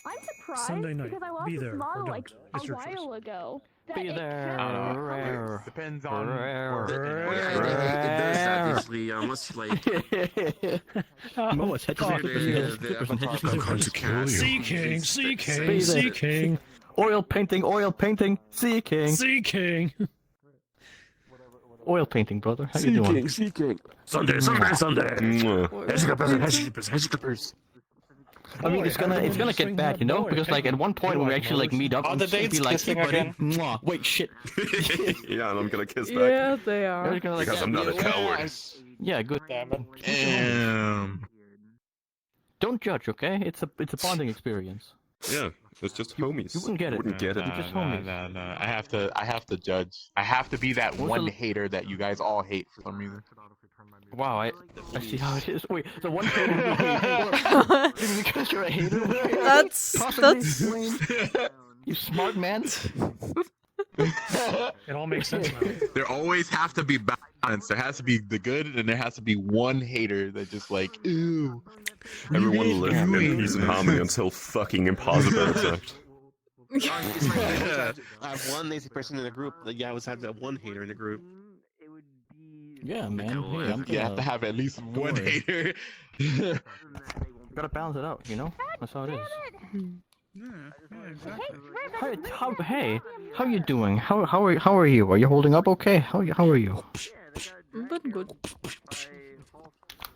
I'm surprised Sunday night. because I lost Be a there smile or like don't. It's a your choice. while ago. Be there. Depends on Rare. It does that usually, unless like No, it's the avatar comes to cast. Sea King, Sea Be King, there. Sea King, Oil painting, Sea King. Sea King. Oil painting, brother. How you doing? Sea King. Sunday. Heshikippers. I mean, it's gonna get bad, you know, because like at one point when we actually like meet up, Are and the be dates like, kissing hey, buddy, again? mwah. Wait, shit. Yeah, and I'm gonna kiss back. Yeah, they I was are. gonna, like, Because I'm not a coward. Yeah, good. Damn it. Don't judge, okay? It's a bonding experience. Yeah, it's just homies. You wouldn't get it. Wouldn't get it. You're just homies. No. I have to judge. I have to be that What's one the- hater that you guys all hate for some reason. Wow, I see how it is. Wait, the one hater because you're a hater? That's You smart man. It all makes sense now. There always have to be balance. There has to be the good, and there has to be one hater that just like, ooh. Everyone lives in peace and harmony until fucking impossible attacked. I have one lazy person in the group. Like, yeah, I always have that one hater in the group. Yeah, man. Hey, I'm You have to have at least one worry. hater. Gotta balance it out, you know? That's how it is. Hey, how you doing? How are you? Are you holding up okay? How are you? But good.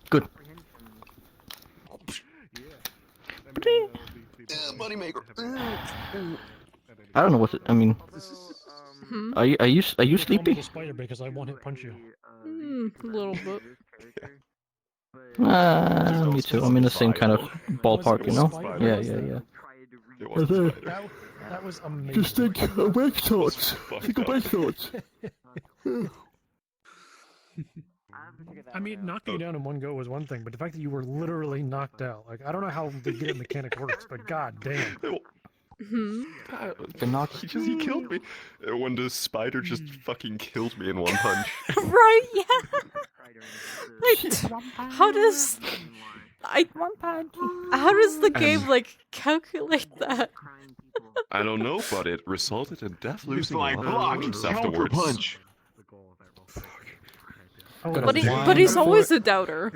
Good. Moneymaker. I don't know what I mean. Are you sleepy? The spider because I one hit punch you. A little bit. Me too. I'm in the same kind of ballpark, you know? Yeah. It was a spider. That was amazing. Just think awake thoughts. Think awake thoughts. I mean, knocking you down in one go was one thing, but the fact that you were literally knocked out, like, I don't know how the get mechanic works, but god damn. The knock. He killed me. When the spider just fucking killed me in one punch. Right? Yeah. Wait, how does the game like calculate that? I don't know, but it resulted in death losing a lot of limbs counter afterwards. punch. But he's always a doubter.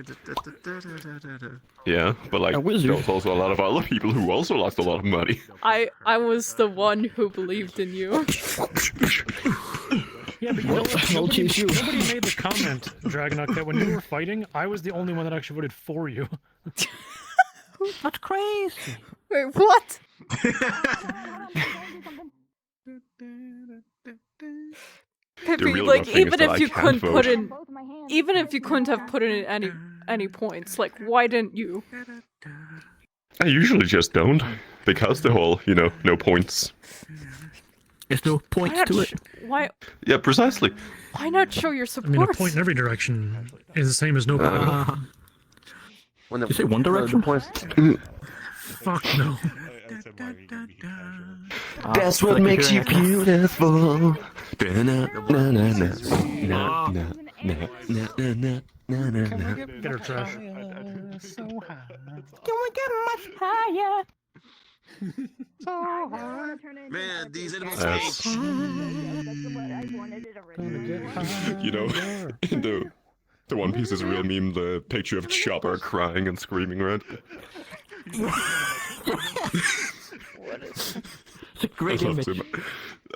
Yeah, but like, A wizard. there was also a lot of other people who also lost a lot of money. I was the one who believed in you. Yeah, but you know what? Nobody made the comment, Dragonuk, that when you were fighting, I was the only one that actually voted for you. That's crazy. Wait, what? Pippi, real like rough thing is even that if I you can't couldn't vote. put in, even if you couldn't have put in any points, like why didn't you? I usually just don't, because the whole, no points. There's no Why point not? to it. Why? Yeah, precisely. Why not show your I support? mean, a point in every direction is the same as no point at all. When the, You say One Direction? Fuck no. That's what makes you beautiful. Get her trash. Man, these animals That's, in the One Piece is a real meme, the picture of Chopper crying and screaming, right? It's a great image.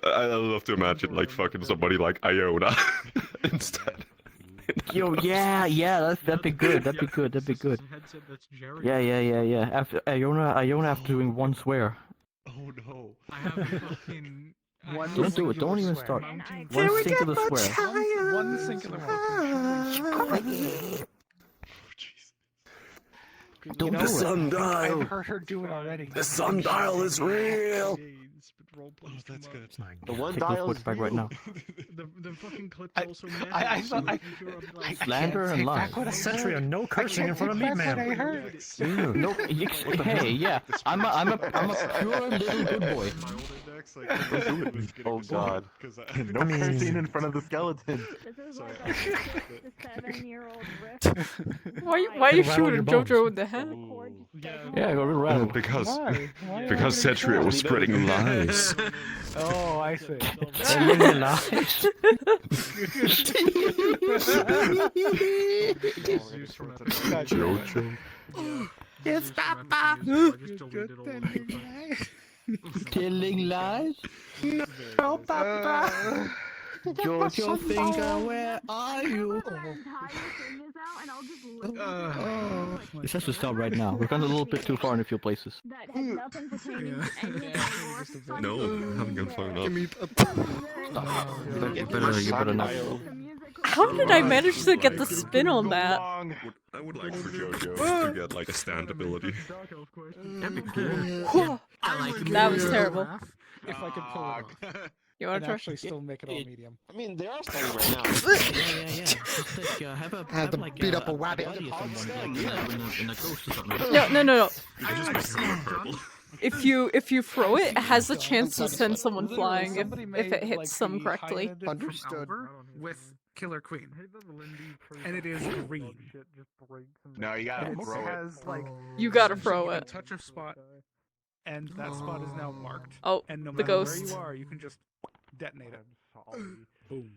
I love to imagine, like, fucking somebody like Iona instead. Yo, yeah, that'd be good. That'd be good. Yeah. After Iona after doing one swear. Oh no. I have a fucking... Don't do it. Don't even start. One singular swear. One singular Don't do it. Sundial! I've heard her do it already. The sundial is real! that's good. It's not The one Take those dial words is back right you. now. The fucking clip I- also I thought I Slander and take lies. back what I said. Century of no cursing in front of meat man. I heard. No, hey, yeah, I'm a pure little good boy. Oh god. No cursing in front of the skeleton. This is like the 7-year-old riff. Why It'll are you rattle your shooting bones. JoJo in the head? Yeah, I got real rattled. Because Why? Why because Cetria was spreading lies. Oh, I see. Telling lies. Jojo. Yes, Papa. Telling lies. Oh, Papa. Jojo finger, where are you? This has to stop right now. We've gone a little bit too far in a few places. That has nothing pertaining to any of the lore. No, I haven't gone far enough. You better not. How did I manage to get the spin on that? I would like for Jojo to get like a stand ability. Whew. That was terrible. If I could pull it off. You want And to try? actually still make it all medium. I mean, they are starting right now. Yeah. Just like, have to beat up a rabbit. buddy or someone, like, in a ghost or something. No. You can just make color purple. If you throw it, it has the chance to send someone flying if it hits them correctly. Understood. With Killer Queen, and it is green. No, you gotta And it throw it. has like You gotta essentially throw a it. touch of spot, and that spot is now marked. Oh, And no the matter ghost. where you are, you can just detonate it. Boom.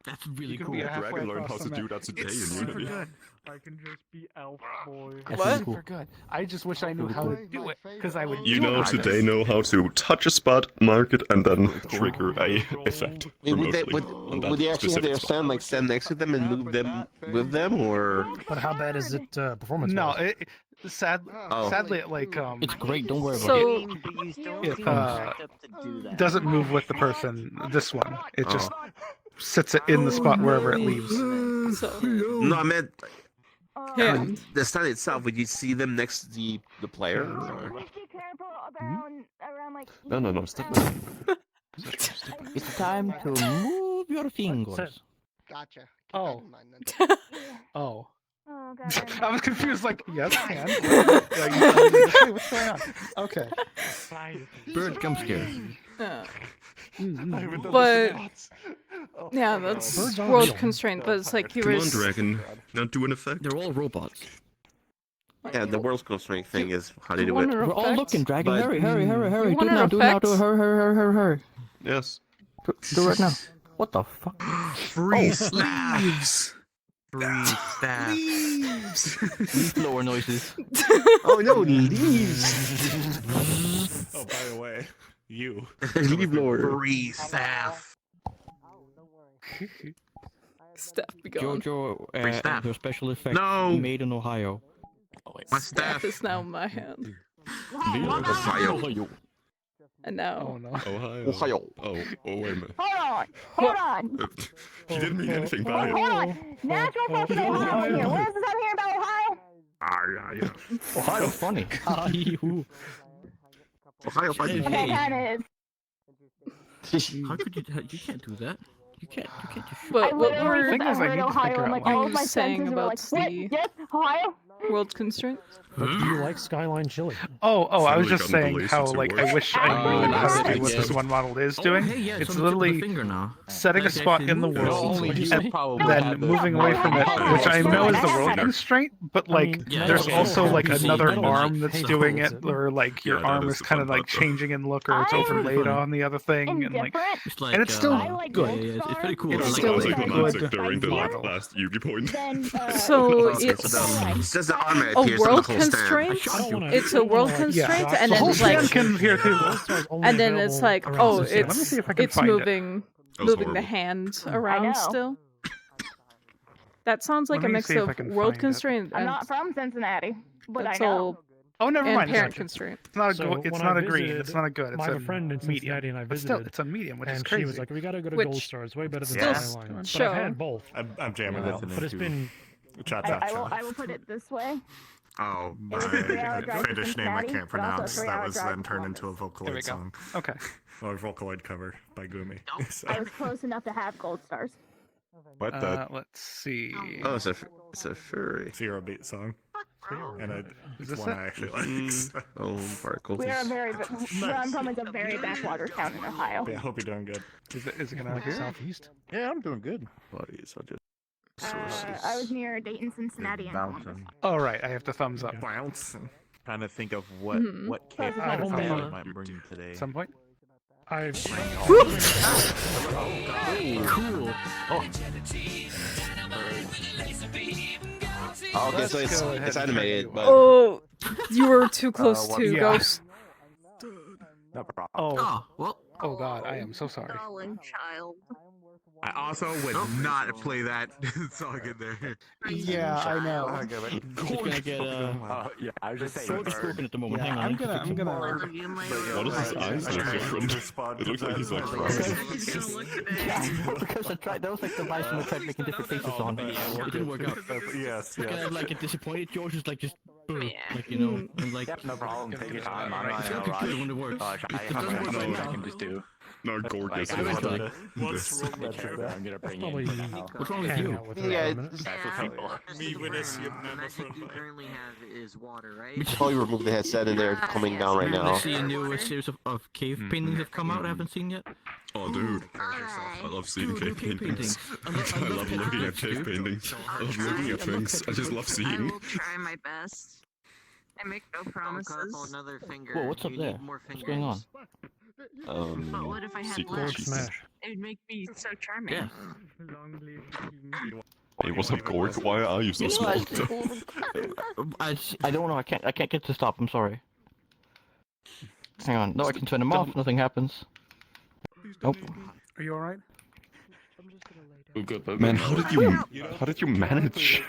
That's really You can cool. be halfway Dragon learned how across to the do map. that today It's in super Unity. good. I can just be elf boy. That's What? really cool. Super good. I just wish I knew how to do it, because I would. You do know it. today know how to touch a spot, mark it, and then trigger a effect Wait, would they, remotely would, on that would they actually have specific their spot. stand like stand next to them and move them with them, or? But how bad is it performance? No, sadly, it It's great. Don't worry about it. So it doesn't move with the person. This one, it just sits it in the spot wherever it leaves. No, I meant hand. the stand itself. Would you see them next to the player? Or? Just be careful around like. No, step back. It's time to move your fingers. Gotcha. Oh. Oh. Oh god. I was confused. Like, yes, and hey, what's going on? Okay. Bird jump scare. But yeah, that's Birds aren't world real. constraint. But it's like he Come on, was. Dragon. Now do an effect. They're all robots. Yeah, the world's constraint thing is how they do it. Wonder We're all effect? looking, Dragon. But- Hurry. You Do it want now. an Do it now. effect? Hurry. Yes. Do it right now. What the fuck? Free slaves. Free staff. Leaf blower noises. Oh no, leaves. Oh, by the way, you. Leaf blower. Free staff. Steph be gone. Jojo, Free staff. their special effect No. made in Ohio. My Steph staff. is now in my hand. Ohio. And now. Oh no. Ohio. Ohio. Oh, wait a minute. Hold on. He didn't mean anything by Hold it. on. Natural person Ohio here. What is this I'm hearing about Ohio? Ohio funny. Ohio funny. Okay, that is. How could you can't do that. You can't just shoot. But I what literally were said Thing is, I I heard need to Ohio figure and out like why. all you of my saying senses were about like, what? the- Yes, Ohio? world constraint? But do you like Skyline Chili? Oh, I was Finally just gotten the saying lazy how to like work. I wish I knew nice how to do idea. what this one model is doing. Hey, yeah, It's on the tip of the literally finger now. setting a Like, spot actually in the move it. world What'd you and say? then moving away from it, which I know is the world constraint, but like yeah, there's yeah, also yeah. like Yeah, another yeah, arm yeah. that's Hey, doing is it, it? or like your Yeah, that arm is is the kind fun of like part, though. changing in look, or it's I'm overlaid on the other thing, and like Indifferent. It's like, And it's still I like good. Yeah, it's pretty cool. It's I like still Sounds it. like good romantic during the model. last Yugi point. Then, So It's it's just the armor a appears on the world whole stand. constraint. I don't wanna- It's I a don't world wanna, like, constraint, dock and The then whole it's like, stand can hear too. and then it's like, around oh, the system. Let me see if I can it's find it. moving That was the horrible. hand I around know. still. That sounds like Let a me mix see if I of can world find it. constraint I'm and not from Cincinnati, but I that's know. all Oh, never and mind. parent It's constraint. not a So it's when not I a green. visited, It's not a good. It's I have a a friend in medium. Cincinnati and I But still, visited, it's a medium, which is and crazy. she was like, "We gotta go to Which- Gold Star. It's way better than Still Skyline." But show. I've had both. I'm jamming Yeah. this. But it's been Shots out, I will put it this way. Oh, my It was a 3-hour drive to Finnish name I Cincinnati, can't but also a pronounce. That 3-hour was drive then to turned into a There we Vocaloid go. song. Okay. Or Vocaloid cover by Gumi. So, I was close enough to have gold stars. What the? Let's see. Oh, it's a furry. Zero beat song. And Is it's this one it? I actually like. So. Oh, particles. We are where I'm from is a very backwater town in Ohio. Yeah, I hope you're doing good. Is it gonna southeast? Yeah, I'm doing good. Bodies, I'll just I was near Dayton, Cincinnati, and Columbus. All right, I have the thumbs up. Bounce. Trying to think of what Close camp enough. I might bring today. At some point. I've. Cool. Oh, okay, so Let's go ahead it's and animated, but Oh, you were too close to yeah. Ghost. No problem. Oh, well. oh God, I am so sorry. Darling child. I also would not play that song in there. Yeah, I know. Just gonna get yeah, I was just Sword is broken at the moment. Hang on. I'm gonna. What is his eyes look different? It looks like he's like Because I tried. That was like the last one I tried making different faces on. It didn't work out. Yes, Kind of like a disappointed George was like just like you know and like. no problem. Take your time. It's gonna be good when it works. It doesn't work right now. do. no gorgeous. Eventually. What's wrong with I'm gonna bring Probably What's wrong with hang you? out with her Yeah, for a minute. Me when I see a man you currently have is water, right? we should probably remove the headset and they're coming down right now. I see a new series of cave paintings have come out. I haven't seen yet. Oh, dude. I love seeing Dude, cave paintings. I love looking at cave paintings. I love looking at things. I just love I seeing. will try my best. I make no promises. Another finger. Whoa, what's up You there? need more What's going on? But what if I had Secret less? keys. Smash. It would make me so charming. Yeah. Hey, what's up, Gorg? Why are you so small? I don't know. I can't get to stop. I'm sorry. Hang on. No, I can turn them off. Nothing happens. Nope. Are you all right? Man, how did you manage?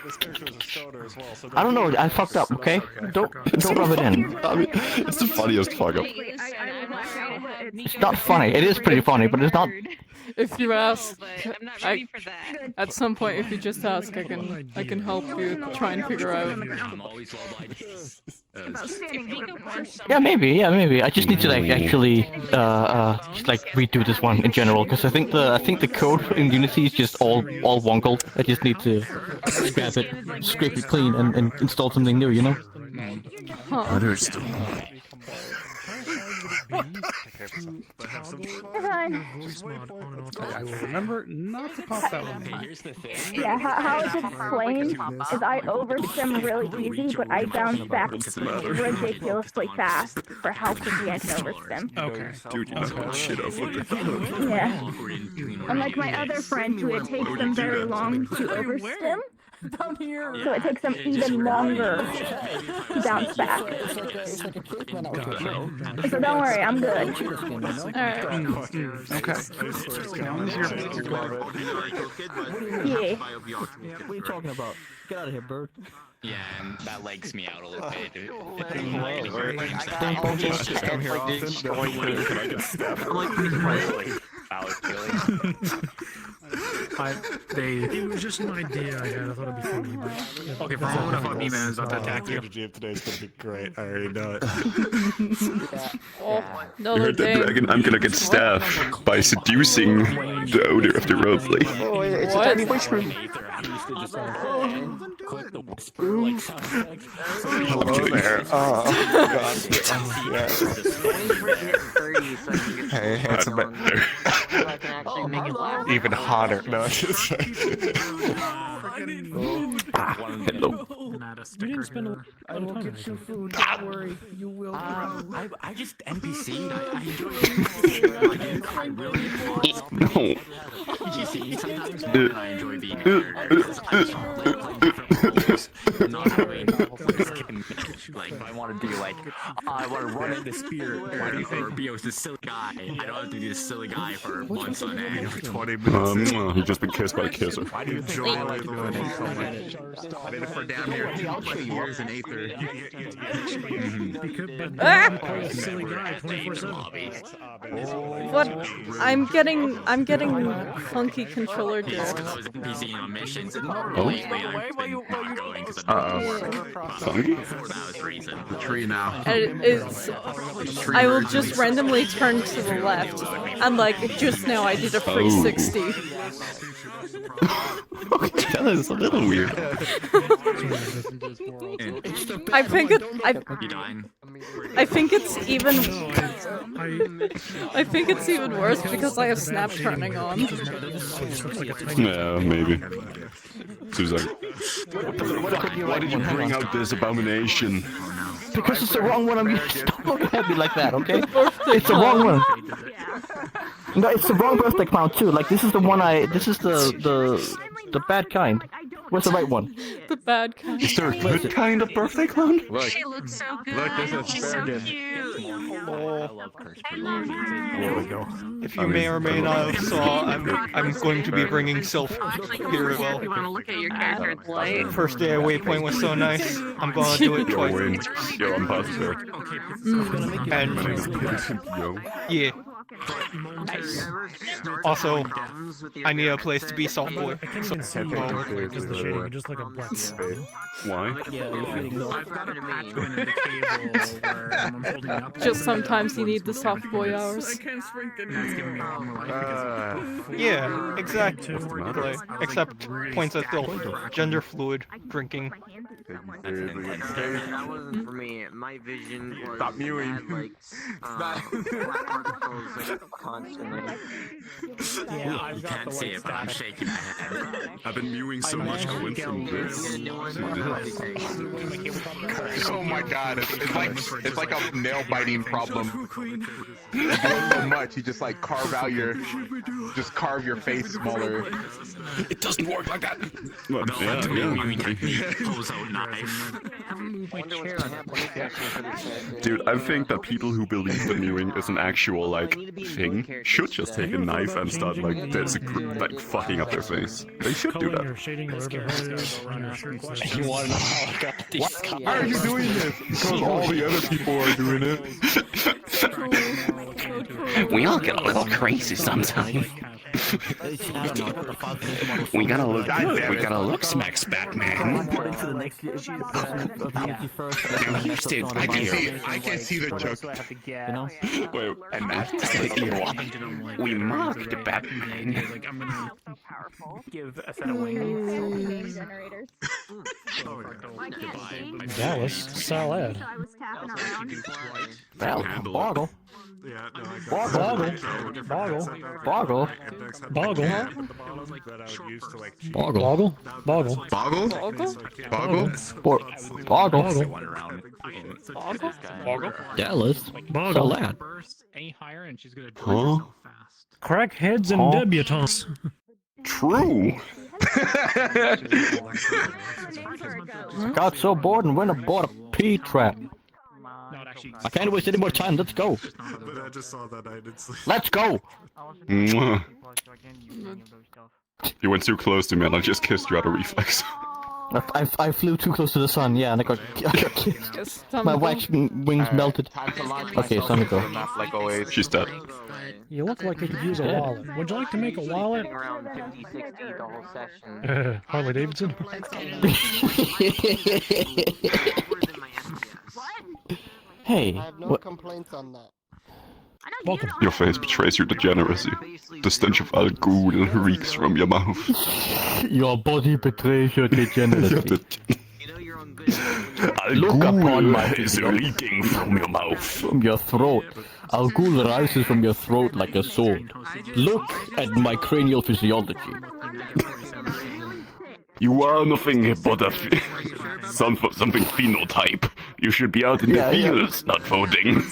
I don't know. I fucked up. Okay. Don't rub it in. I mean, it's the funniest fuck up. It's not funny. It is pretty funny, but it's not. If you ask, I'm not ready for that. at some point, if you just ask, I can help you try and figure out. Yeah, maybe. I just need to like actually just like redo this one in general because I think the code in Unity is just all wonkled. I just need to scrape it clean and install something new. You know. Understood. I will remember not to pop that one. Yeah, how it's explained is I overstim really easy, but I bounce back ridiculously fast for how quickly I can overstim. Okay. Dude, you know shit off with the Yeah. Unlike my other friend who it takes them very long to overstim. So it takes them even longer to bounce back. So don't worry, I'm good. Alright. Okay. As long as you're Yeah. What are you talking about? Get out of here, bird. Yeah, and that legs me out a little bit. It was just an idea I had. I thought it'd be funny. But Okay, for a moment, I thought B-Man was about to attack you. Energy of today's gonna be great. I already know it. Oh, You another heard that, thing. Dragon? I'm gonna get staff by seducing the owner of the roleplay. Oh, it's a What? tiny whisper. hello there. Hey, handsome man. Even hotter. No, it's just Hello. You didn't spend a lot of time. you food. Don't worry. You will. I just NPC'd. I enjoy I really No. You see, sometimes I enjoy being a nerd. I just play different roles, not having like if I want to do like I want to run in the spirit or be this silly guy. I don't have to be this silly guy for months on end. 20 minutes. He's just been kissed by a kisser. Why do you enjoy the movie so much? I did it for damn near 2+ years in Aether. Ah! A silly guy, 24/7. What? I'm getting clunky controller Yes, drift. because I was NPC on missions, and lately I've been not going because I've been at work. Funky? For that reason. The tree now. And it's, I will just randomly turn to the left, and like just now I did a 360. That is a little weird. I think it. You dying? I think it's even. I think it's even worse because I have snap turning on. Yeah, maybe. Susan, why did you bring out this abomination? Because it's the wrong one. I'm stop looking at me like that, okay? It's the wrong one. No, it's the wrong birthday clown too. Like this is the one this is the bad kind. Where's the right one? The bad kind. Is there a good kind of birthday clown? Look, She looks so good. look, this is She's so asparagus. cute. There we go. If you may or may not have saw, I'm going to be bringing Sylph here as well. You want to look at your character, it's light. First day at Waypoint was so nice. I'm gonna do it Yo, twice. Wayne. Yo, I'm positive. And Yo. yeah. Also, I need a place to be Salt Boy. I can't even see just the shading, just like a black spot. Why? I've got a patch going in the cable where I'm holding it up. Just sometimes you need the soft boy hours. I can't shrink it. That's giving me a lot more life. Yeah, exactly. Except points at still gender fluid drinking. That wasn't for me. My vision was Stop mewing. like black particles like, constantly. Yeah, you can't see it, but I'm shaking my head. I've been mewing so much going from this to this. Oh my god, it's like a nail biting problem. You do it so much, you just like carve your face smaller. It doesn't work like that. Well, No, yeah, to me, yeah. mewing technique, pulls out knife. Dude, I think that people who believe that mewing is an actual like thing should just take a knife and start like like fucking up their face. They should do Coloring that. your shading wherever it is on your shirt question. You want to know how I got these scars? Why are you doing this? Because all the other people are doing it. We all get a little crazy sometimes. We gotta look good. We gotta look smacks Batman. I can see the joke. Wait, And that's we mocked the Batman. I'm gonna give a set of wings. generators. Dallas, salad. Boggle. Yeah, no, I Boggle. Boggle. Boggle. Boggle. that I would use to like cheat. Boggle. Boggle. Boggle. Boggle? Boggle? Boggle. Boggle. Dallas. Boggle. Salad. Burst any higher, and she's gonna Huh? fast. Crackheads and debutantes. True. Got so bored and went aboard a pea trap. No, it actually. I can't waste any more time. Let's go. But I just saw that I did sleep. Let's go. Mwah. You went too close to me and I just kissed you out of reflex. I flew too close to the sun. Yeah, and I got kissed. My wax wings melted. Okay, it's time to go. Like always. She's dead. You look like you could use a wallet. Would you like to make a wallet? Around 50, 60 the whole session. Harley Davidson? Hey. I have no What? complaints on that. Welcome. Your face betrays your degeneracy. The stench of Al Ghul reeks from your mouth. Your body betrays your degeneracy. Al Look upon my Ghul is leaking from your mouth. From your throat. Al Ghul rises from your throat like a sword. Look at my cranial physiology. You are nothing but a something phenotype. You should be out in the fields, not voting.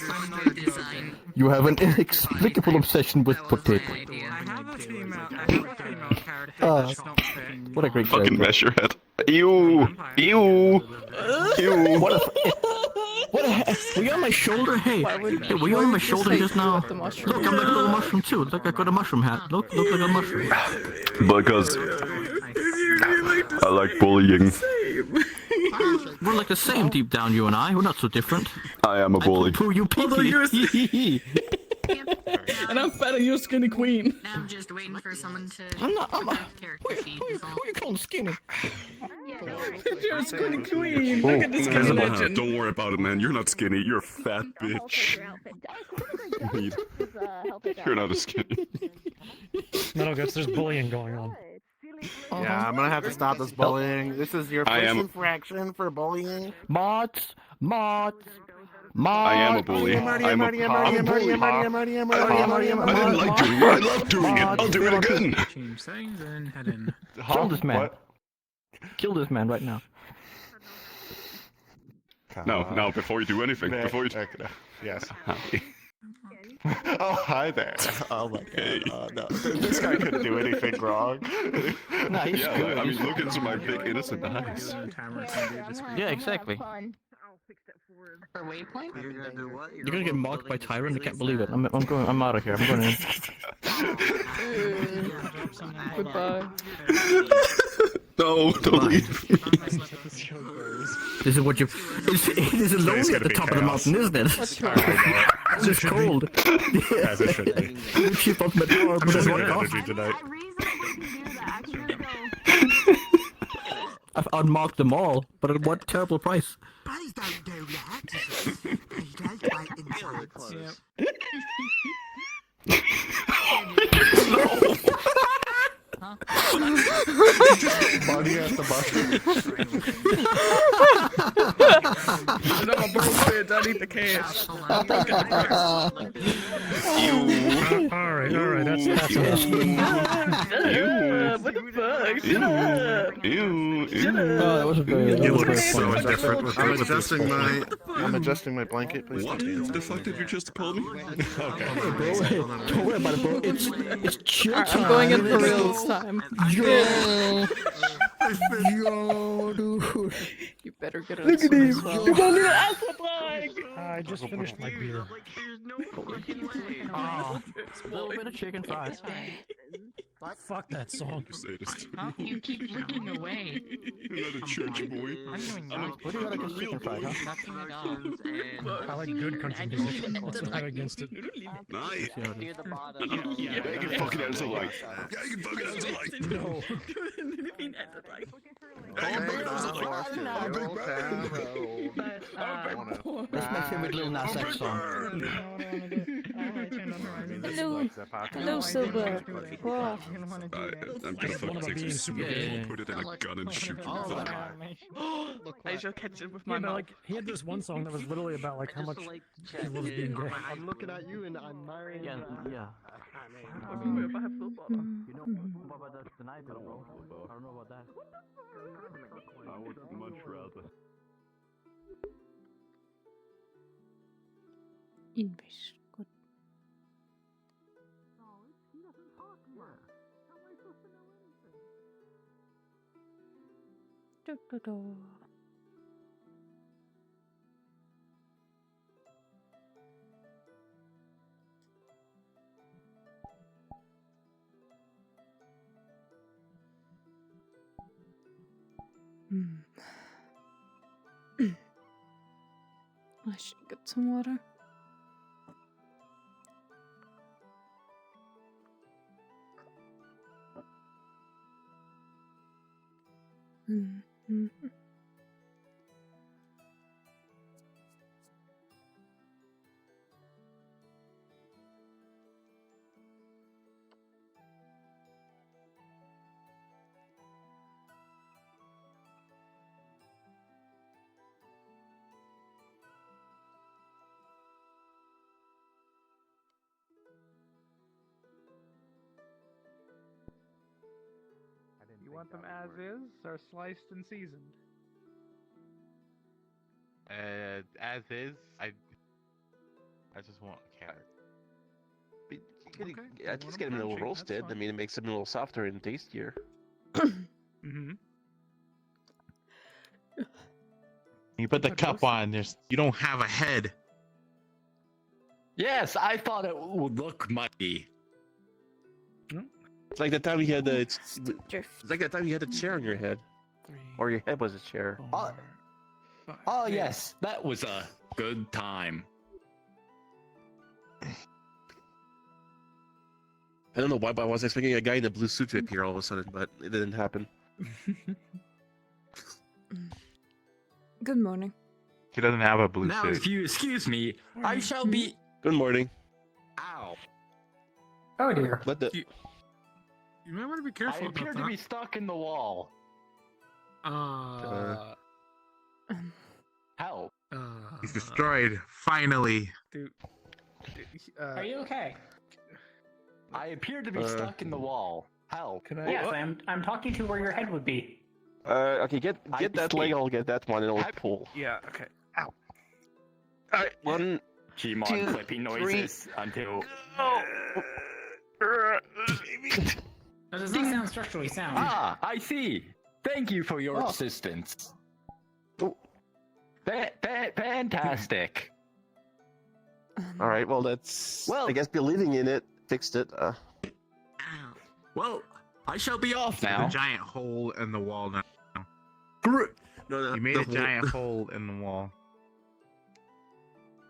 You have an inexplicable obsession with potato. What a great Fucking character. mesh your head. Ew! Ew! Ew! What were you on my shoulder? Hey, were you on my shoulder just now? Look, I'm like a little mushroom too. Look, I got a mushroom hat. Look like a mushroom. Because I like bullying. We're like the same deep down, you and I. We're not so different. I am a bully. Poo, you pee. And I'm fat and you're skinny queen. I'm just waiting for someone to. I'm not. I'm a. Character sheet. Who you calling skinny? You're a skinny queen. Look at this skinny Kazuma, legend. don't worry about it, man. You're not skinny. You're a fat bitch. You're not a skinny. Metal Guts, there's bullying going on. Yeah, I'm gonna have to stop this bullying. This is your I first am- infraction for bullying. Mods. I am a bully. I'm a bully. I didn't like doing it. I love doing it. I'll do it again. Change settings and head in. Kill this man. What? Kill this man right now. No, before you do anything. Before you. Yes. Hi. Oh, hi there. Oh my god. No. This guy couldn't do anything wrong. Nah, he's Yeah, good. I mean, look into my big innocent eyes. Yeah, exactly. For Waypoint? You're gonna do what? You're gonna get mocked by Tyrant. I can't believe it. I'm going. I'm out of here. I'm going in. Goodbye. No, don't leave. This is what you. It is lonely at the top of the mountain, isn't it? What's wrong? It's just cold. As it should be. You keep up my door, but it's Good what energy tonight. I've unmarked them all, but at what terrible price? Please don't do that. Please don't wait inside. Money at the No, my bullshit. I need the cash. Alright, that's enough. What the fuck? Shut up. Oh, that was a very. You look very so funny. different with I'm with this adjusting full- I'm adjusting my blanket. Please What don't the fuck did you just call me? Okay. Don't worry about it, bro. It's chill Alright, time. I'm going in for real this time. Yo, dude. You better get it. Look at him. Well. You're gonna ask for flag. I just finished my beer. Oh, a little bit of chicken fries. Fuck that song. Huh? You keep looking away. You're not a church boy. I'm doing What do you got against chicken fries, huh? nothing at all. I like good country music. What's to have against it? Nice. Near the bottom. Yeah, you can fucking answer like. Yeah, you can fucking answer like. No. That's my favorite Lil Nas X song. Hello, Silver. Wow. I'm gonna fucking take some super glue, put it in a gun and shoot you. I shall catch it with Yeah, my but mouth. like he had this one song that was literally about like how much he loves being gay. I'm looking at you and I'm marrying Yeah. I mean, if I have football. You know about that tonight, bro? I don't know about that. I would much rather. English. Good. Do. I should get some water. You want them as is or sliced and seasoned? As is. I just want carrot. Yeah, at least get them a little roasted. I mean, it makes them a little softer and tastier. Mm-hmm. You put the cup on. You don't have a head. Yes, I thought it would look muddy. It's like the time you had the. It's like that time you had a chair on your head, or your head was a chair. Oh yes, that was a good time. I don't know why, but I was expecting a guy in a blue suit to appear all of a sudden, but it didn't happen. Good morning. He doesn't have a blue Now, suit. if you excuse me, I shall be. Good morning. Ow. Oh dear. What the? You might want to be careful I appear about to that. be stuck in the wall. Help. He's destroyed. Finally. Dude, Are you okay? I appear to be stuck in the wall. Help. Can I? Yes, I'm talking to where your head would be. Okay, get that leg. I'll get that one, and I'll pull. Yeah. Okay. Ow. One. Gmon Two, clipping noises until. That does not sound structurally sound. Ah, I see. Thank you for your assistance. Fantastic. All right. Well, that's. Well, I guess believing in it fixed it. Well, I shall be off now. There's a giant hole in the wall now. No, You made a giant hole in the wall.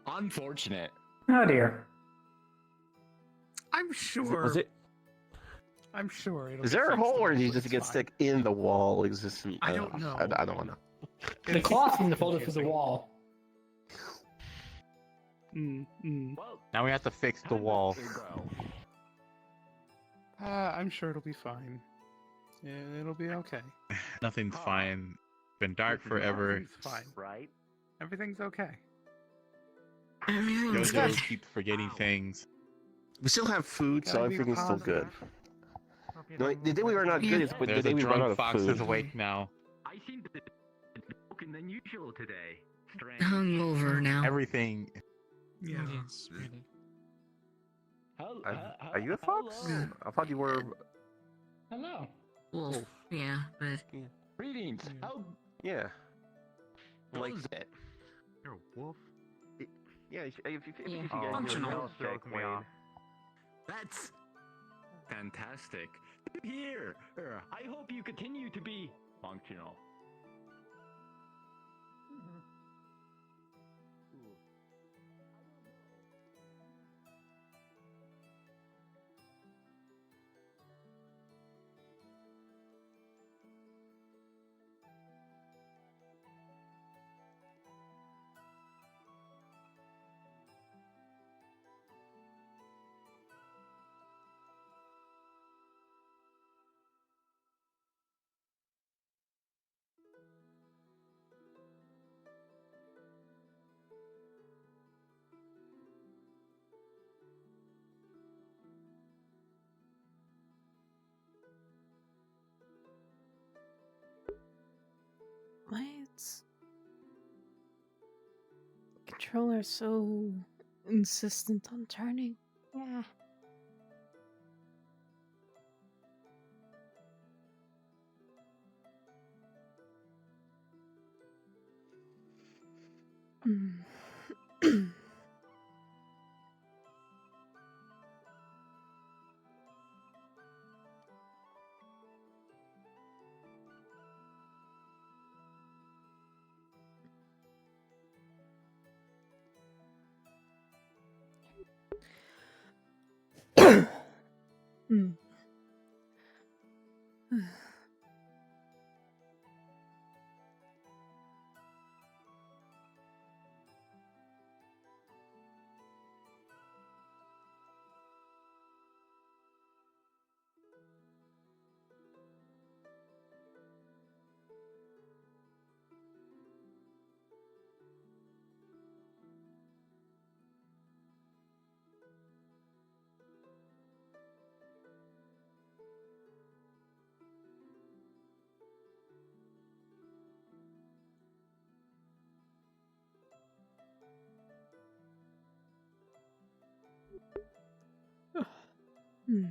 Unfortunate. Oh dear. I'm sure. Was it? I'm sure. It'll Is be there a fixed hole, or did you eventually, just it's get fine. stuck in the wall? Existing? I don't know. I don't want to know. The cloth seemed to fold it through the wall. Now we have to fix the wall. I'm sure it'll be fine. Yeah, it'll be okay. Nothing's fine. It's been dark forever. Everything's fine. Right? Everything's okay. Everything's Jojo good. keeps forgetting things. We still have food, so Gotta be everything's still good. positive. No, the day we were not good is the There's day a we run out drunk of fox food. is awake now. I seem to be broken than usual today. Strange. Hungover now. Everything. Yeah. Are you a fox? Yeah. I thought you were. Hello. Wolf. Yeah, but Greetings. How Yeah. like it? You're a wolf? Yeah, if you Yeah. guys Functional. check me off. That's fantastic. Here, I hope you continue to be functional. Why it's controller so insistent on turning? Yeah. Hmm. Hmm.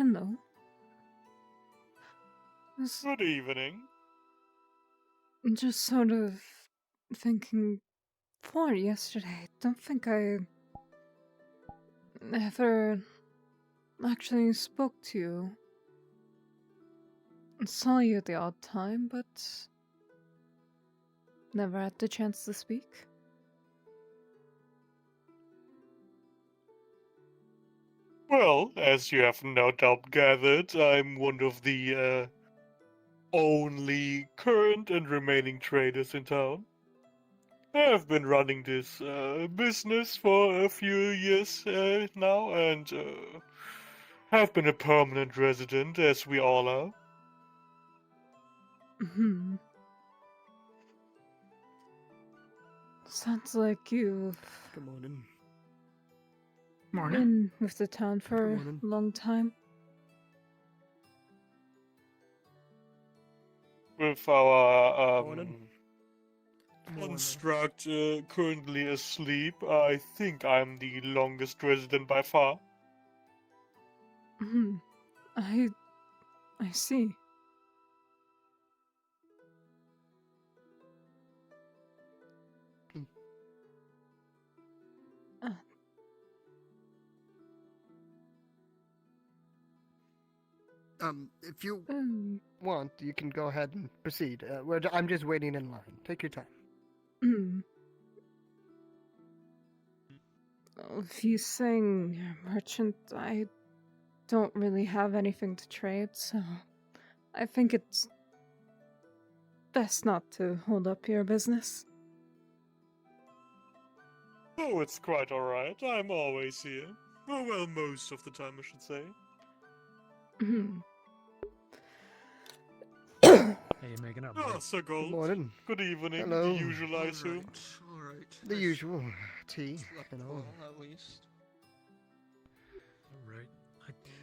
Hello. Good evening. Just sort of thinking for yesterday. Don't think I ever actually spoke to you. Saw you at the odd time, but never had the chance to speak. Well, as you have no doubt gathered, I'm one of the only current and remaining traders in town. I've been running this business for a few years now, and have been a permanent resident, as we all are. Hmm. Sounds like you've Good morning. been with the town for a morning. long time. With our Morning. construct currently asleep, I think I'm the longest resident by far. Hmm. I see. If you want, you can go ahead and proceed. I'm just waiting in line. Take your time. Hmm. If you saying you're a merchant, I don't really have anything to trade, so I think it's best not to hold up your business. Oh, it's quite alright. I'm always here. Oh, well, most of the time, I should say. Hmm. Hey, you making up? Ah, Sir Gold. Good morning. Good evening. Hello. The usual, I assume. Alright. The usual tea, you know. At least. Right.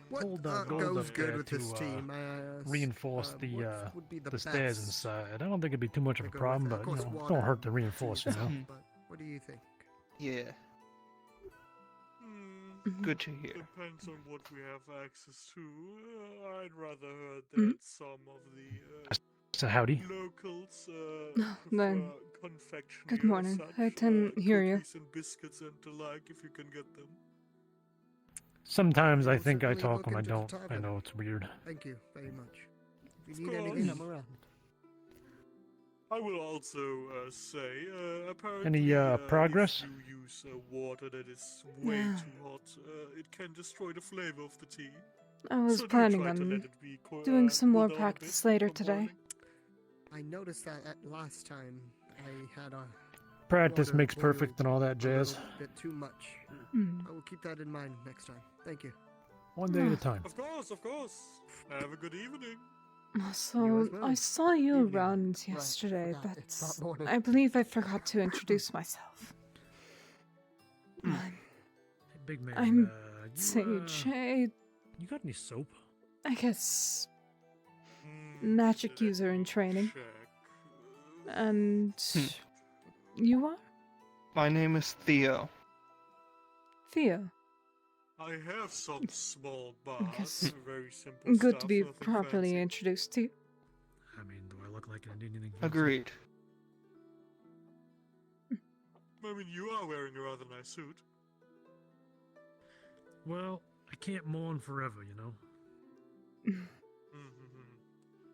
What Told goes Gold up good there with to this tea, may I ask? reinforce What the would be the stairs best inside. I don't think it'd be too much of a to go problem, with? but Of course, don't water hurt to reinforce, you is know. up, but what do you think? Yeah. Mhm. Good to hear. Depends on what we have access to. I'd rather heard Mhm. that some of the So howdy. locals Oh, prefer then. confectionery Good as morning. such, I didn't hear you. cookies and biscuits and the like, if you can get them. Sometimes I We'll think I certainly talk look when I into the don't. I tavern. know it's weird. Thank you very much. If Of you need course. anything, I'm around. I will also say, apparently, Any progress? if you use water that is way Yeah. too hot, it can destroy the flavor of the tea. I was So do planning try to on let it be doing some cool more down a bit practice later from today. boiling. I noticed that at last time I had a Practice water makes perfect boiled and all that a jazz. little bit too much. Hmm. I will keep that in mind next time. Thank you. One day at a time. Of course, of course. Have a good evening. So, well. I saw you Evening. around Right, yesterday, forgot. It's but not morning. I believe I forgot to introduce myself. I'm Hey, big man. I'm you, Sage. You got any soap? I guess magic user in training. And you are? My name is Theo. Theo. I have some small I bars, guess very simple good stuff, to be nothing properly fancy. introduced to you. I mean, do I look like I need anything? Agreed. I mean, you are wearing a rather nice suit. Well, I can't mourn forever, you know.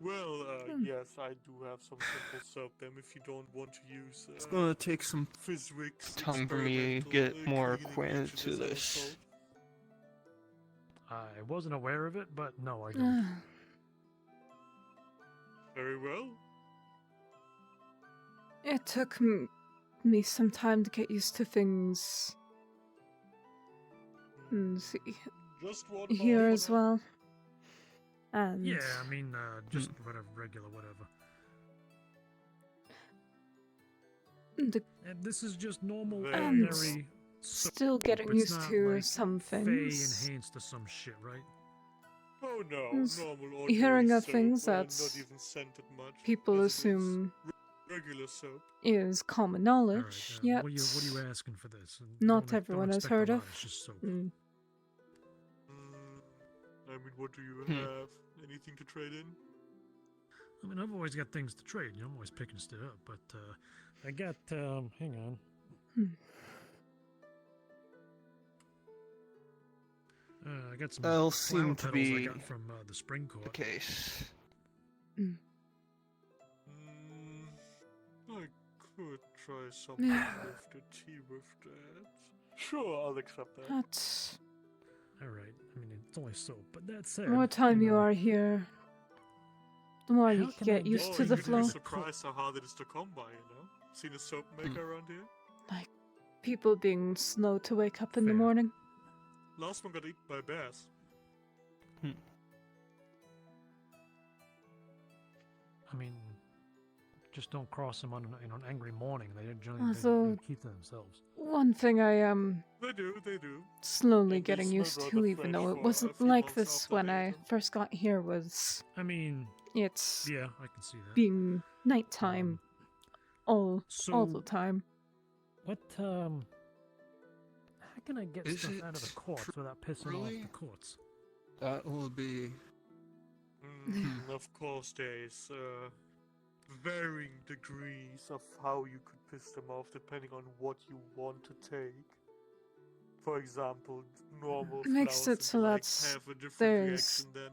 Well, yes, I do have some simple soap then if you don't want to use It's gonna take some Fizzwicks time for me to get more acquainted to this. I wasn't aware of it, but no, I don't. Very well. It took me some time to get used to things. And see, Just one here more as well. And Yeah, I mean, just whatever, regular, whatever. And this is just normal, and ordinary. still getting It's used not to like some Fey things. enhanced to some shit, right? Oh no, Is normal ordinary hearing of soap, things not that even scented much, people as it is. assume Regular soap. is common All knowledge, right, yet what are you asking for this? not Don't everyone has expect a heard lot, of. It's just soap. I mean, what do you have? Anything to trade in? I mean, I've always got things to trade. You know, I'm always picking stuff up. But I got, hang on. I got some That'll flower seem to petals I be got from the spring court. the case. I could try something with the tea with that. Sure, I'll accept that. That's All right. I mean, it's only soap, but that said, the more time you are here, the more you How can can I get used get to the You'd flow. be surprised how hard it is to come by, you know? Seen a soap maker around here? Like people being slow to wake up in the morning. Last one got eaten by bears. I mean, just don't cross them on an angry morning. They generally Also, they keep to themselves. one thing I am They do. slowly And they getting smell used rather to, even fresh though it for a wasn't few like months this after when they I ate them. first got here, was I mean, it's yeah, I can see that. being nighttime all the time. What how can I get Is stuff it out of the quartz without pissing off the quartz? That will be. Of course, there's varying degrees of how you could piss them off depending on what you want to take. For example, normal Makes flowers it so like that's have a different there's reaction than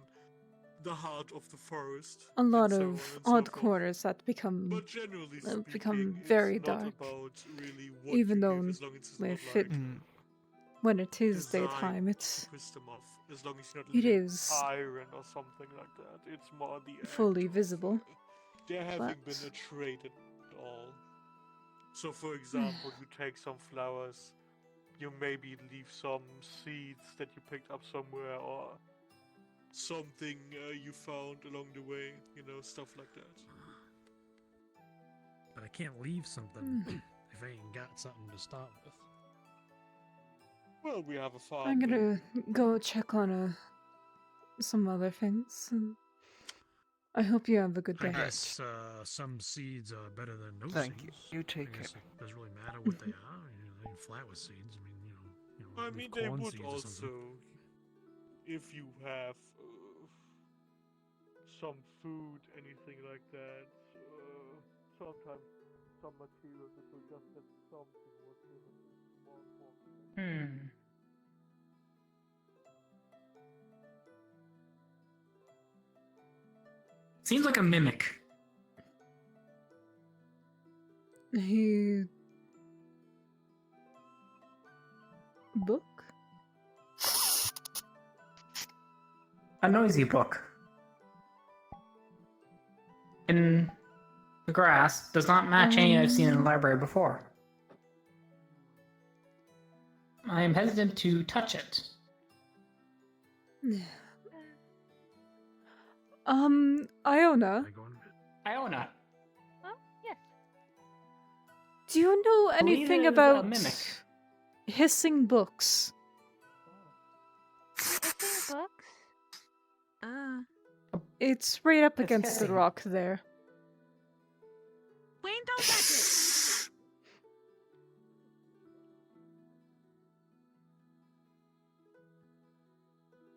the heart of the forest. a lot and so of on and so odd forth. quarters that become But generally become speaking, very it's not dark, about really what even you though give, as long as it's with not it like when it is designed daytime, to it's piss them off. As long as you're not it leaving is iron or something like that. It's more the fully visible. there having But been a trade at all. So, for example, you take some flowers, you maybe leave some seeds that you picked up somewhere, or something you found along the way, you know, stuff like that. But I can't leave something if I ain't got something to start with. Well, we have a farm. I'm gonna go check on some other things, and I hope you have a good I day. guess some seeds are better than no Thank you. seeds. You take I guess care. it doesn't really matter what they are. You know, they can flat with seeds. I mean, I leave mean, they corn would seeds or something. also, if you have some food, anything like that, sometimes some materials that will just have something worth living is more important. Seems like a mimic. He book? A noisy book. In the grass does not match any I've seen in the library before. I am hesitant to touch it. Iona, Iona, Yes. do you know believe anything it is a about mimic. hissing books? Hissing books? It's right up It's against the hissing. rock there. Wayne, don't touch it.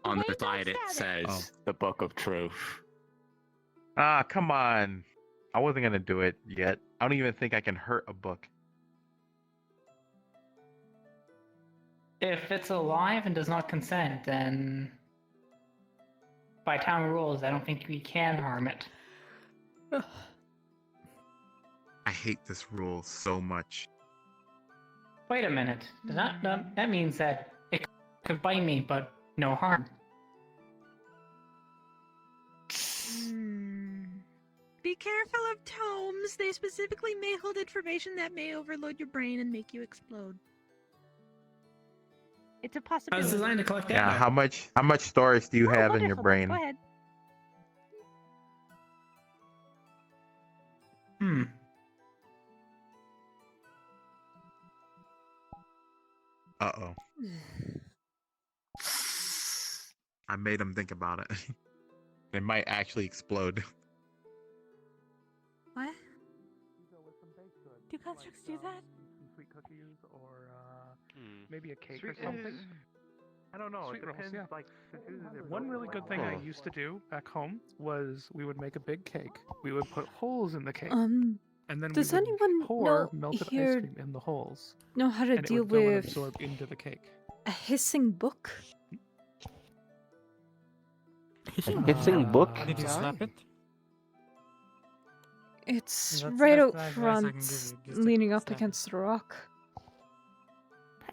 On the Wayne, don't side, it stab it. says the Book of Truth. Ah, come on. I wasn't gonna do it yet. I don't even think I can hurt a book. If it's alive and does not consent, then by town rules, I don't think we can harm it. I hate this rule so much. Wait a minute. Does that means that it could bite me, but no harm. Be careful of tomes. They specifically may hold information that may overload your brain and make you explode. It's a I possibility. was designed to collect Yeah, data. how much storage do you have in your Wonderful. brain? Go ahead. Uh-oh. I made him think about it. It might actually explode. What? Do constructs do that? Some sweet cookies or maybe a cake or something. I don't know. Sweet It rolls, depends. yeah. Like One really good thing I used to do back home was we would make a big cake. We would put holes in the cake. And then Does we would anyone pour melted ice cream in the holes. know how to and it deal would go and with absorb into the cake. a hissing book? Hissing book? Did you slap it? It's That's right the out best advice I can front, give you, just to leaning up slap against the rock.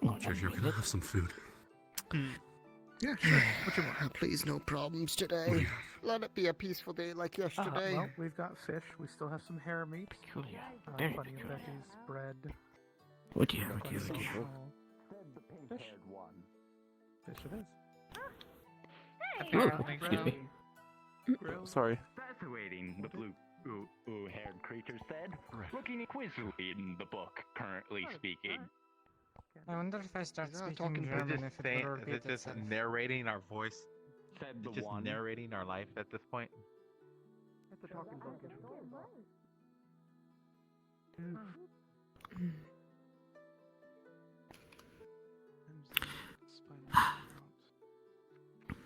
Jojo, can I have some food? Yeah, sure. What you want? Please, no problems today. Let it be a peaceful day like yesterday. Well, we've got fish. We still have some hare meat. Peculiar. Plenty Very of peculiar. veggies, bread. Oh dear, oh Got dear, oh some, dear. Fish. Fish it is. Oh, excuse me. Sorry. Perpetuating the blue-haired creature said, looking inquisitively in the book, currently speaking. I wonder if I start speaking Is German, it if just it saying? will Is repeat it just itself. narrating our voice? Said the Just one. narrating our life at this point. It's a talking book.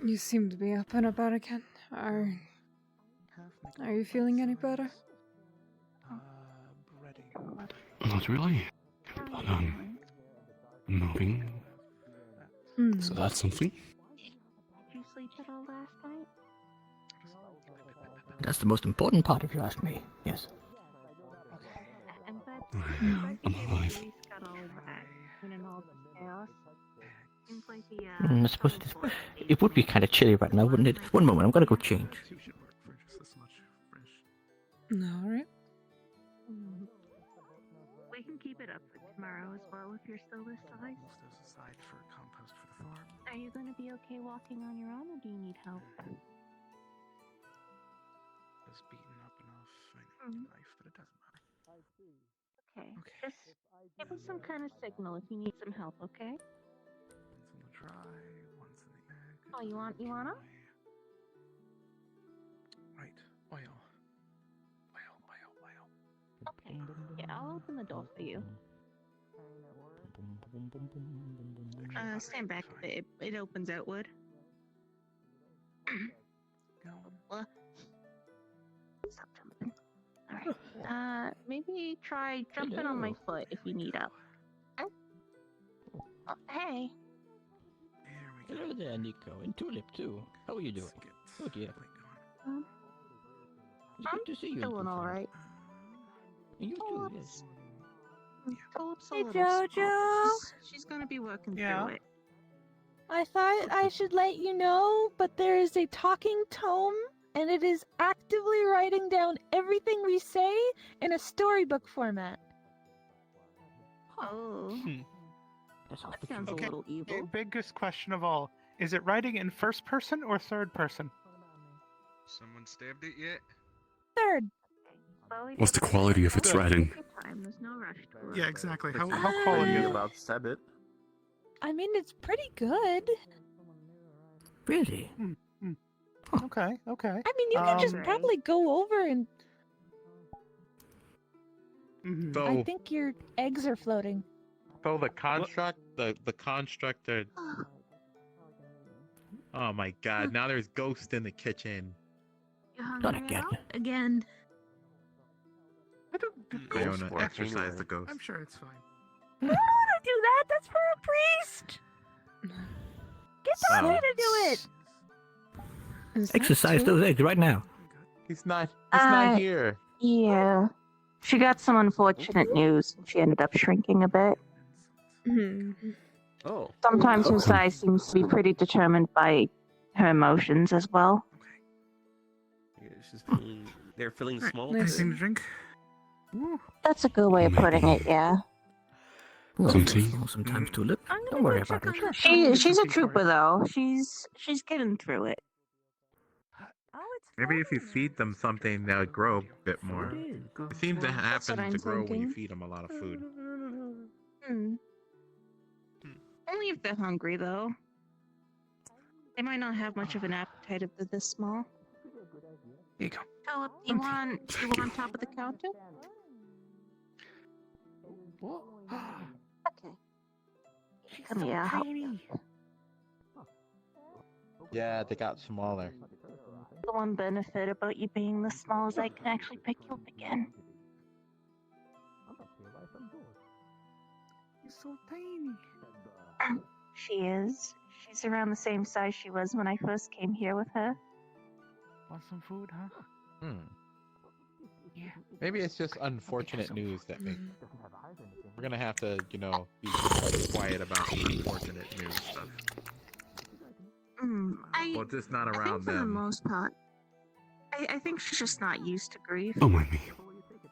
You seem to be up and about again. Are you feeling any better? Not really. But I'm moving. So that's something. Did you sleep at all last night? That's the most important part, if you ask me. Yes. I'm glad I'm alive. got all that. And all the chaos. Seems like the, I suppose it would be kind of chilly right now, wouldn't it? One moment, I'm gonna go change. Alright. We can keep it up for tomorrow as well if you're still this size. For compost for the farm. Are you going to be okay walking on your own or do you need help? It's beaten up enough. I need a knife, but it doesn't matter. Okay. Just give us some kind of signal if you need some help, okay? One's in the dry, one's in the egg. Oh, you want them? Right. Oil. Okay. Yeah, I'll open the door for you. Stand back a bit. It opens outward. What? Stop jumping. Alright. Maybe try jumping on my foot if you need help. Oh, hey. Hello there, Nico, and Tulip too. How are you doing? Oh dear. It's good to see you. Doing alright. You too, yes. Tulip's a Hey, little Jojo. spooked. She's gonna be working through it. I thought I should let you know, but there is a talking tome, and it is actively writing down everything we say in a storybook format. Oh. That sounds a little The evil. biggest question of all: is it writing in first person or third person? Someone stabbed it yet? Third. What's the quality of its writing? There's no rush to it. Yeah, exactly. How quality is it? About stab it. I mean, it's pretty good. Really? Okay. I mean, you can just probably go over and. So, I think your eggs are floating. so the construct, the constructor. Oh my God! Now there's ghosts in the kitchen. You Not hungry again. out? Again. Fiona, exercise the ghost. I'm sure it's fine. No, don't do that. That's for a priest. Get Tommy to do it. Exercise those eggs right now. He's not here. Yeah. She got some unfortunate news. She ended up shrinking a bit. Oh. Sometimes her size seems to be pretty determined by her emotions as well. Yeah, she's feeling, they're feeling small. Anything to drink? That's a good way of putting it, yeah. Well, sometimes Tulip. Don't worry about it. She's a trooper though. She's getting through it. Maybe if you feed them something, they'll grow a bit more. It seems to happen I'm to grow when you thinking. feed them a lot of food. Only if they're hungry though. They might not have much of an appetite if they're this small. Here you go. Philip, you want on top of the counter? Okay. Come here. Yeah, they got smaller. The one benefit about you being this small is I can actually pick you up again. You're so tiny. She is. She's around the same size she was when I first came here with her. Want some food, huh? Yeah. Maybe it's just unfortunate news that makes. We're gonna have to, be quiet about the unfortunate news stuff. Well, just not I think around for the them. most part, I think she's just not used to grief. Don't mind me.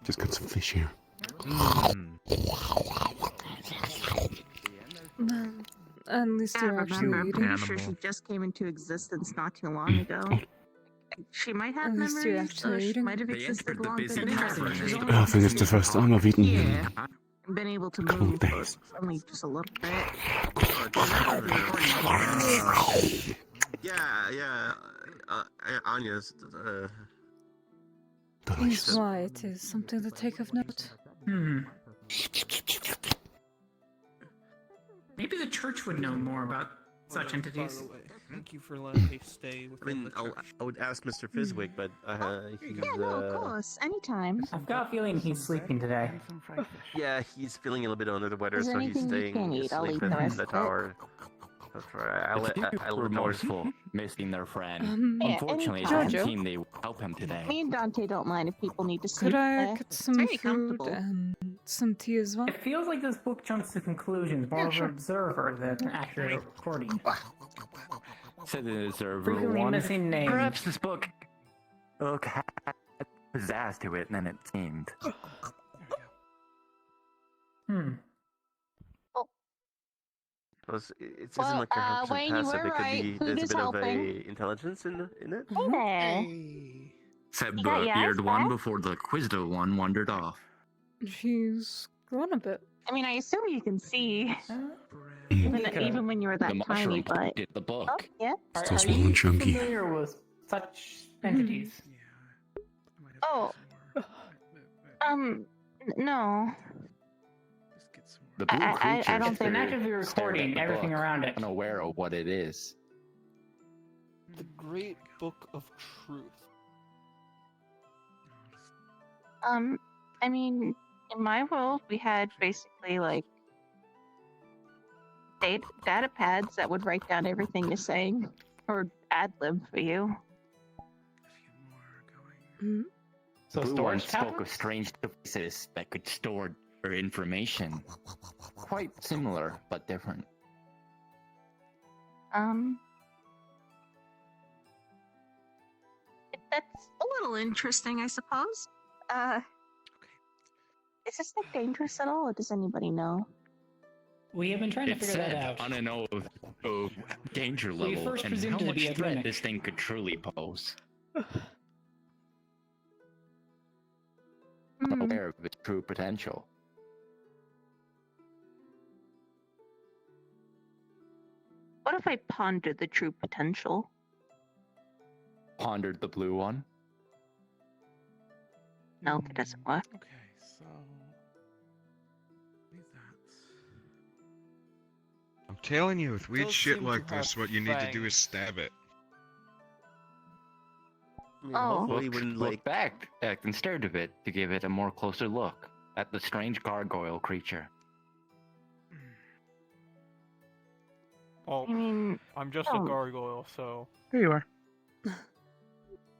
Just got some fish here. Well, at least you're actually I'm eating. pretty sure she just came into existence not too long ago. She might have At least you're memories, actually or she eating. might have existed long busy before. tavern. She's I only think it's the first time I've eaten here. yeah, and been able to move, but only just a little bit. Yeah. Anya's. Is why it is something to take of note. Maybe the church would know more about such entities. Thank you for letting me stay with I would ask Mr. Fizwick, but he's. Yeah, no, of course, anytime. I've got a feeling he's sleeping today. Yeah, he's feeling a little bit under the weather, Is there so he's anything you staying can eat? I'll asleep eat in the rest the of it. tower. That's right. I'll let remorseful, missing their friend. Yeah, Unfortunately, it anytime. doesn't seem they will help him today. Me and Dante don't mind if people need to sleep Could I there. get It's some very food comfortable. and some tea as well? It feels like this book jumps to conclusions more of an observer than an accurate recording. Said the observer Frequently one. missing names. Perhaps this book had pizzazz to it than it seemed. It isn't like 100% Wayne, you passive. were It could right. be. Food There's a is bit helping. of a intelligence in it. Hey there. Said You got the your eyes eared one back? before the Quizdo one wandered off. She's grown a bit. I mean, I assume you can see, even when you were that The tiny, mushroom but did the book. oh yeah. Still small and chunky. Familiar with such entities? Oh, no. The blue I creature don't think- Actively recording everything around it. Unaware of what it is. The Great Book of Truth. I mean, in my world, we had basically like data pads that would write down everything you're saying, or ad lib for you. So So blue one storage spoke of tablets? strange devices that could store their information. Quite similar, but different. That's a little interesting, I suppose. Is this like dangerous at all, or does anybody know? We have been trying to It figure that said out. on a note of danger We level first and presumed how it to much be a threat mimic. this thing could truly pose. I'm aware of its true potential. What if I pondered the true potential? Pondered the blue one. No, that doesn't work. Okay, so I'm telling you, with weird Does shit seem to like this, have what you need to do is fangs. stab it. Hopefully, when Look back and stared a bit to give it a more closer look at the strange gargoyle creature. Well, I mean, I'm just a gargoyle, so. Here you are.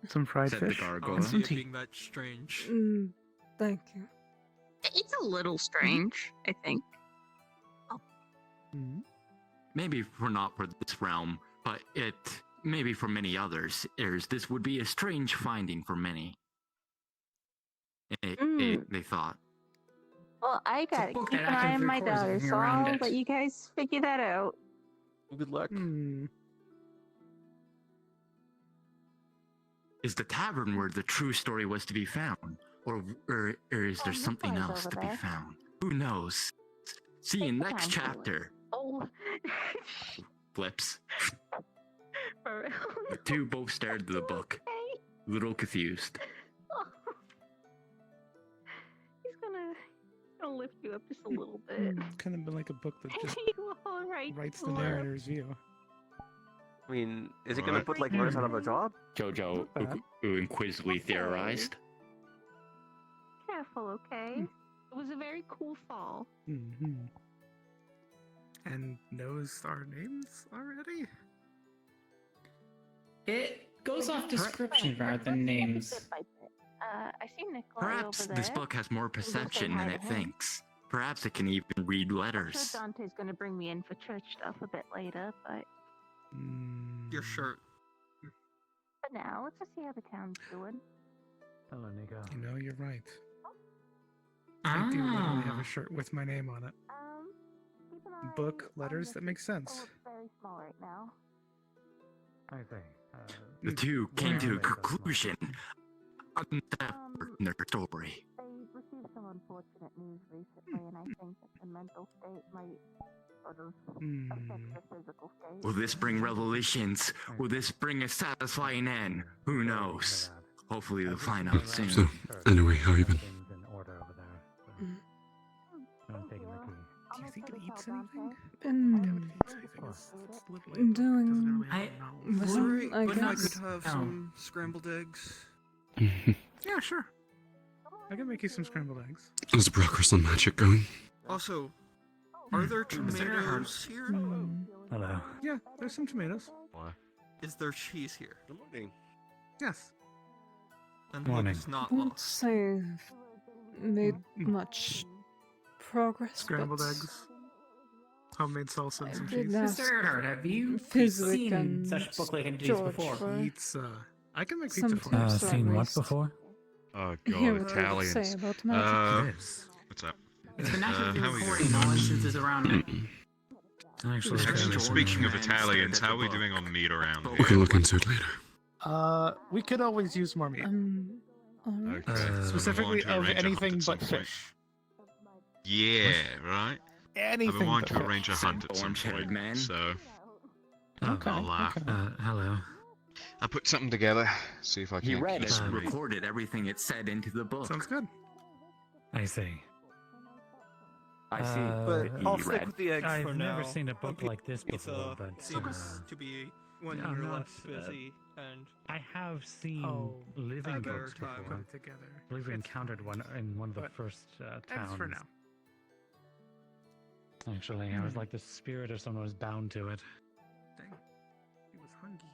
Some fried Said the fish. gargoyle. And some tea. Being that strange. Thank you. it's a little strange, I think. Maybe for not for this realm, but maybe for many others, this would be a strange finding for many. They thought. Well, I gotta book keep that an eye on actively my records daughter, everything so around I'll it. let you guys figure that out. Good luck. Is the tavern where the true story was to be found? Or is there something boy's else over to be there. found? Who knows? See you Take your next time, Taylor. chapter. Oh. Flips. For real? The two both stared at the book, a little confused. He's gonna lift you up just a little bit. Kind of been like a book that just You all right, writes the Laura? narrator's view. I mean, is it gonna put like learners out of a job? Jojo, inquisitively theorized. Careful, okay? It was a very cool fall. And knows our names already? It goes off description rather than names. I see Nikolai Perhaps over this there. book has more We'll go say perception hi than to it him. thinks. Perhaps it can even read I'm letters. sure Dante's gonna bring me in for church stuff a bit later, but Your shirt. for now, let's just see how the town's doing. Hello, Nico. You know, you're right. I do literally have a shirt with my name on it. Keep an eye Book, on letters, this. that makes sense. Oh, it's very small right now. I see. The two came to a conclusion on their story. They received some unfortunate news recently, and I think that the mental state might sort of affect the physical state. Will this bring revelations? Will this bring a satisfying end? Who knows? Hopefully they'll find out soon. So, anyway, how you been? Things in order over there. I'm taking the key. Do you think it eats anything? Doing I well, I but I guess. could have some scrambled eggs. Yeah, sure. I can make you some scrambled eggs. How's Brockers magic going? Also, are there tomatoes here? Hello. Yeah, there's some tomatoes. Is there cheese here? Good morning. Yes. And Morning. what is not Won't lost? say I've made much progress. Scrambled but eggs. Homemade salsa and some I did cheese. ask Mr. Earhart, have you Fizwick seen and such book-like entities George before? for Pizza. I can make some pizza for you. tips at Seen what least. before? Oh Hear god, what they would say Italians. about magic. What's up? It's been how actively are you recording doing? no instances around it. Actually, speaking of Italians, how are we doing on meat around We here? can look into it later. We could always use more meat. Alright. Okay. Specifically I'm of wanting to arrange a anything hunt at but some point. fish. Yeah, right? I've been Anything wanting but to arrange a fish. hunt at some Orange-haired point, man. so Okay. I'll Hello. I'll put something together, see if I He can read get it, some meat. recorded everything it said into the book. Sounds good. I see. I see. But He I'll stick read. with the eggs for I've now. never seen a book like this before, Pizza but seems to be when I'm you're not, less busy and I have seen Oh, living better books time. before. Put it together. I believe we encountered one in one of the But first Eggs towns. for now. Actually, I was like the spirit or someone was bound to it. Dang. He was hungry.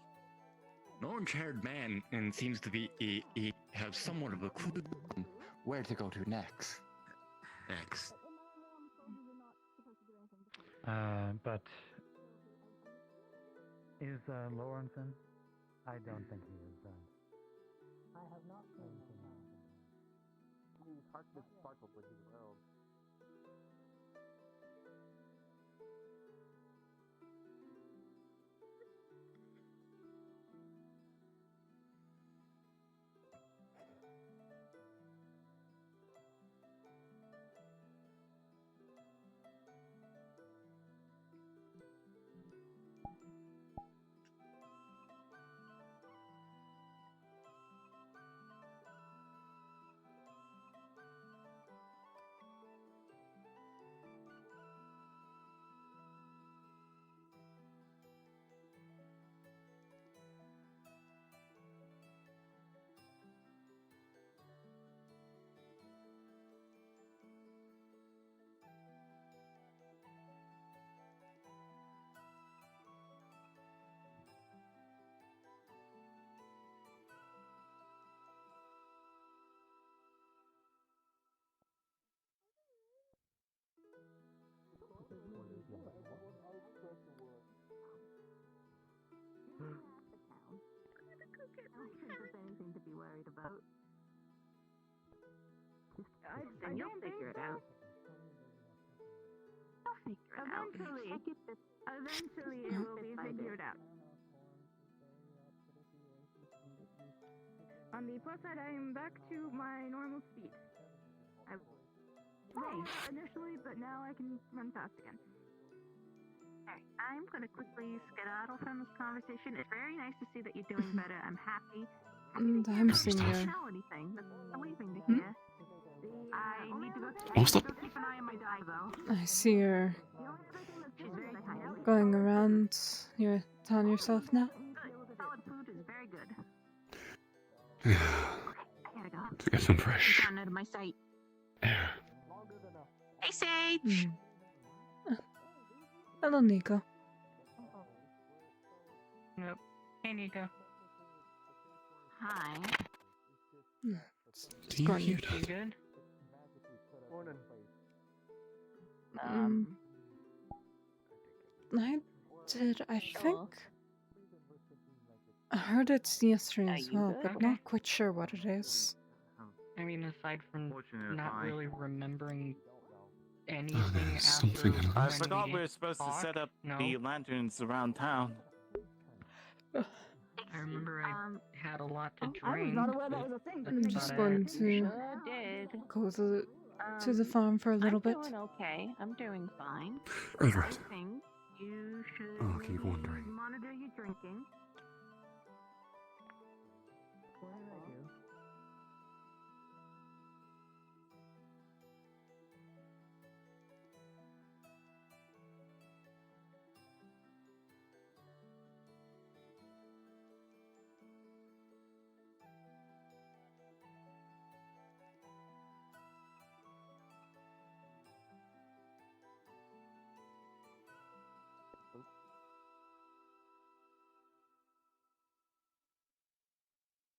An orange-haired man and seems to be he have somewhat of a clue on where to go to next. Next. But is Lawrenson? I don't think he is. I have not seen him. His heart just sparkled when he was around. I don't think there's anything to be worried about. Then you'll figure it out. I'll figure it out. Eventually it will be figured out. On the plus side, I am back to my normal speed. I was initially, but now I can run fast again. Alright, I'm gonna quickly skedaddle from this conversation. It's very nice to see that you're doing better. I'm happy. And I'm seeing I you. don't know anything. That's relieving to hear. I need to go keep an eye on my die, though. I see you're She's very tiny. going around. You're on yourself now? Solid food is very good. To get some fresh Gone out of my sight. air. Hey, Sage! Hello, Nico. Nope. Hey, Nico. Hi. Do you hear that? You good? Morning. I did, I think. I heard it yesterday as well, but not quite sure what it is. I mean, aside from Fortunate not I- really remembering anything after something in I when forgot we we were supposed to set up No. the lanterns around town. I remember I had a lot to I was drink. not aware that was a thing. I'm just going to Sure did. go to the farm for a little bit. I'm doing okay. I'm doing fine. Right. I think you should I'll keep wondering. monitor your drinking. What did I do?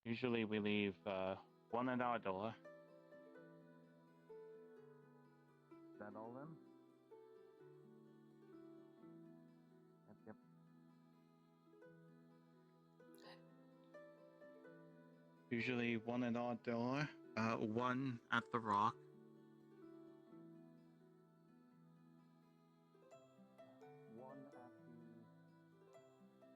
Usually we leave one at our door. Is that all them? Yep. Usually one at our door, one at the rock. One at the...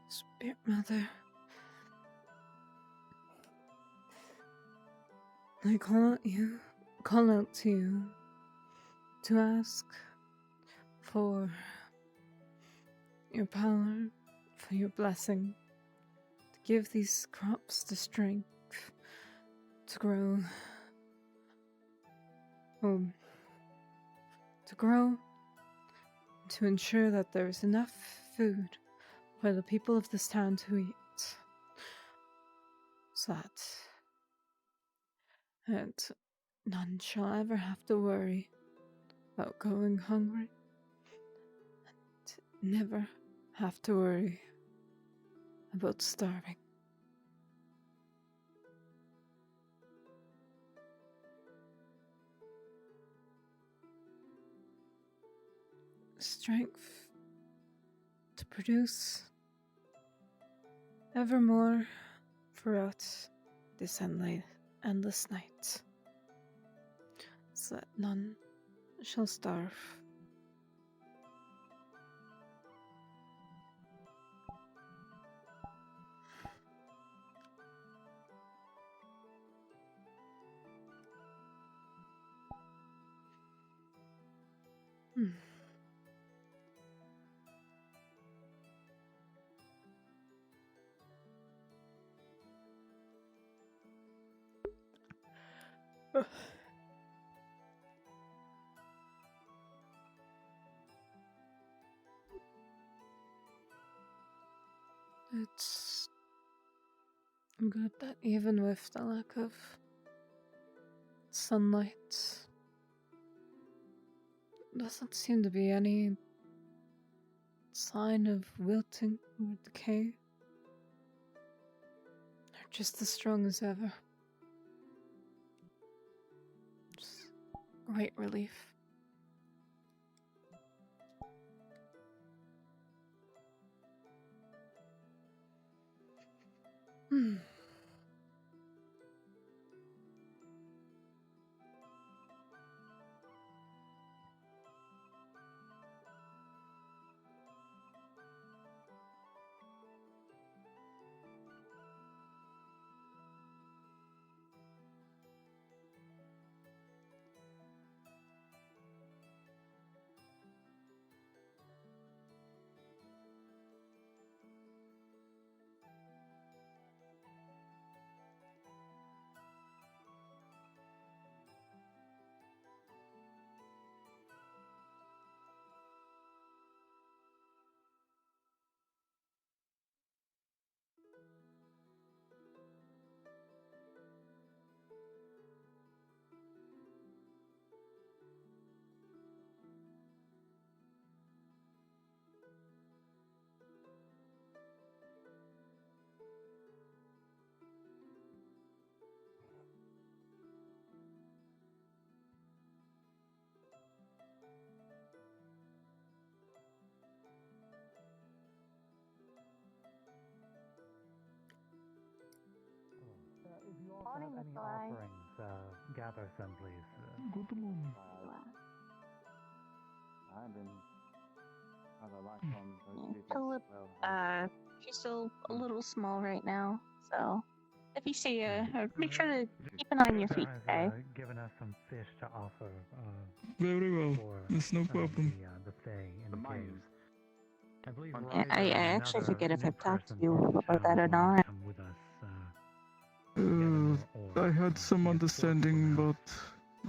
Spirit Mother. I call out to you to ask for your power, for your blessing, to give these crops the strength to grow. To grow, to ensure that there is enough food for the people of this town to eat, so that none shall ever have to worry about going hungry, and never have to worry about starving. Strength to produce evermore throughout this endless night, so that none shall starve. It's good that even with the lack of sunlight, doesn't seem to be any sign of wilting or decay. They're just as strong as ever. Just great relief. Morning, any offerings, gather some, please. Good morning. I've been Tulip, she's still a little small right now, so if you see her, make sure to keep an eye on your feet, okay? Given us some fish to offer. Very well. There's no problem. The Fae in the caves. I believe I actually forget if I've talked to you about that or not. come with us. I had some understanding, but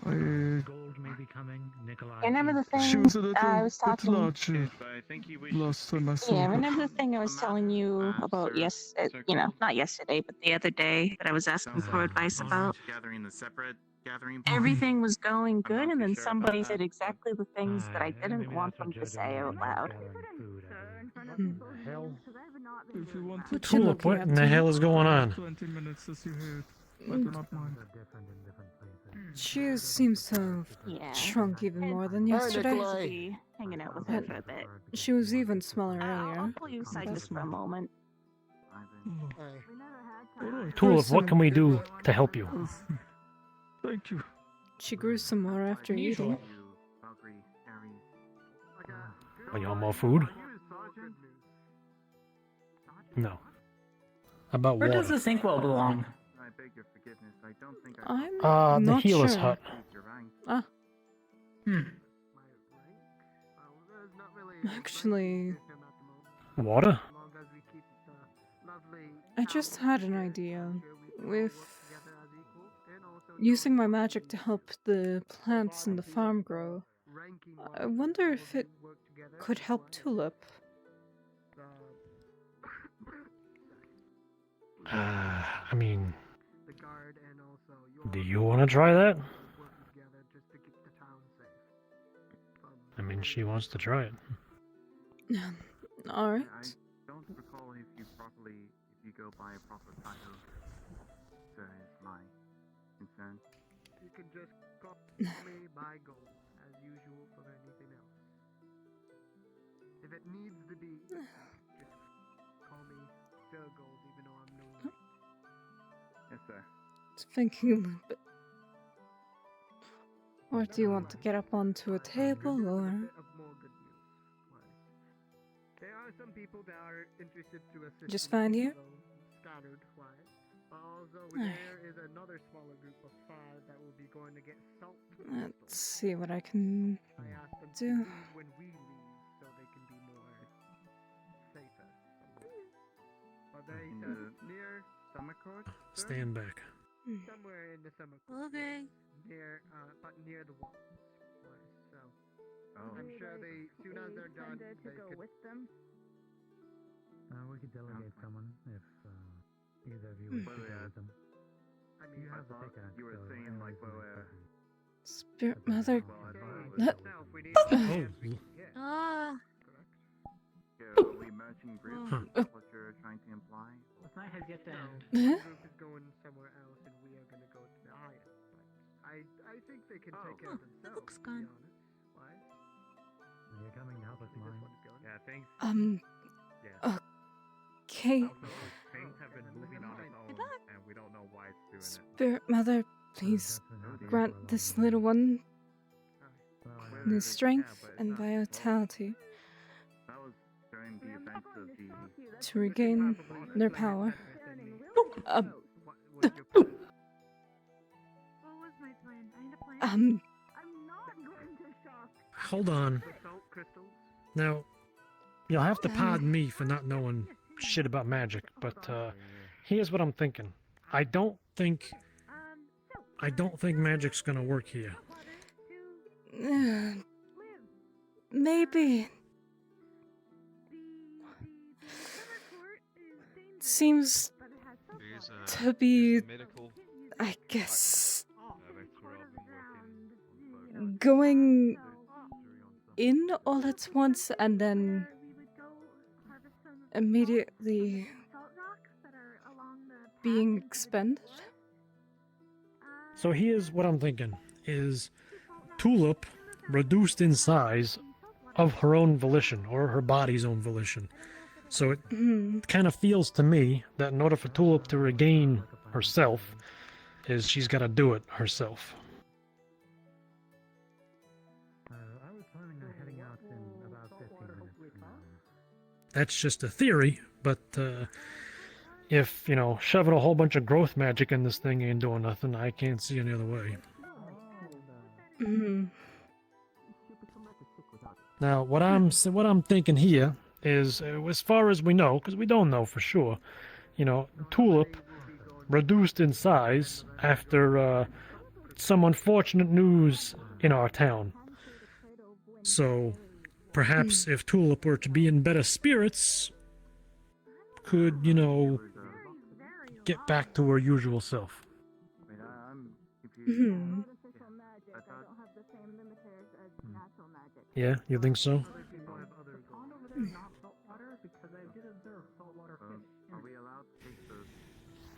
I... Gold may be coming. Nikolai. I remember the thing She was a little I was bit talking. larger last time I saw Yeah, her. remember the thing I was telling you about not yesterday, but the other day that I was asking for advice about? Gathering the separate gathering. Everything was going good, and then somebody said exactly the things that I didn't want them to say out loud. If you want What to you Tulip, looking what at, in the hell is going on? 20 minutes as you heard. I do not mind. She seems to have shrunk even more than yesterday. Be hanging out with her for a bit. She was even smaller I'll earlier. pull you aside just for a moment. Tulip, what can we do to help you? Thank you. She grew some more after eating. Want you want more food? No. How about Where water? does this inkwell belong? I'm the not healer's sure. hut. Ah. Actually, Water? I just had an idea. With using my magic to help the plants in the farm grow, I wonder if it could help Tulip. I mean, do you want to try that? I mean, she wants to try it. Alright. Don't recall if you go by a proper title. So is my concern. You can just call me by Gold, as usual for anything else. If it needs to be, just call me Sir Gold, even though I'm no knight. Yes, sir. Thinking a little bit. Or do you want to get up onto a table, or... There are some people that are interested to assist. Just find you? Scattered, why? But also there is another smaller group of 5 that will be going to get salt. Let's see what I can I asked them do. to leave when we leave, so they can be more safer. But they near summer court. Stand back. Somewhere in the summer court. Okay. Near, but near the walls. So I'm sure they, soon as they're done, they to go could. with them. We could delegate someone if either of you wish to go with them. I mean, You have the pickaxe, you were so saying like, Spirit Mother. Ah. Are we merging groups? Huh. Is that what you're trying to imply? This night has yet to end. One group is going somewhere else, and we are going to go to the Iron. But I think they can take care of themselves. It looks to be gone. honest. Why? You're coming to help us mine. Yeah, things. Okay. Things have been moving on its own, and we don't know why it's doing it. Spirit Mother, please grant this little one new strength and vitality to regain their power. What was my plan? I had a plan. Um. Hold on. Now, you'll have to pardon me for not knowing shit about magic, but here's what I'm thinking. I don't think magic's gonna work here. Maybe. Seems to be, I guess, going in all at once and then immediately being expended. So here's what I'm thinking, is Tulip reduced in size of her own volition, or her body's own volition. So it kind of feels to me that in order for Tulip to regain herself, is she's got to do it herself. I was planning on heading out in about 15 minutes from now. That's just a theory, but if, shoving a whole bunch of growth magic in this thing ain't doing nothing, I can't see any other way. Now, what I'm thinking here is, as far as we know, because we don't know for sure, Tulip reduced in size after some unfortunate news in our town. So, perhaps if Tulip were to be in better spirits, could, get back to her usual self. Yeah, you think so? Are we allowed to take the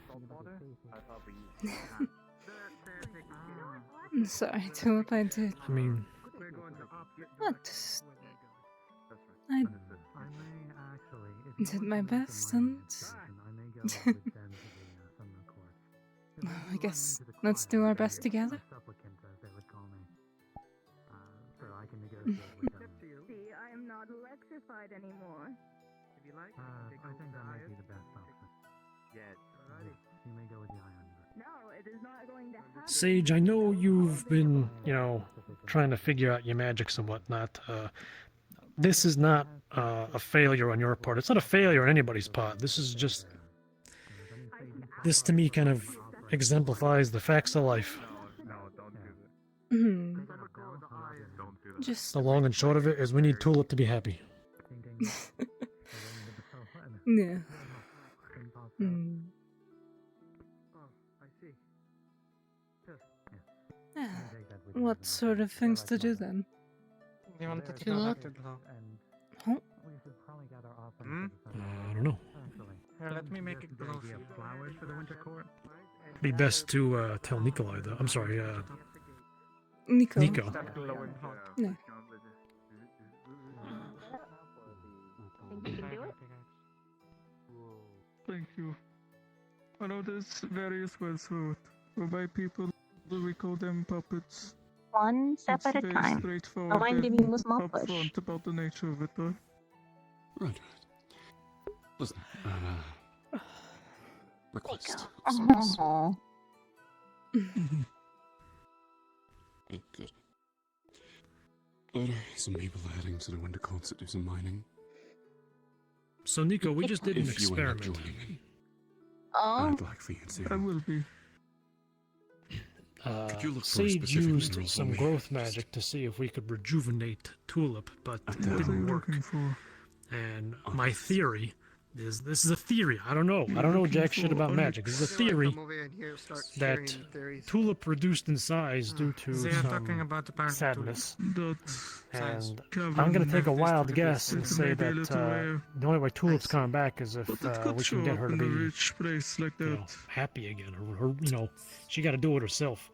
salt water? I thought we I'm sorry, Tulip, I did. I mean... I did my best, and... I guess let's do our best together. See, I am not electrified anymore. If you like, I think that might be the best option. Yes. You may go with the iron. No, it is not going to happen. Sage, I know you've been, trying to figure out your magics and whatnot. This is not a failure on your part. It's not a failure on anybody's part. This is just... This, to me, kind of exemplifies the facts of life. Just... The long and short of it is we need Tulip to be happy. Yeah. What sort of things to do then? You want to Tulip? Huh? I don't know. Here, let me make it glow for you. Flowers for the winter court? Be best to tell Nikolai, though. I'm sorry, Nico. Nico. No. Think you can do it? Thank you. I know there's various ways to it. By people, we call them puppets. One step at a Very time. straightforward. Don't mind giving you a small and push. upfront about the nature of it, though. Right. Listen, request. Oh. Good. Later, some people are heading to the winter courts to do some mining. So, Nico, we just did an If you end up experiment. joining me, Oh. I'd like for you to. I will be. Could you look for a Sage specific used mineral for some me? growth magic to see if we could rejuvenate Tulip, but it What are didn't you work. looking for? And my theory This is a theory. I don't know. I don't know jack shit about magic. This is a theory Come over in here, start that sharing theories. Tulip reduced in size due to They are talking some about the parent sadness. Size. And I'm gonna take a wild guess and say that the only way Tulip's coming back is if we can get her to be you know, happy again. Or you know, she got to do it herself.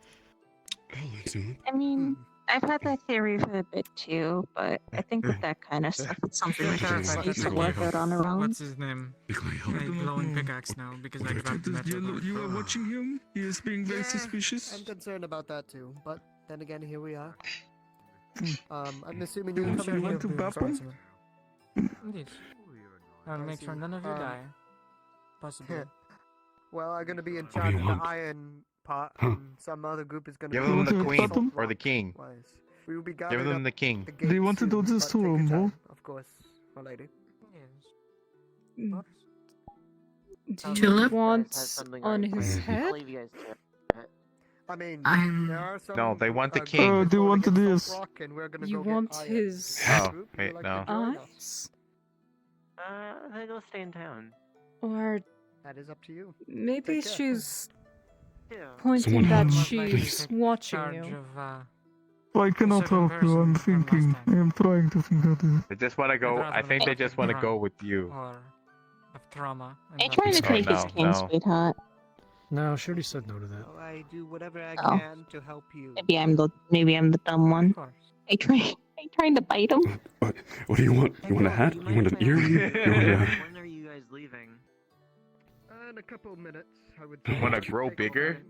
I mean, I've had that theory for a bit too, but I think with that kind of stuff, it's something we should just need to work out on our own. What's his name? Glowing pickaxe now because I grabbed the metal. You are watching him? He is being very suspicious. I'm concerned about that too, but then again, here we are. I'm assuming you're coming want to here. bop him? Indeed. I'll make sure none of you die. Possibly. Well, I'm gonna be in charge of the iron part, and some other group is gonna Give be them in the charge of queen salt or the rock. king. We will be Give gathering them up the king. Do you want to do gates this soon, to but take him, your no? time, of course, my lady. Do you want on his head? I mean, I'm- there are some. No, they want the group king. Oh, do you want going against this? Salt Rock, and we're gonna You go get want iron. his Oh, Group, would wait, like no. to join us? eyes? I think I'll stay in town. Or That is up to you. maybe Take care. she's Yeah. pointing that Someone- she's watching Charge you. of, I cannot help you. I'm thinking. I am trying to think of this. They just want to go. I think they just want to go with you. Or of trauma. Are you trying to Oh, take his no, king, no. sweetheart? No, she already said no to that. So I do whatever I Oh. can to help you. Maybe I'm the dumb one. Are you trying to bite him? What do you want? You want a hat? You want an earring? You want a... When are you guys leaving? In a couple of minutes, I would. You want to grow bigger?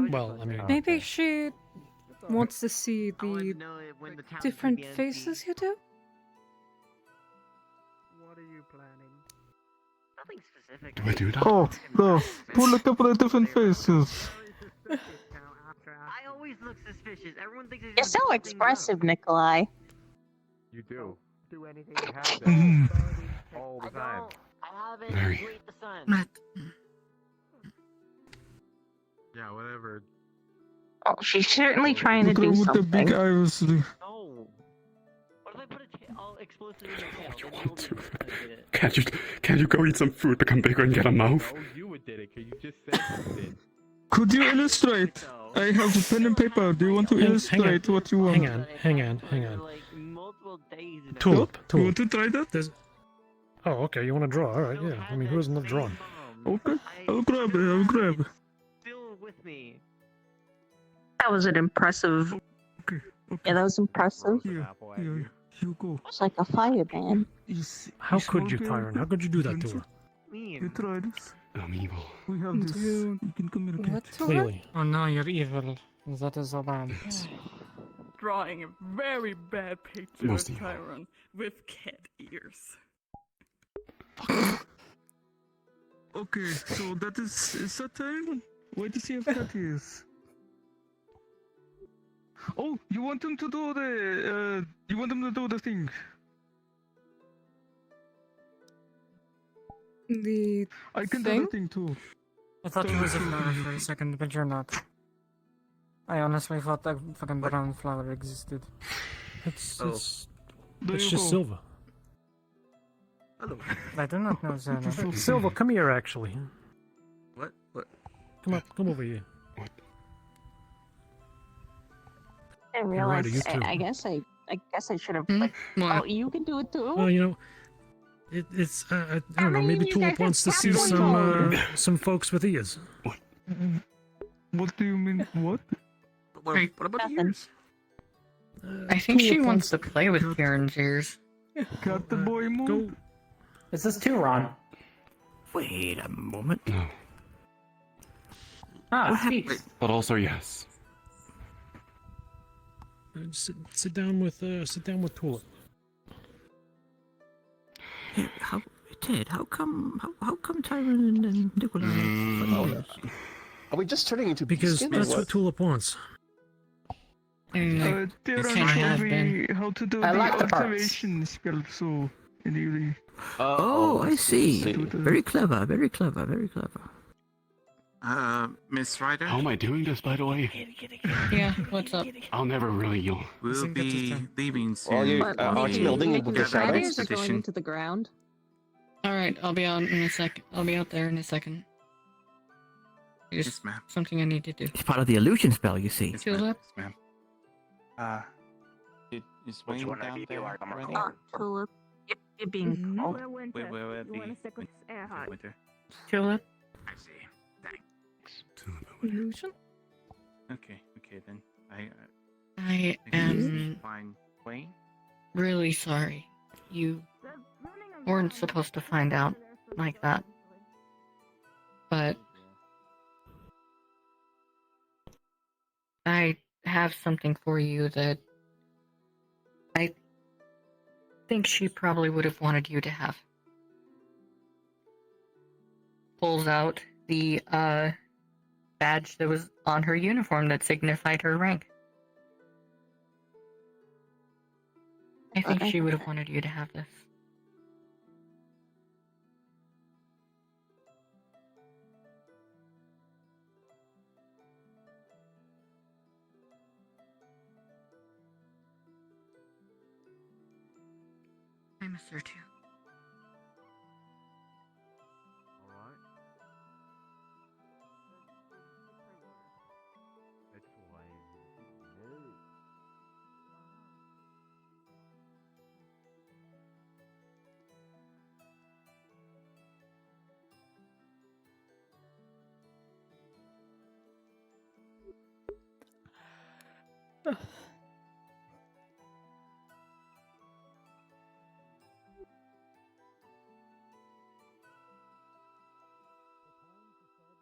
Well, I mean, Maybe she wants to see the different faces you do. What are you planning? Nothing specific. Do I do that? Oh, no. Pull a couple of different faces. I always look suspicious. Everyone thinks You're so expressive, Nikolai. You do. Do anything You have to. Mm. All the time. I haven't Very. greet the sun. Matt. Yeah, whatever. Oh, she's certainly trying to The girl do with the something. big eyes. No. What if I put all explosive in the tail? You want to? Can't you go eat some food, become bigger, and get a mouth? No, you did it, because you just said you did. Could you illustrate? I have a pen and paper. Do you want to illustrate what you want? Hang on. Like multiple days in a Tulip. You want to try that? There's... Oh, okay. You want to draw? All right. Yeah. I mean, who doesn't love drawing? Okay. I'll grab it. I'll grab it. Still with me. That was an impressive. Yeah, that was impressive. Here, you go. It's like a fireman. How could you, Tyron? How could you do that to her? You try this. I'm evil. We have this. You can communicate. What to her? Clearly. Oh no, you're evil. That is so bad. Drawing a very bad picture Most of evil. Tyron with cat ears. Okay, so that is that Tyron? Why does he have cat ears? Oh, you want him to do the you want him to do the thing. The I can do thing? the thing too. I thought he was a flower for a second, but you're not. I honestly thought that fucking brown flower existed. It's Oh. it's There it's you just go. Silva. Hello. I do not know Zana. Silva, come here. Actually, What? What? come over here. I You're right, realized. you too. I guess I should have. Like, oh, you can do it too. Well, you know, it's I don't know. mean, Maybe you Tulip guys wants to have see cat some folks with ears. What do you mean? What? What about the ears? I think she wants to play with Kieran's ears. Got the boy move. Is this too, Ron? Wait a moment. No. Ah, speaks. But also yes. Sit down with Tulip. Hey, Ted, how come Tyron and Nikolai? Are we just turning into Because beaskin or that's what what? Tulip wants. Darren showed me how to do I the like the parts. activation spell, so really. Oh, I see. Do the- Very clever, very clever, very clever. Miss Ryder? How am I doing this, by the way? Yeah, what's up? I'll never really you'll. We'll be leaving soon. Well, you, aren't you building with the The shadows? shadows are going into the ground. All right, I'll be out in a second. I'll be out there in a second. Just something I need to do. It's part of the illusion spell, you see. Tulip. Ma'am. Is Wayne down there already? Tulip, you're being called. Where You want to stick with Earhart? Winter. Tulip. I see. Thanks. Illusion? Okay, then. I am Fine. Wayne? really sorry. You weren't supposed to find out like that. But I have something for you that I think she probably would have wanted you to have. Pulls out the badge that was on her uniform that signified her rank. I think she would have wanted you to have this. I miss her too. Alright. It's Wayne.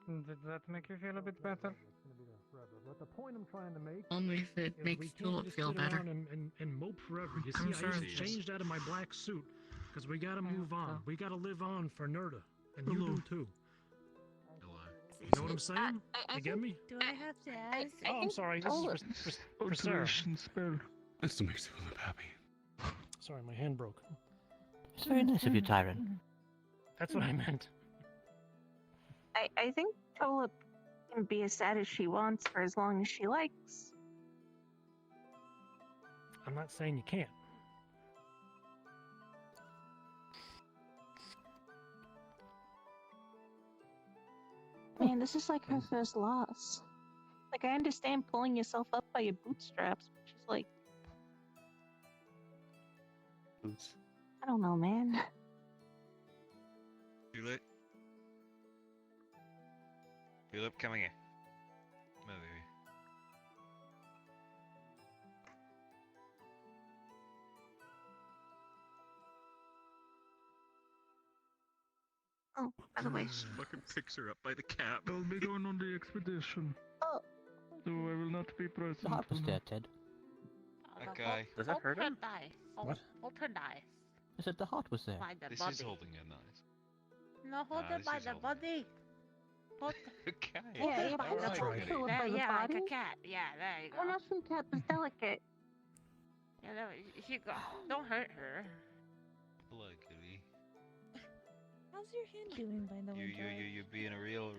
Did that make you feel a bit better? But the point I'm trying to make Only if it is makes we can't Tulip just feel sit better. around and mope forever. You I'm see, I sorry. just changed out of my black suit because we gotta move on. We gotta live on for Nerda, and you do too. You know what I'm saying? You get me? Do I have to ask? Oh, I'm sorry. This is for Sarah. spell. This makes Tulip happy. Sorry, my hand broke. It's very nice of you, Tyron. That's what I meant. I think Tulip can be as sad as she wants for as long as she likes. I'm not saying you can't. Man, this is like her first loss. Like, I understand pulling yourself up by your bootstraps, but she's like, Boots. I don't know, man. Tulip. Tulip, come here. Come on, baby. Oh, by the way. Fucking picks her up by the cap. I'll be going on the expedition. Oh. So I will not be present. The heart was there, Ted. That guy. Does that hurt him? What? Open knife. I said the heart was there. By the This body. is holding a knife. No, hold Nah, it this by is the holding body. Hold Okay. Yeah, by that's the right. body. Tulip There, by the yeah, like body? a cat. Yeah, there you go. Well, Russian cat is delicate. You know, she go. Don't hurt her. Luckily. How's your hand doing, by the way? You're being a real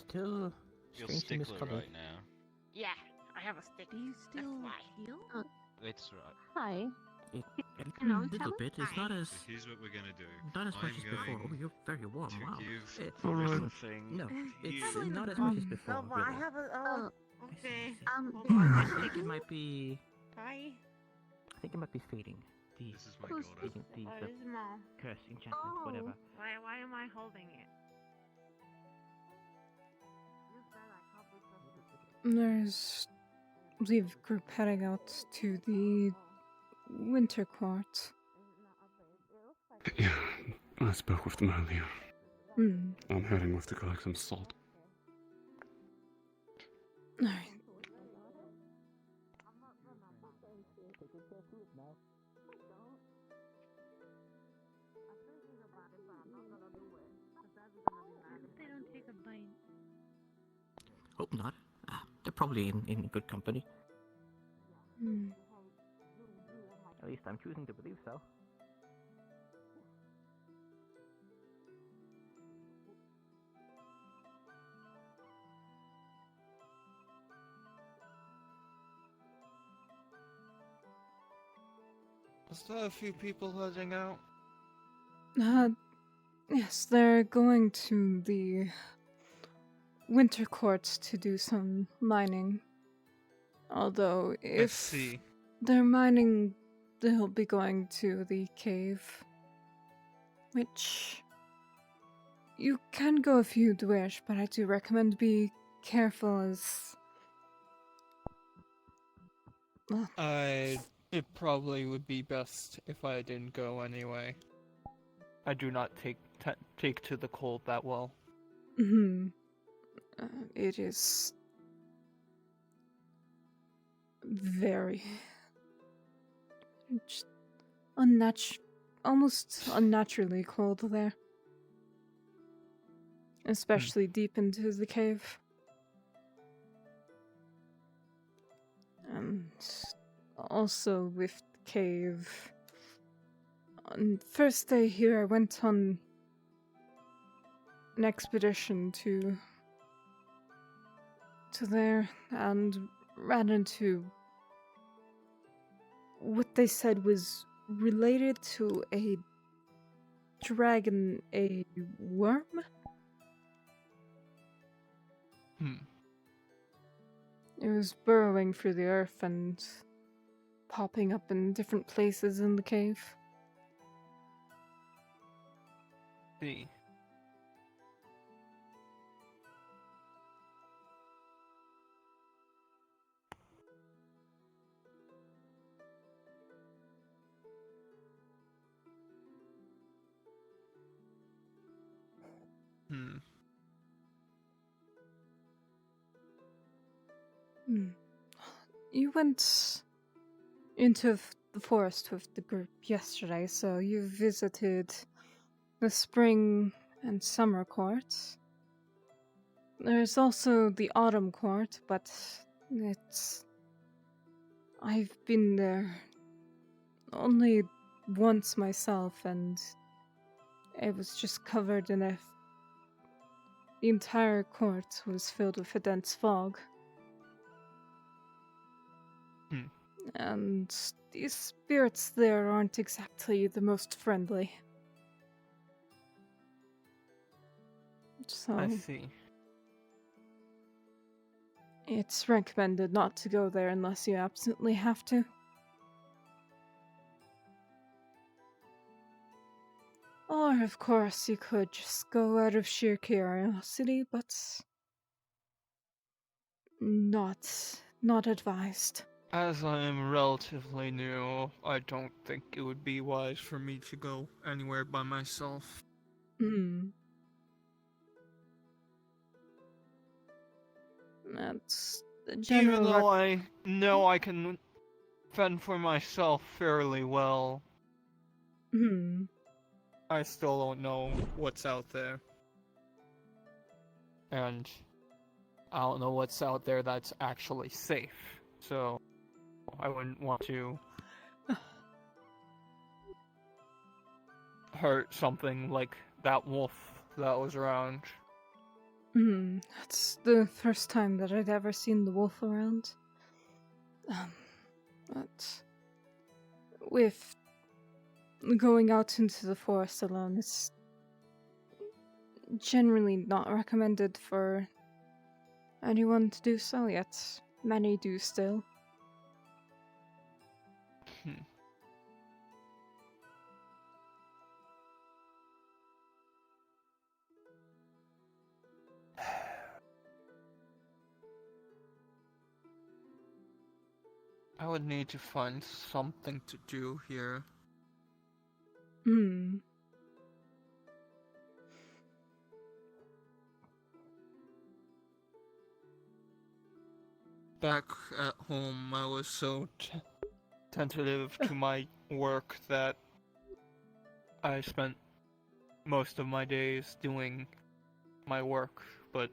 Still strangely stickler miscolored. right now. Yeah, I have a stick. Do you still heal? That's right. Hi. A little bit. It's not as So here's what we're gonna do. not as much I'm as before. going Oh, you're very warm. to Wow. give It's everything no, it's you. not as much as before. No, but I really. have a. Okay. I think it might be. Hi. I think it might be fading. The This is my Who's daughter. the This is Mom. curse, enchantment, whatever. Why am I holding it? There's leave group heading out to the winter court. Yeah, I spoke with them earlier. Hmm. I'm heading off to collect some salt. Alright. They don't take a bite. Hope not. They're probably in good company. Hmm. At least I'm choosing to believe so. Is there a few people heading out? Yes, they're going to the winter courts to do some mining. Although, if see. they're mining, they'll be going to the cave. Which you can go if you'd wish, but I do recommend be careful as well. It probably would be best if I didn't go anyway. I do not take to the cold that well. It is very almost unnaturally cold there. Especially deep into the cave. And also with the cave. On first day here, I went on an expedition to there and ran into what they said was related to a dragon, a worm? It was burrowing through the earth and popping up in different places in the cave. See. You went into the forest with the group yesterday, so you visited the spring and summer courts. There's also the autumn court, but I've been there only once myself, and it was just covered in the entire court was filled with a dense fog. And these spirits there aren't exactly the most friendly. So I see. It's recommended not to go there unless you absolutely have to. Or, of course, you could just go out of sheer curiosity, but not advised. As I am relatively new, I don't think it would be wise for me to go anywhere by myself. That's the general. Even though I know I can fend for myself fairly well, I still don't know what's out there. And I don't know what's out there that's actually safe, so I wouldn't want to hurt something like that wolf that was around. That's the first time that I'd ever seen the wolf around. But with going out into the forest alone, it's generally not recommended for anyone to do so, yet many do still. I would need to find something to do here. Back at home, I was so tentative to my work that I spent most of my days doing my work, but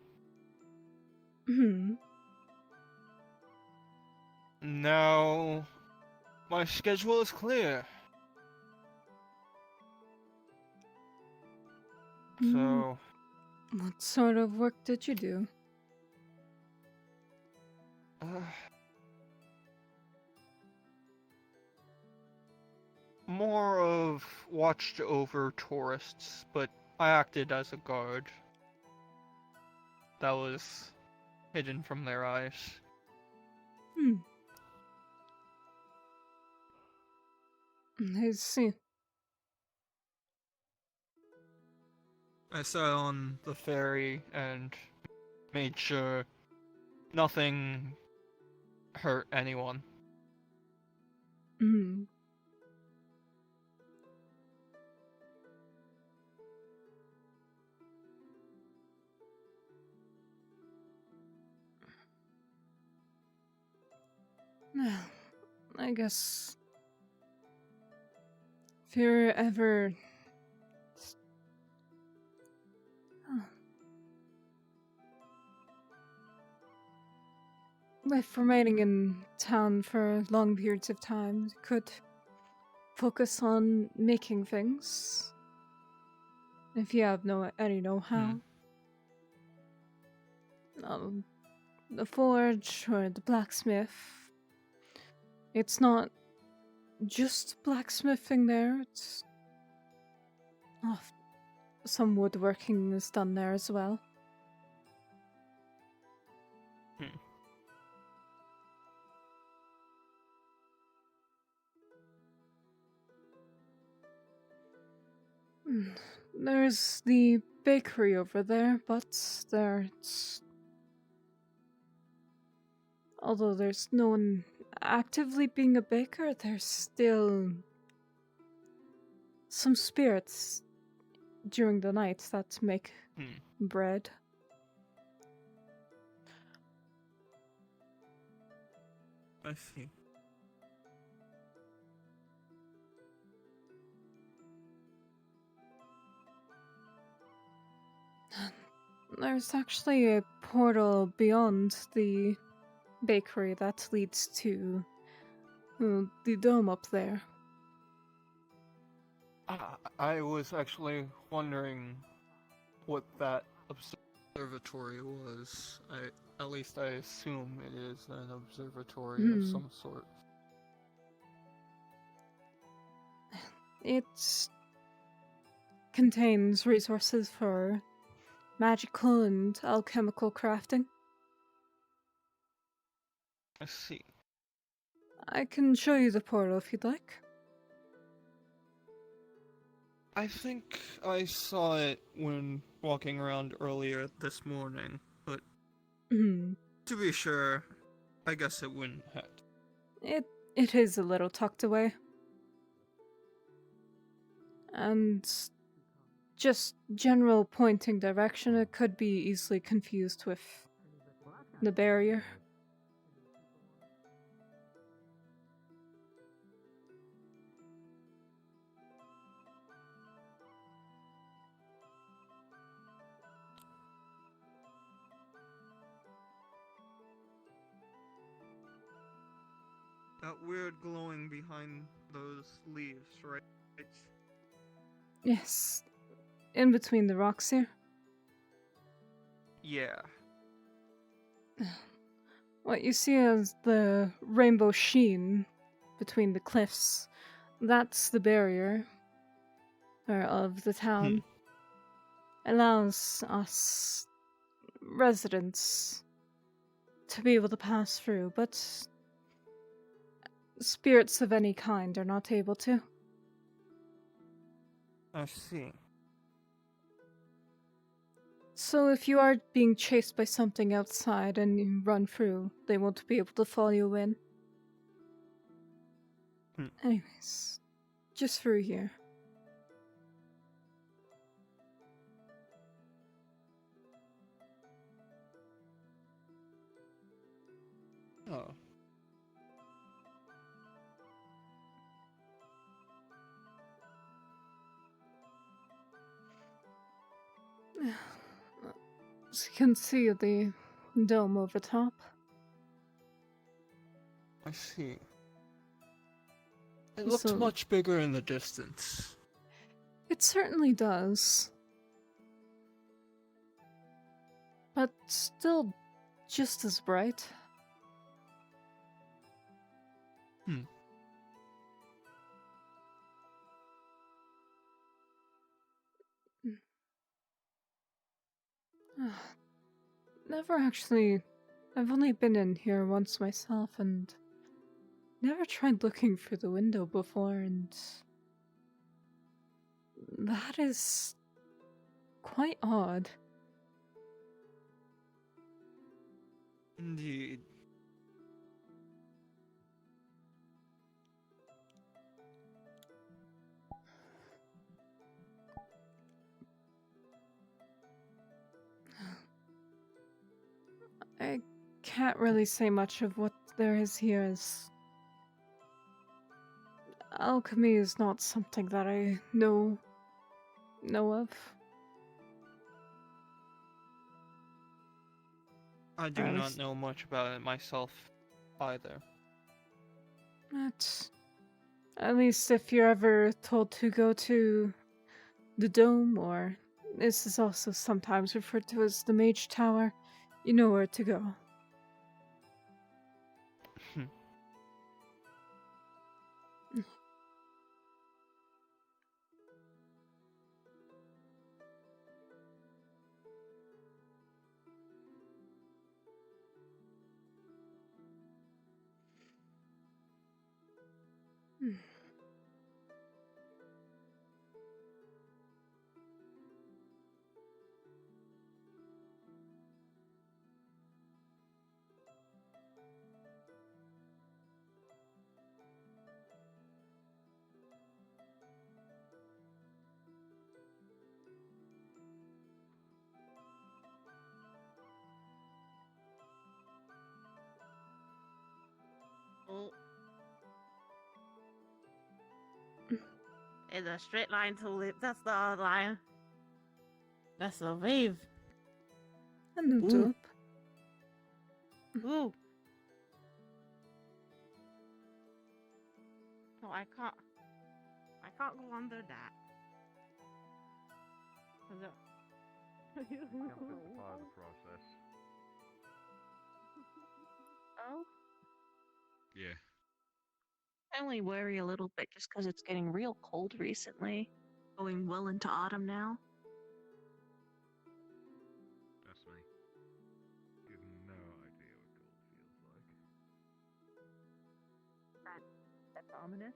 now my schedule is clear. So, what sort of work did you do? More of watched over tourists, but I acted as a guard. That was hidden from their eyes. I see. I sat on the ferry and made sure nothing hurt anyone. Hmm. Well, I guess if you're ever with remaining in town for long periods of time, you could focus on making things. If you have any know-how. The forge or the blacksmith. It's not just blacksmithing there, it's some woodworking is done there as well. There's the bakery over there, but although there's no one actively being a baker, there's still some spirits during the night that make bread. I see. There's actually a portal beyond the bakery that leads to the dome up there. I was actually wondering what that observatory was. At least I assume it is an observatory of some sort. It contains resources for magical and alchemical crafting. I see. I can show you the portal if you'd like. I think I saw it when walking around earlier this morning, but to be sure, I guess it wouldn't hurt. It is a little tucked away. And just general pointing direction, it could be easily confused with the barrier. That weird glowing behind those leaves, right? Yes. In between the rocks here. Yeah. What you see as the rainbow sheen between the cliffs, that's the barrier of the town. Allows us residents to be able to pass through, but spirits of any kind are not able to. I see. So if you are being chased by something outside and you run through, they won't be able to follow you in. Anyways, just through here. Oh. So you can see the dome over top. I see. It looked much bigger in the distance. It certainly does. But still just as bright. Never actually. I've only been in here once myself and never tried looking through the window before, and that is quite odd. Indeed. I can't really say much of what there is here, as alchemy is not something that I know of. I do Or at not least- know much about it myself either. At least if you're ever told to go to the dome, or this is also sometimes referred to as the Mage Tower, you know where to go. Oh. It's a straight line to live. That's the odd line. That's a wave. And Ooh. up. Ooh. No, I can't. I can't go under that. process. Oh. Yeah. I only worry a little bit just because it's getting real cold recently. Going well into autumn now. That's me. You have no idea what cold feels like. That's ominous.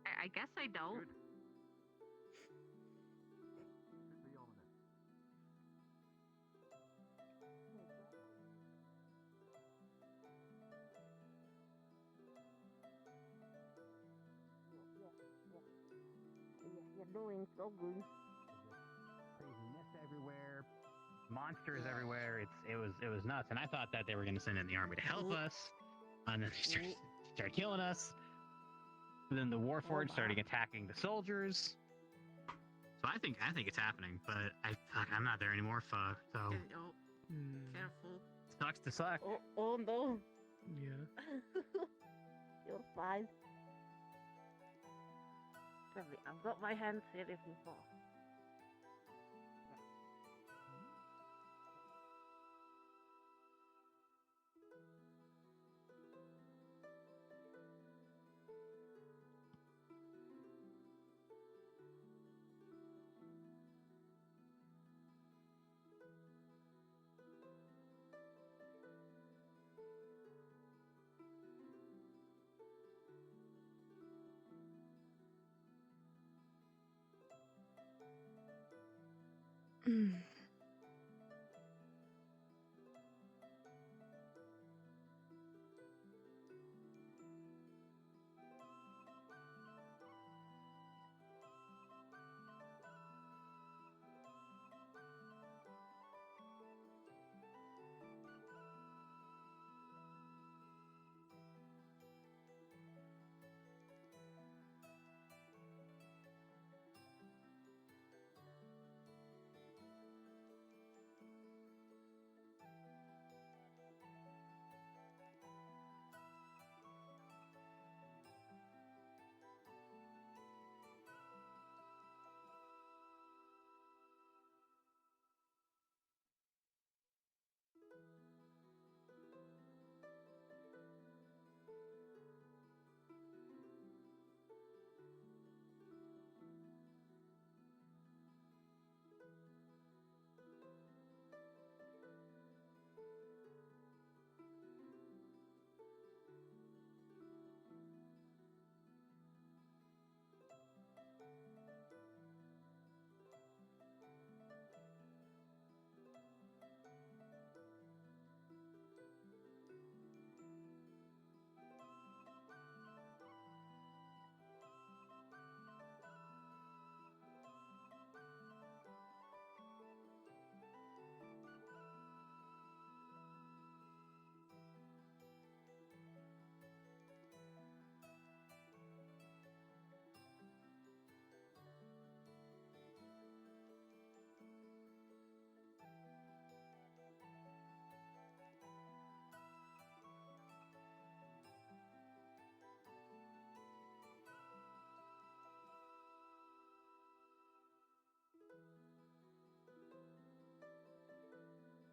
I guess I don't. You're doing so good. Crazy mist everywhere, monsters everywhere. It was nuts, and I thought that they were going to send in the army to help us, and then they started killing us. And then the Warforged started attacking the soldiers. So I think it's happening, but I'm not there anymore. Fuck. So Careful. sucks to suck. Oh no. Yeah. You're fine. Trust me, I've got my hands here if you fall.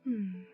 Hmm.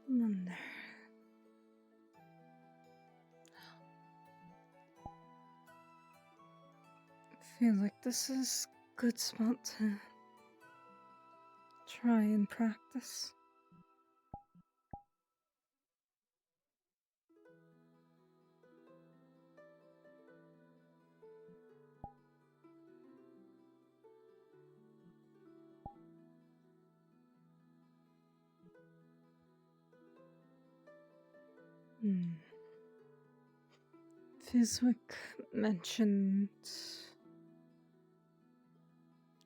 Wonder. I feel like this is a good spot to try and practice. Fizwick mentioned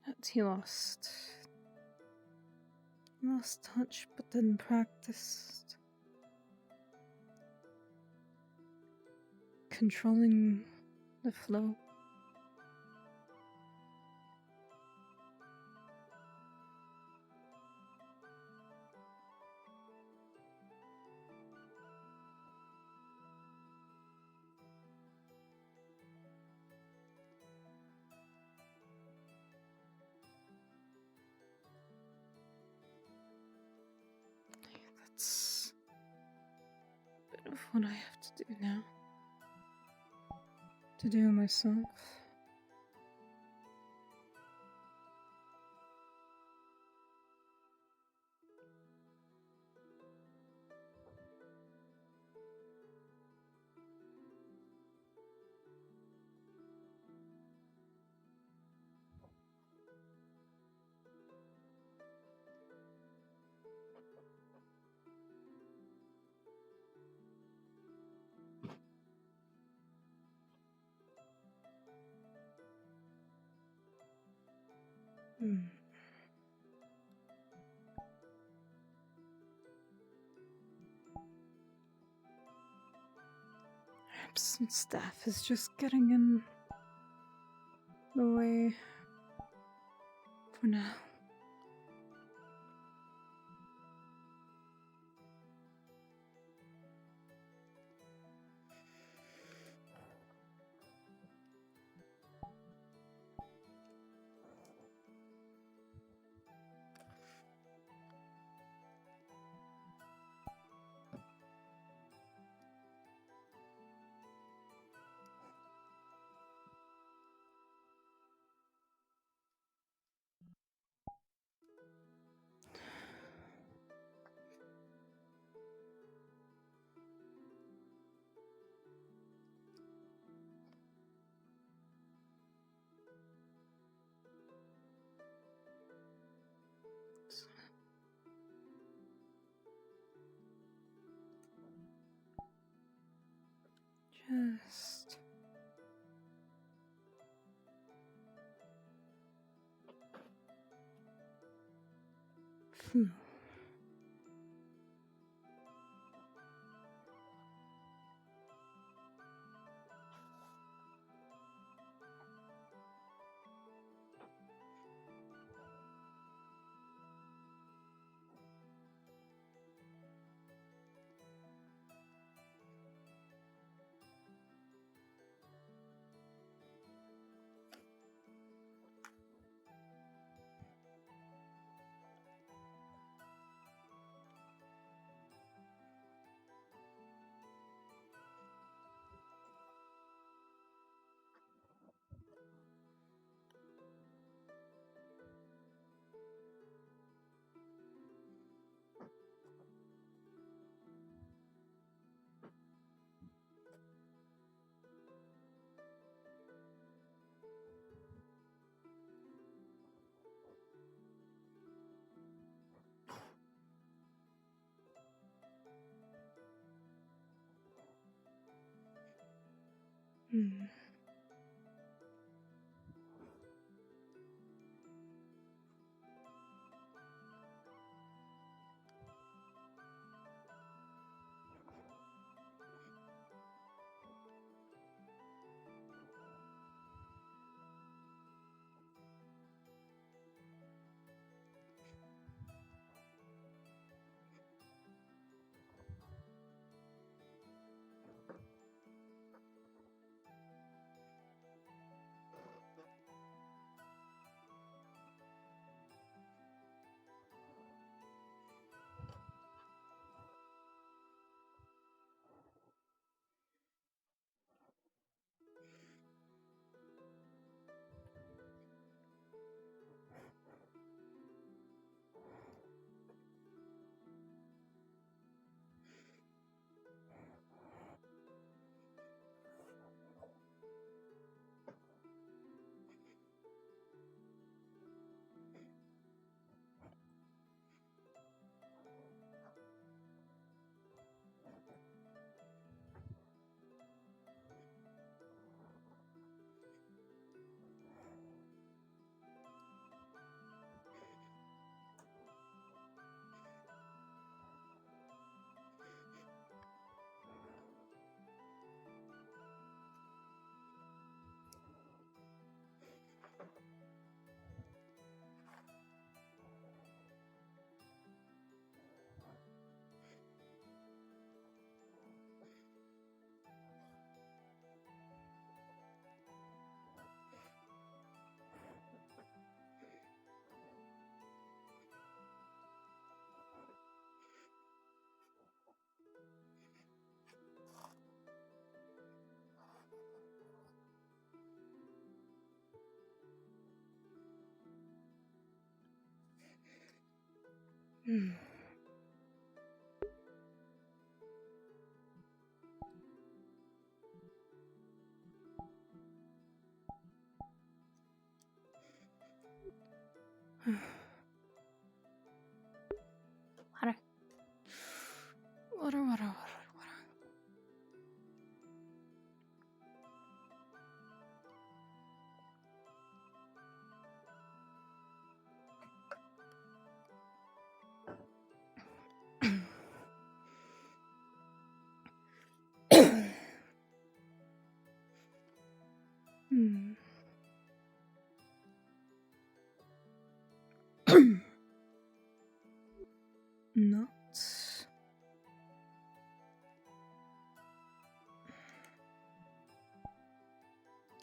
that he lost touch but then practiced controlling the flow. That's a bit of what I have to do now. To do myself. Absent staff is just getting in the way for now. Just Hmm. Hmm. Water. Water, water, water, water. Hmm. Not.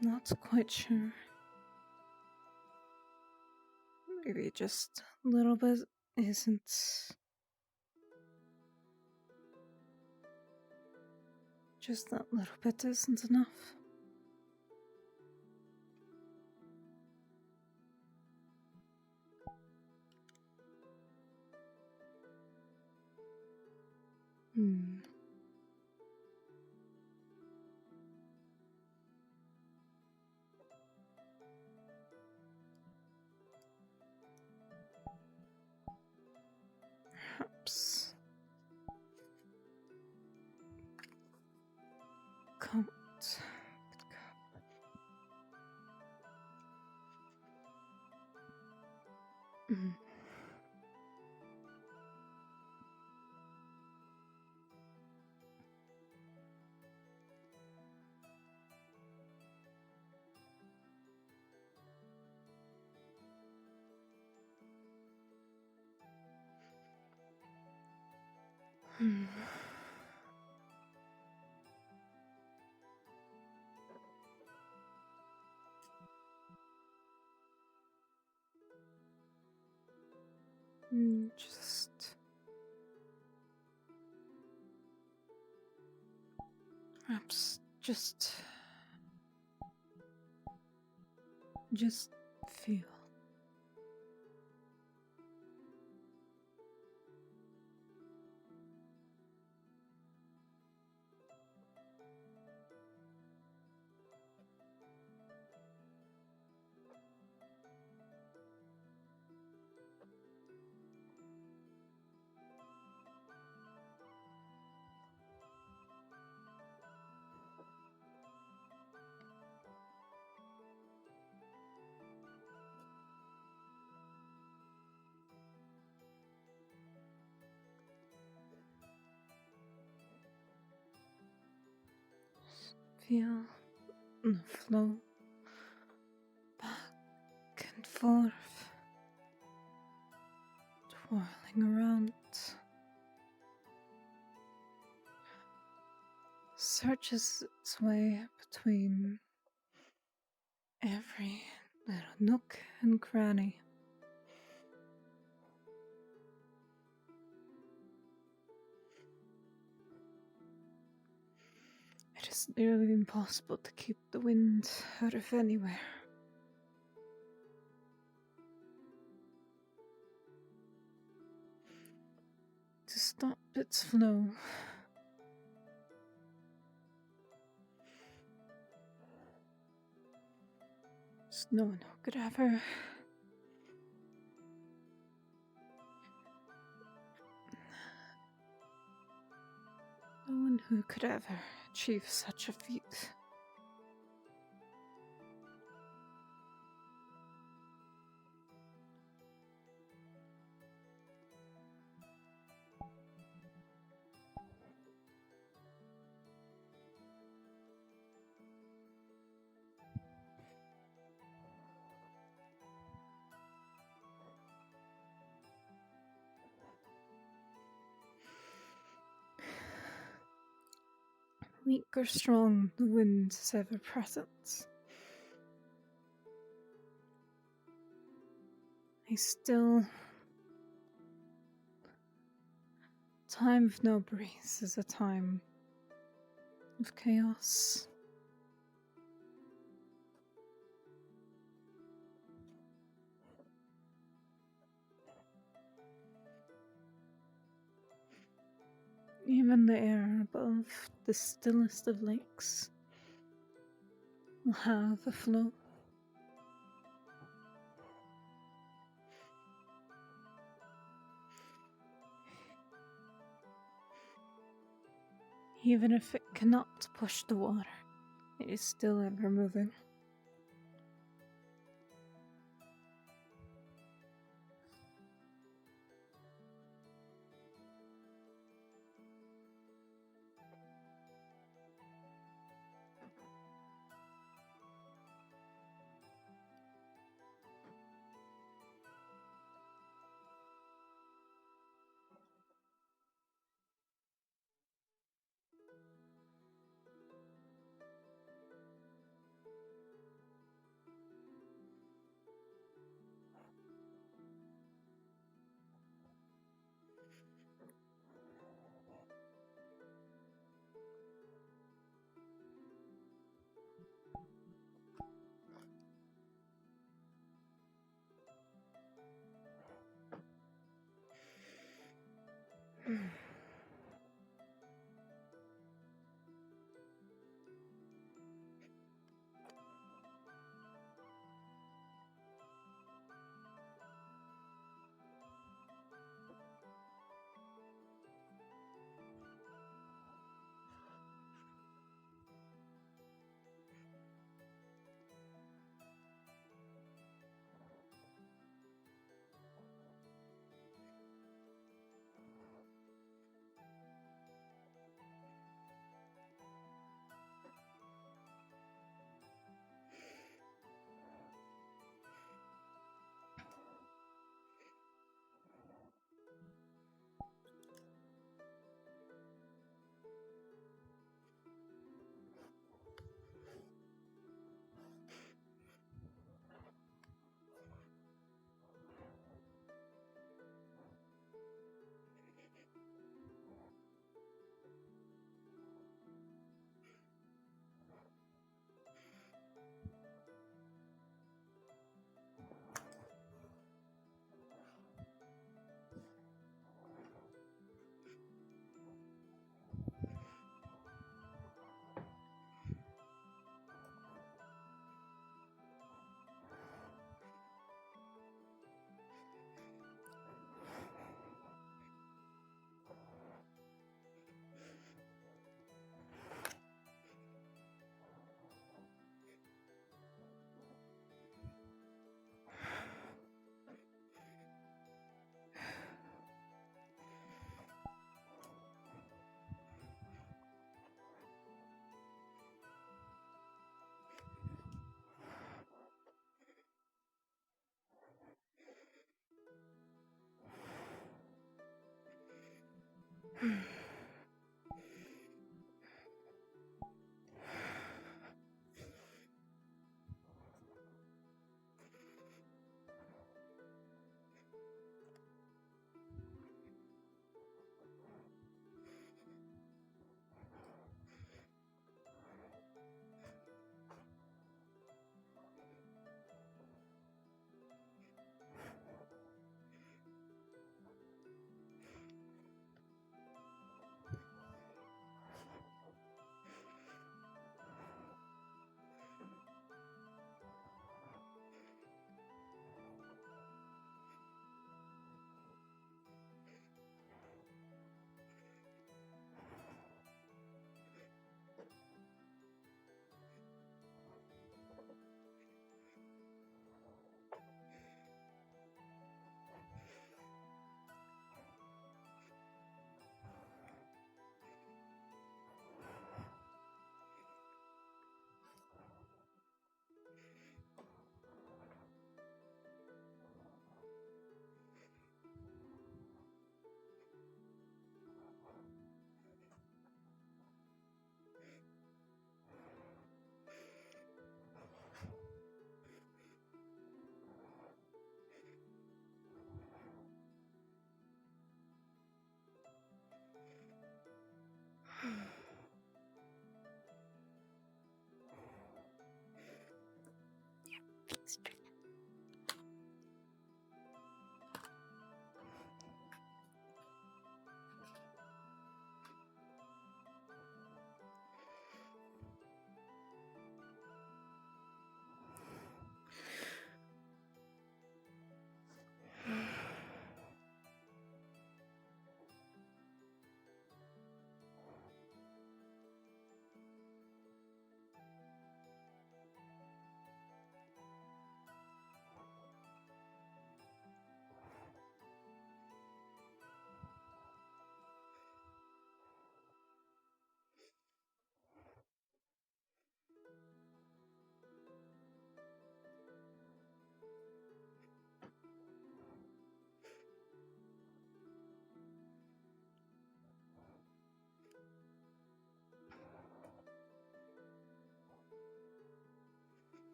Not quite sure. Maybe just a little bit isn't. Just that little bit isn't enough. Hmm. Perhaps. Can't. Hmm. Hmm. Just. Perhaps just. Just feel. feel the flow back and forth, twirling around. Searches its way between every little nook and cranny. It is nearly impossible to keep the wind out of anywhere. To stop its flow, there's no one who could ever achieve such a feat. Weak or strong, the wind is ever present. A still time of no breeze is a time of chaos. Even the air above the stillest of lakes will have a flow. Even if it cannot push the water, it is still ever moving.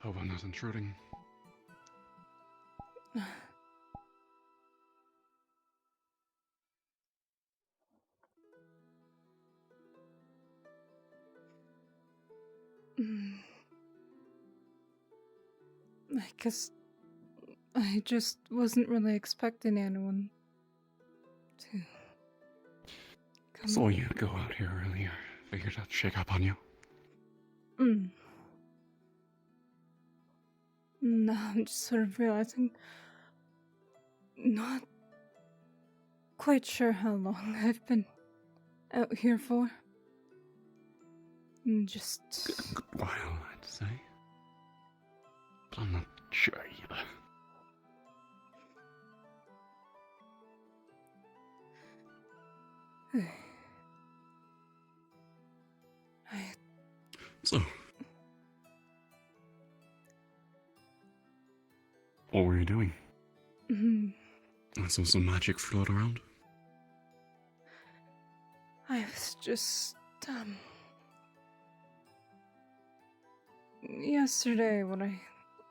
Hope I'm not intruding. I guess I just wasn't really expecting anyone to come. Saw you go out here earlier. Figured I'd check up on you. No, I'm just sort of realizing. Not quite sure how long I've been out here for. Just. Good while, I'd say. But I'm not sure either. So, what were you doing? I saw some magic float around. I was just, yesterday when I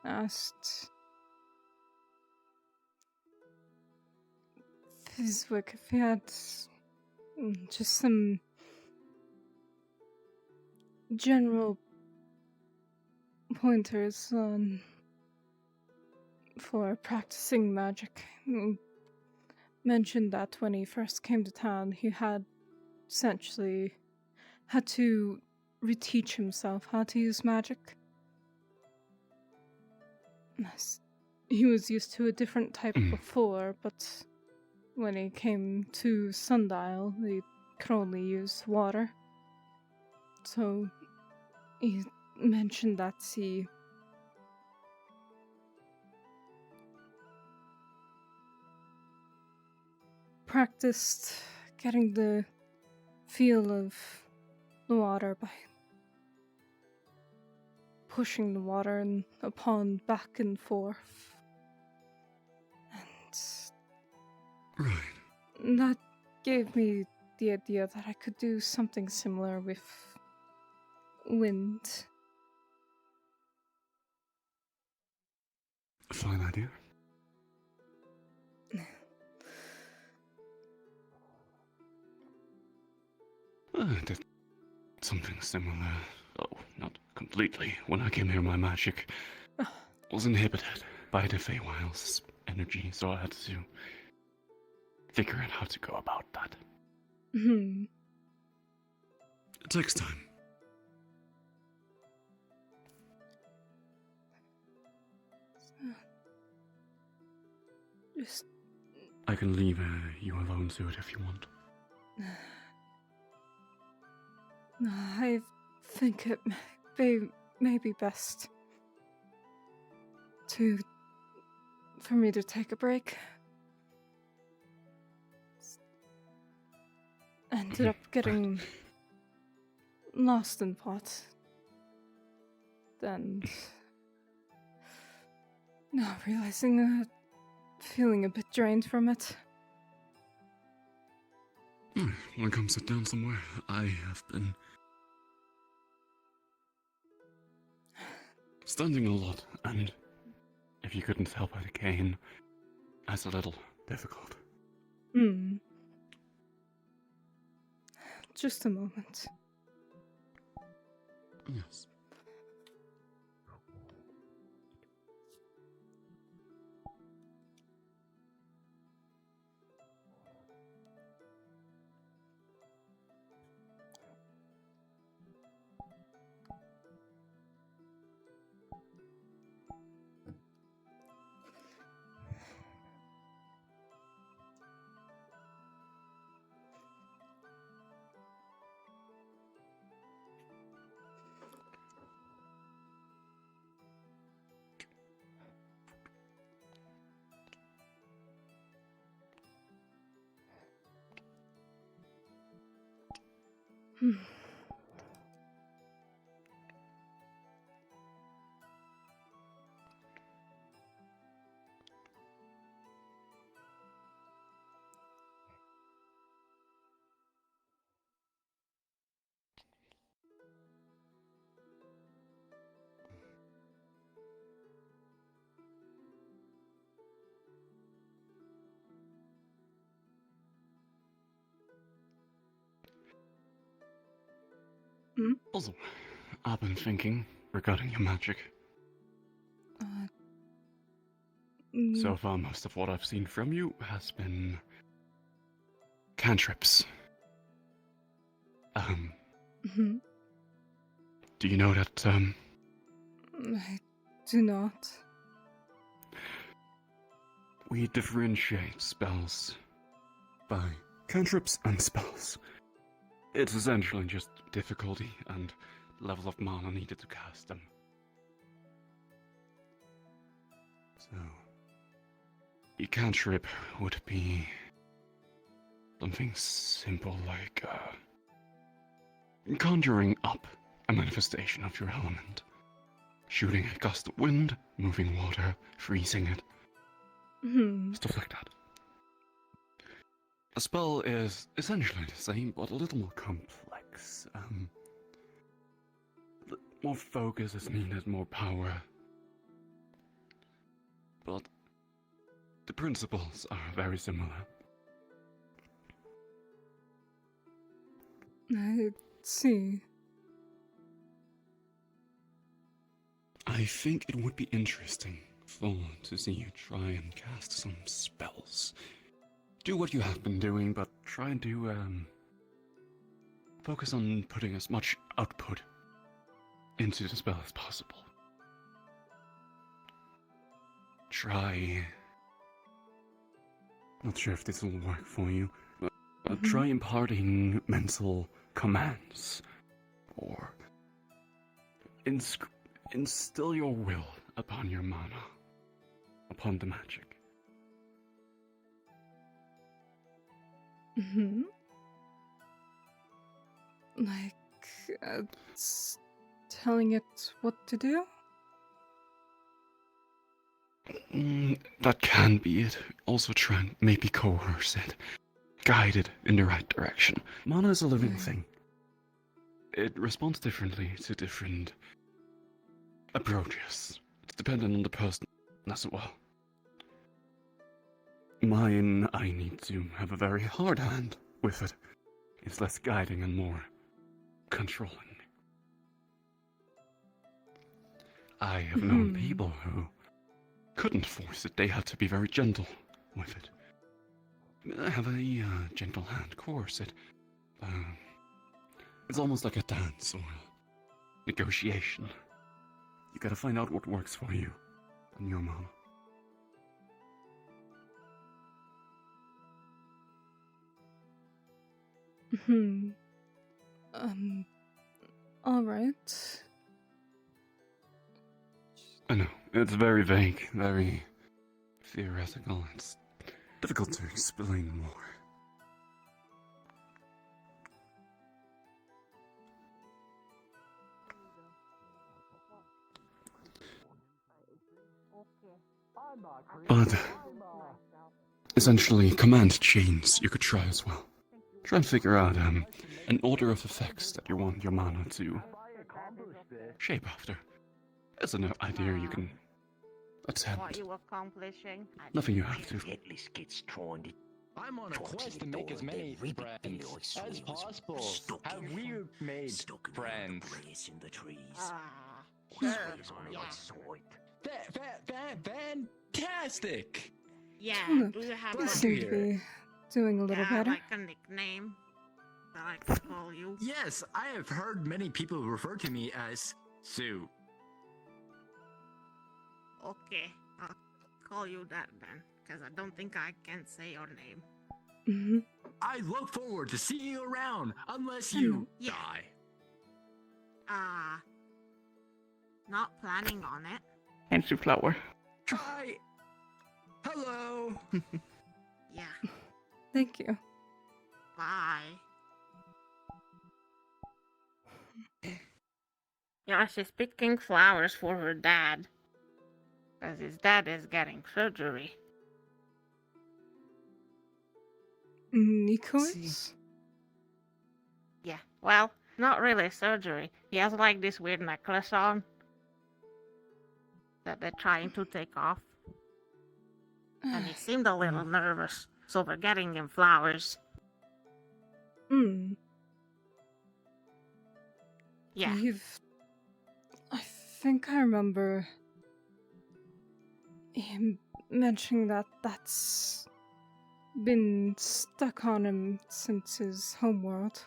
asked Fizwick if he had just some general pointers on for practicing magic. He mentioned that when he first came to town, he had essentially had to reteach himself how to use magic. He was used to a different type before, but when he came to Sundial, he could only use water. So he mentioned that he practiced getting the feel of the water by pushing the water in a pond back and forth. And that gave me the idea that I could do something similar with wind. A fine idea. I did something similar. Oh, not completely. When I came here, my magic was inhibited by the Feywild's energy, so I had to figure out how to go about that. It takes time. Just. I can leave you alone to it if you want. I think it may be best for me to take a break. Ended up getting lost in pot. And now realizing feeling a bit drained from it. Wanna come sit down somewhere? I have been standing a lot, and if you couldn't tell by the cane, that's a little difficult. Just a moment. Yes. Also, I've been thinking regarding your magic. So far, most of what I've seen from you has been cantrips. Do you know that, I do not. we differentiate spells by cantrips and spells. It's essentially just difficulty and level of mana needed to cast them. So, a cantrip would be something simple like, conjuring up a manifestation of your element. Shooting a gust of wind, moving water, freezing it. Stuff like that. A spell is essentially the same, but a little more complex. More focus is needed, more power. But the principles are very similar. I see. I think it would be interesting to see you try and cast some spells. Do what you have been doing, but try and do, focus on putting as much output into the spell as possible. Try... Not sure if this will work for you, but try imparting mental commands, or instill your will upon your mana, upon the magic. Like, telling it what to do? That can be it. Also try and maybe coerce it, guide it in the right direction. Mana is a living thing. It responds differently to different approaches. It's dependent on the person as well. Mine, I need to have a very hard hand with it. It's less guiding and more controlling. I have known people who couldn't force it. They had to be very gentle with it. Have a gentle hand, coerce it. It's almost like a dance or a negotiation. You gotta find out what works for you and your mama. Alright. I know, it's very vague, very theoretical. It's difficult to explain more. But essentially, command chains you could try as well. Try and figure out an order of effects that you want your mana to shape after. That's an idea you can attempt. What you accomplishing? Nothing you have to. I'm on a quest to make as many friends as possible. Have we made friends? In the trees. Sure. Fantastic! Yeah, do you have You seem to be doing a little better. like a nickname that I can call you? Yes, I have heard many people refer to me as Sue. Okay, I'll call you that then, because I don't think I can say your name. I look forward to seeing you around, unless you die. Not planning on it. Fancy flower. Hi. Hello. Yeah. Thank you. Bye. Yeah, she's picking flowers for her dad. Because his dad is getting surgery. Nicholas? Yeah, well, not really surgery. He has like this weird necklace on that they're trying to take off. And he seemed a little nervous, so we're getting him flowers. Yeah. I think I remember him mentioning that that's been stuck on him since his homeworld.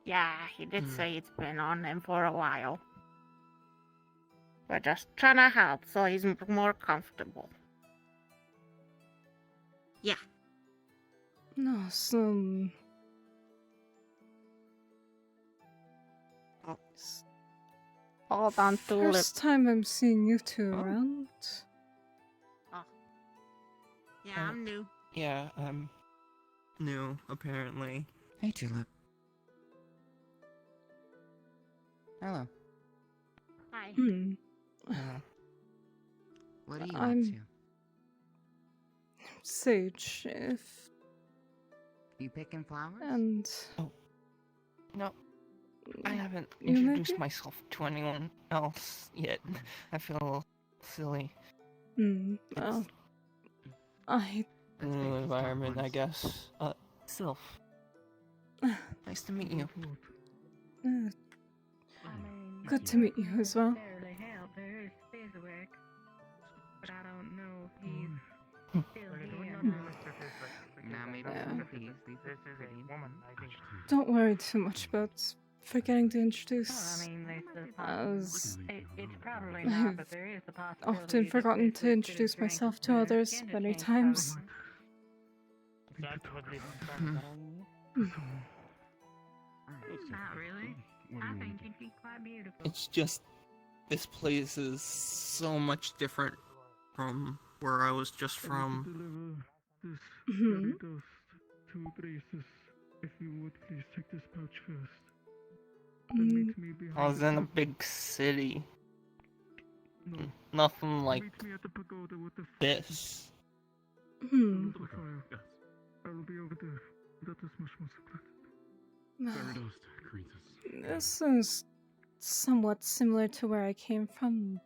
Yeah, he did say it's been on him for a while. We're just trying to help so he's more comfortable. Yeah. No, some. Hold on, Tulip. First time I'm seeing you two around. Oh. Yeah, I'm new. Yeah, I'm new, apparently. Hey, Tulip. Hello. Hi. What are you I'm up to? Sage, if. You picking flowers? And. No, I haven't You introduced maybe? myself to anyone else yet. I feel silly. Well. I. New environment, I guess. Sylph. Nice to meet you. Good to meet you as well. Barely help. There is space work, but I don't know if he's still here. Now maybe some of these are pretty woman. Don't worry too much about forgetting to introduce. I mean, As it's probably not, but there is a possibility. often forgotten to introduce myself to others many times. Not really. I think it'd be quite beautiful. It's just this place is so much different from where I was just from. This fairy dust to Graces. If you would please take this pouch first. Then meet me behind I was the in a pagoda. big city. No. Nothing like Meet me at the pagoda with the this. the fire. I will be over there. That is much more secret. Fairy dust greets us. This is somewhat similar to where I came from.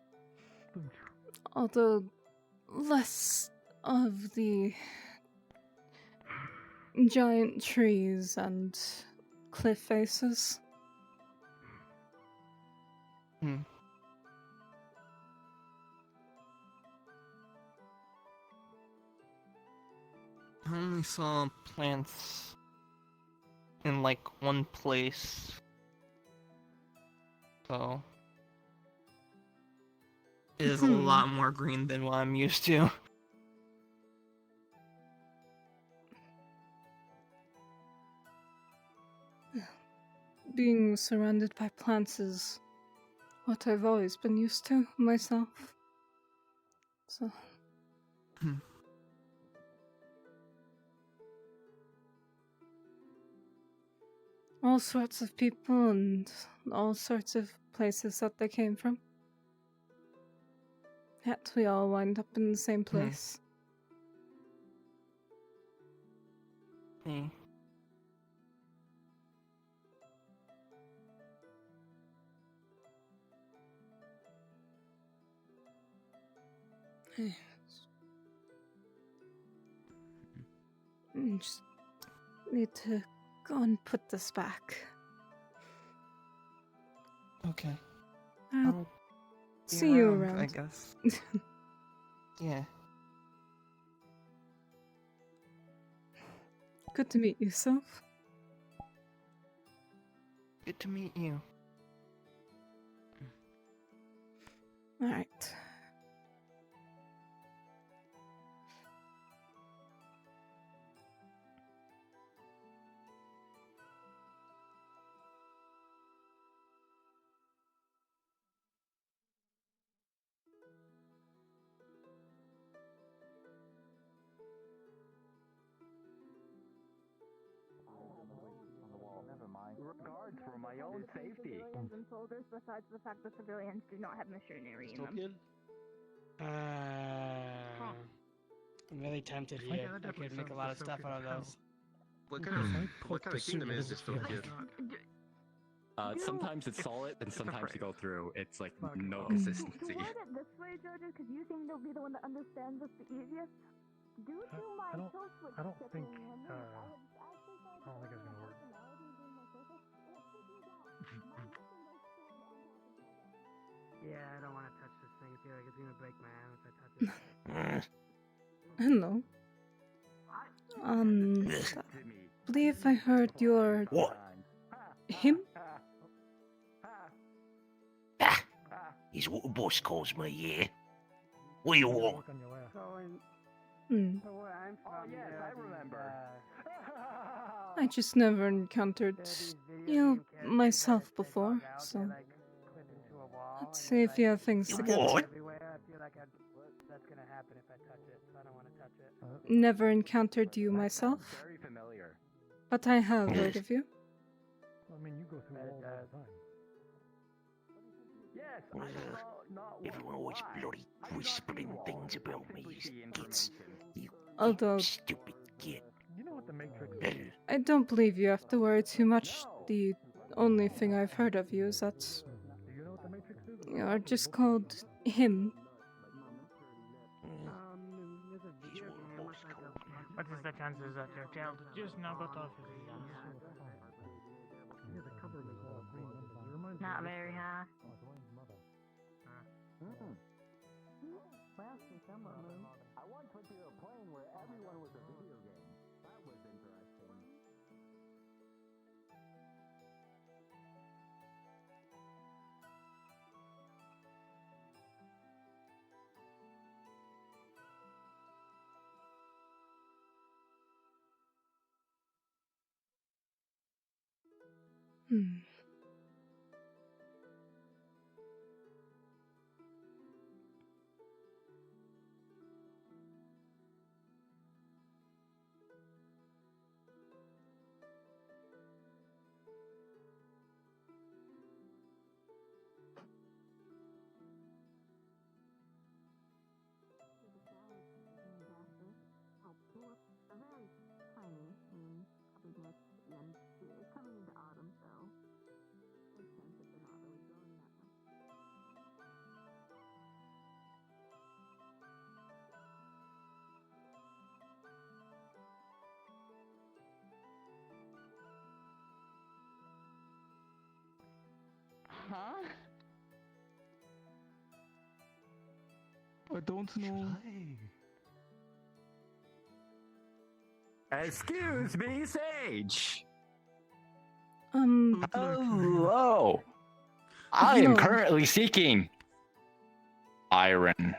Although less of the giant trees and cliff faces. I only saw plants in like one place. So it is a lot more green than what I'm used to. Being surrounded by plants is what I've always been used to myself. So. All sorts of people and all sorts of places that they came from. Yet we all wind up in the same place. Just need to go and put this back. Okay. I'll I'll see you I around. guess. Yeah. Good to meet you, Soph. Good to meet you. Alright. Guards for my own safety. Civilians and soldiers, besides the fact that civilians do not have machinery in them. I'm really tempted here. I could make a lot of stuff out of those. What kind of kingdom is dystopian? Sometimes it's solid, and sometimes you go through. It's like no consistency. To word it this way, Jojo, because you seem to be the one that understands this the easiest. Due to my I don't think it's gonna work. Hello. I believe I heard you're... What? him? Is what the boss calls me, yeah? What do you want? Hmm. Yes, I remember. I just never encountered, myself before, so... Let's see if you have things to get to. Never encountered you myself, but I have heard of you. I mean, you go through all that time. Everyone always bloody whispering things about me, you kids. You Although, stupid kid. You know what the Matrix is? I don't believe you have to worry too much. The only thing I've heard of you is that You know what the Matrix is? you're just called him. What is the chances that your child just now got off of the Not very high. I once went to a plane where everyone was a video game. That was interesting. Hmm. Coming into autumn, so makes sense if they're not really growing that much. Huh? I don't know. Excuse me, Sage. Um. Hello. I am No. currently seeking iron.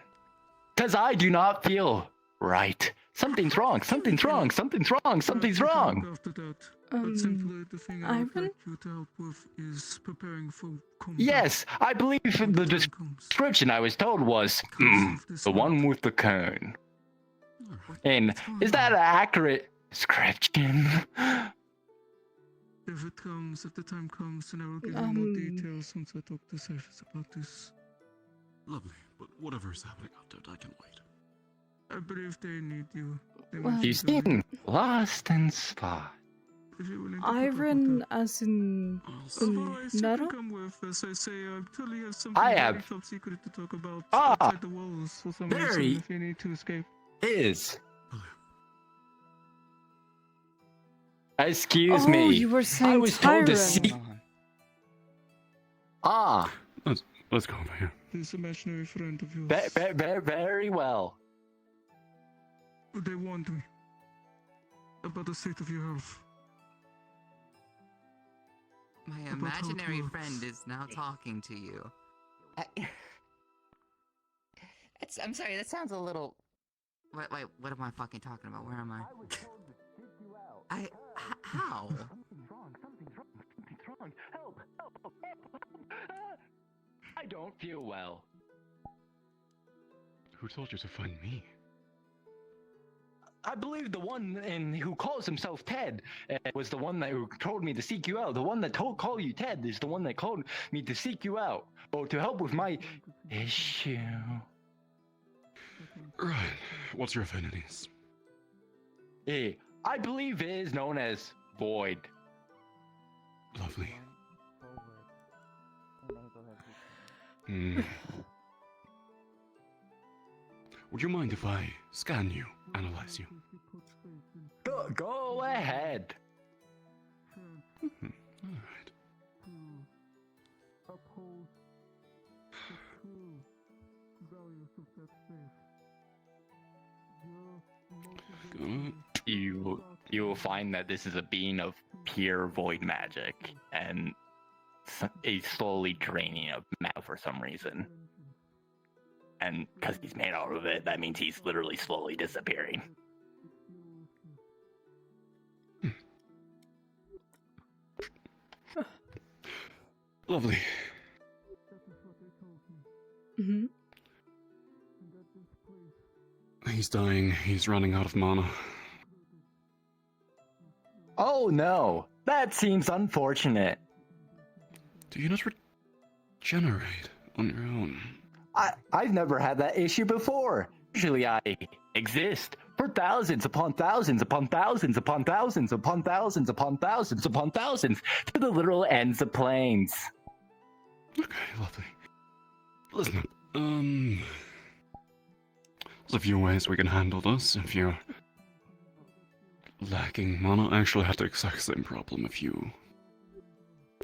Because I do not feel right. Something's wrong. Something's wrong. Something's wrong. Something's wrong. After that, but simply the thing I would Ivan? like you to help with is preparing for combat. Yes, I believe the description I was told was the one with the cone. And is that an accurate description? If the time comes, then I will give you more details once I talk to Cephas about this. Lovely, but whatever is happening out there, I can wait. I believe they need you. They Well, might You be doing seem lost in spot. it. If you're willing to put up with Iron that. as in Otherwise, you metal? can come with us. I say I totally have something I very have- top secret to talk about Ah, outside the walls for some very- reason if you need to escape. Is. Excuse Oh, me. you were saying I was told to Tyron. see. Ah, Let's go over here. This imaginary friend of yours. very well. They warned me about the state of your health. My About how it imaginary works. friend is now talking to you. I'm sorry, that sounds a little... Wait, what am I fucking talking about? Where am I? How? Something's wrong. Help! I don't feel well. Who told you to find me? I believe the one who calls himself Ted was the one who told me to seek you out. The one that called you Ted is the one that called me to seek you out, or to help with my issue. Right. What's your affinities? I believe it is known as Void. Lovely. Hmm. Would you mind if I scan you, analyze you? Go ahead. Alright. You will find that this is a being of pure void magic, and he's slowly draining of mana for some reason. And because he's made out of it, that means he's literally slowly disappearing. Lovely. Mm-hmm. He's dying. He's running out of mana. Oh no, that seems unfortunate. Do you not regenerate on your own? I've never had that issue before. Usually I exist for thousands upon thousands upon thousands upon thousands upon thousands upon thousands upon thousands to the literal ends of planes. Okay, lovely. Listen up. There's a few ways we can handle this. If you're lacking mana, I actually had the exact same problem a few,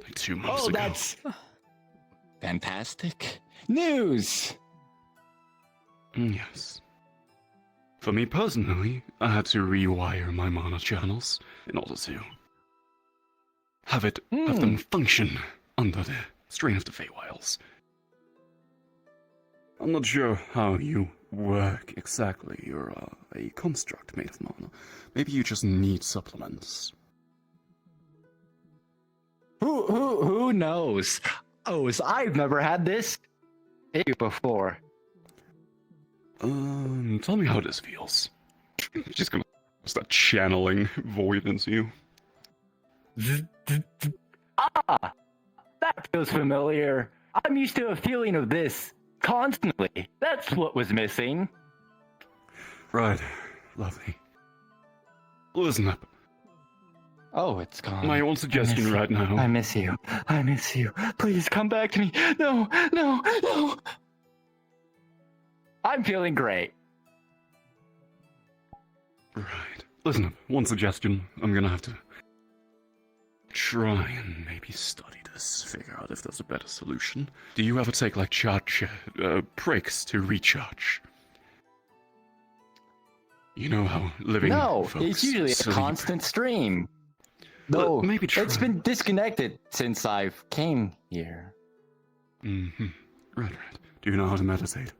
like 2 months ago. That's fantastic news. Yes. For me personally, I had to rewire my mana channels in order to have them function under the strain of the Feywilds. I'm not sure how you work exactly. You're a construct made of mana. Maybe you just need supplements. Who knows? Oh, I've never had this issue before. Tell me how this feels. Just gonna start channeling void into you. Ah, that feels familiar. I'm used to a feeling of this constantly. That's what was missing. Right, lovely. Listen up. Oh, it's gone. My own suggestion right now. I miss you. I miss you. Please come back to me. No, no, no. I'm feeling great. Right. Listen up. One suggestion. I'm gonna have to try and maybe study this, figure out if there's a better solution. Do you ever take like charge breaks to recharge? You know how living No, folks it's usually a sleep. constant stream. Well, Though maybe try. it's been disconnected since I've came here. Mm-hmm. Right. Do you know how to meditate?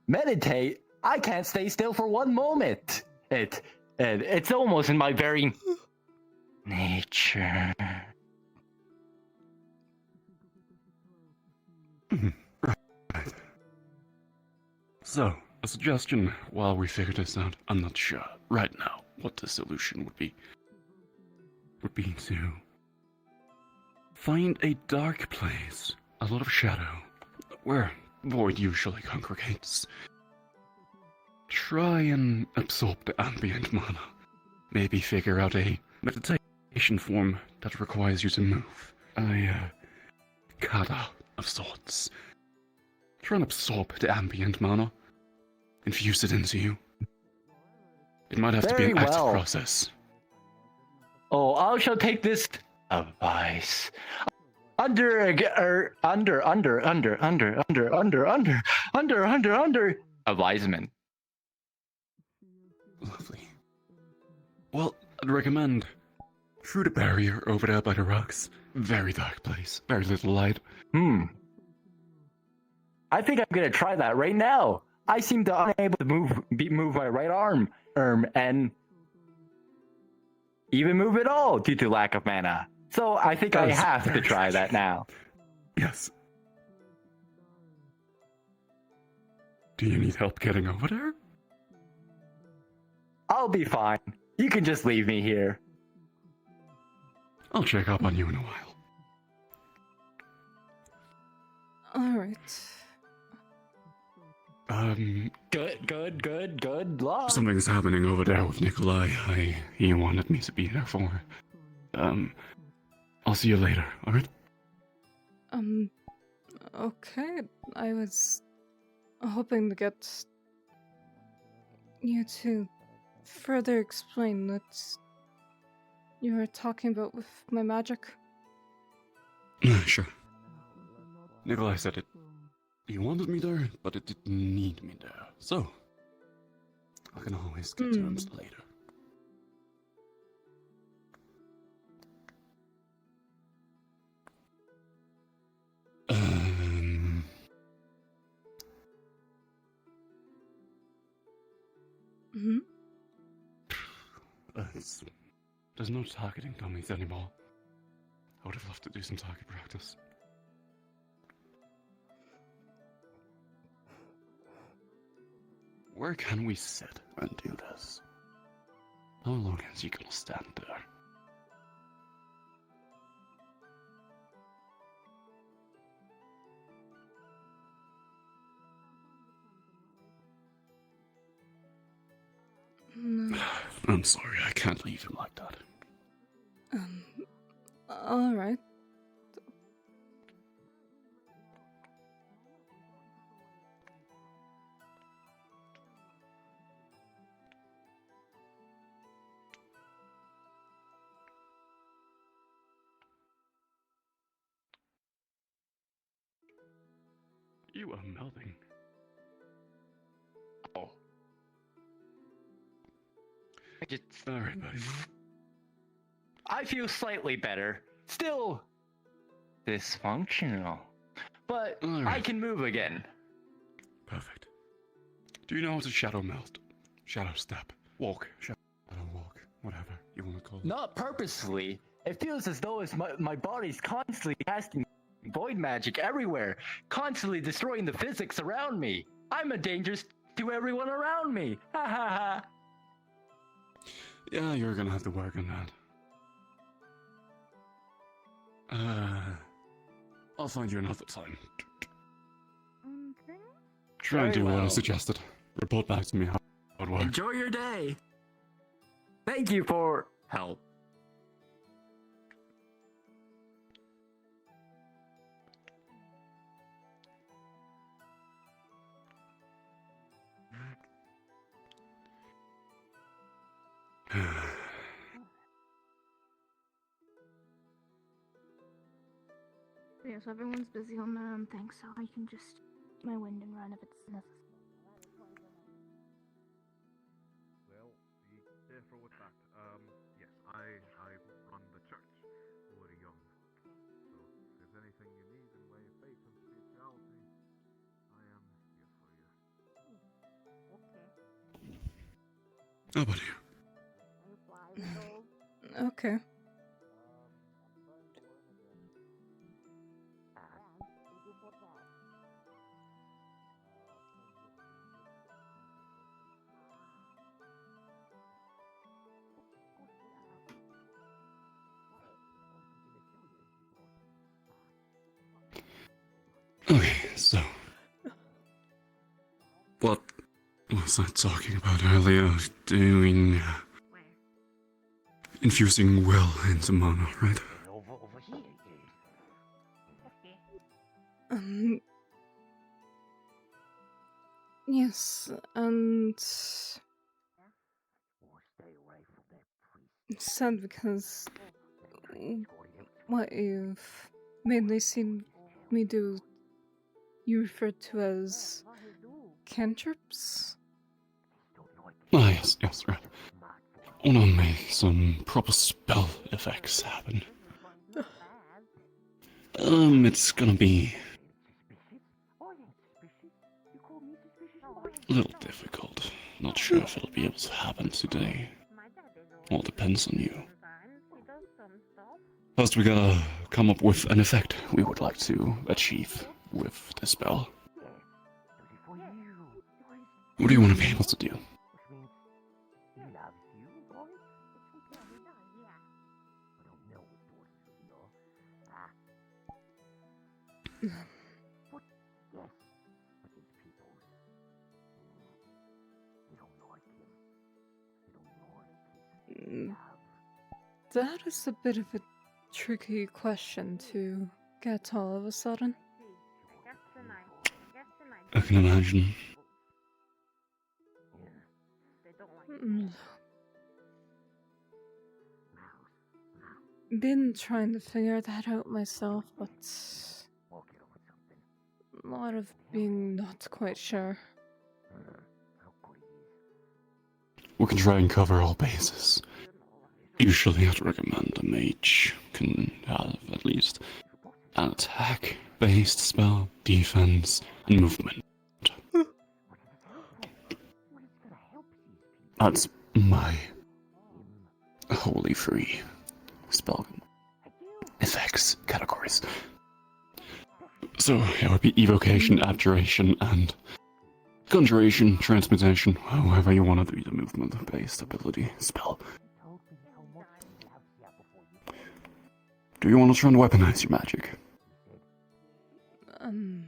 Meditate? I can't stay still for one moment. It's almost in my very nature. Right. So, a suggestion while we figure this out. I'm not sure right now what the solution would be to find a dark place, a lot of shadow, where void usually congregates. Try and absorb the ambient mana. Maybe figure out a meditation form that requires you to move. A kata of sorts. Try and absorb the ambient mana. Infuse it into you. It might have to be an Very active well. process. Oh, I shall take this advice. Under advisement. Lovely. Well, I'd recommend through the barrier over there by the rocks. Very dark place. Very little light. I think I'm gonna try that right now. I seem to unable to move my right arm, and even move at all due to lack of mana. So I think I That's have to very try that now. Yes. Do you need help getting over there? I'll be fine. You can just leave me here. I'll check up on you in a while. Alright. Good luck. Something's happening over there with Nikolai. He wanted me to be there for. I'll see you later, alright? Okay. I was hoping to get you to further explain what you were talking about with my magic. Sure. Nikolai said You wanted me there, but it didn't need me there. So, I can always get terms later. Hmm? There's no targeting dummies anymore. I would have loved to do some target practice. Where can we sit and do this? How long is he gonna stand there? No. I'm sorry, I can't leave him like that. Alright. You are melting. Oh. I just. Alright, buddy. I feel slightly better. Still dysfunctional. But I can move again. Perfect. Do you know what a shadow melt? Shadow step. Walk. Shadow walk. Whatever you want to call it. Not purposefully. It feels as though my body's constantly casting void magic everywhere, constantly destroying the physics around me. I'm a danger to everyone around me. Ha ha ha. Yeah, you're gonna have to work on that. I'll find you another time. Try and Very do what I well. suggested. Report back to me how it worked. Enjoy your day. Thank you for help. Yes, everyone's busy on their own thing, so I can just keep my wind and run if it's necessary. Well, be careful with that. Yes, I run the church over young. So if there's anything you need in way of faith and spirituality, I am here for you. How about you? Okay. Okay, so. What was I talking about earlier? Doing. Infusing will into mana, right? Yes, and it's sad because what you've mainly seen me do, you refer to as cantrips? Ah, yes, right. I wanna make some proper spell effects happen. It's gonna be a little difficult. Not sure if it'll be able to happen today. All depends on you. First, we gotta come up with an effect we would like to achieve with the spell. What do you want to be able to do? That is a bit of a tricky question to get all of a sudden. I can imagine. Been trying to figure that out myself, but lot of being not quite sure. We can try and cover all bases. Usually I'd recommend a mage can have at least an attack-based spell, defense, and movement. That's my wholly free spell effects categories. So it would be evocation, abjuration, and conjuration, transmutation, however you want to do the movement-based ability spell. Do you want to try and weaponize your magic? I'm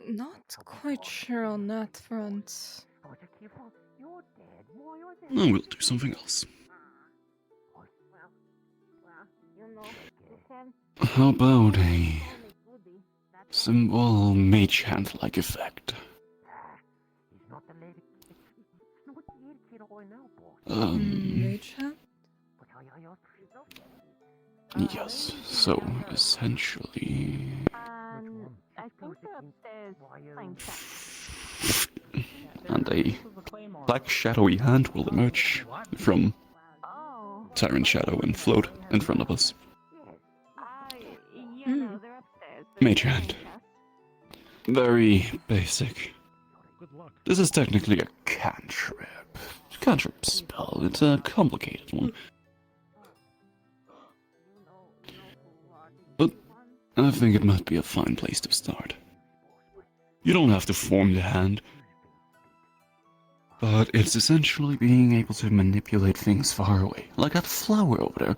not quite sure on that front. No, we'll do something else. How about a simple mage hand-like effect? Mage hand? Yes, so essentially... I think they're upstairs playing And a black shadowy hand will emerge from Tyrant Shadow and float in front of us. Mage hand. Very basic. This is technically a cantrip. Cantrip spell. It's a complicated one. But I think it might be a fine place to start. You don't have to form the hand, but it's essentially being able to manipulate things far away, like that flower over there.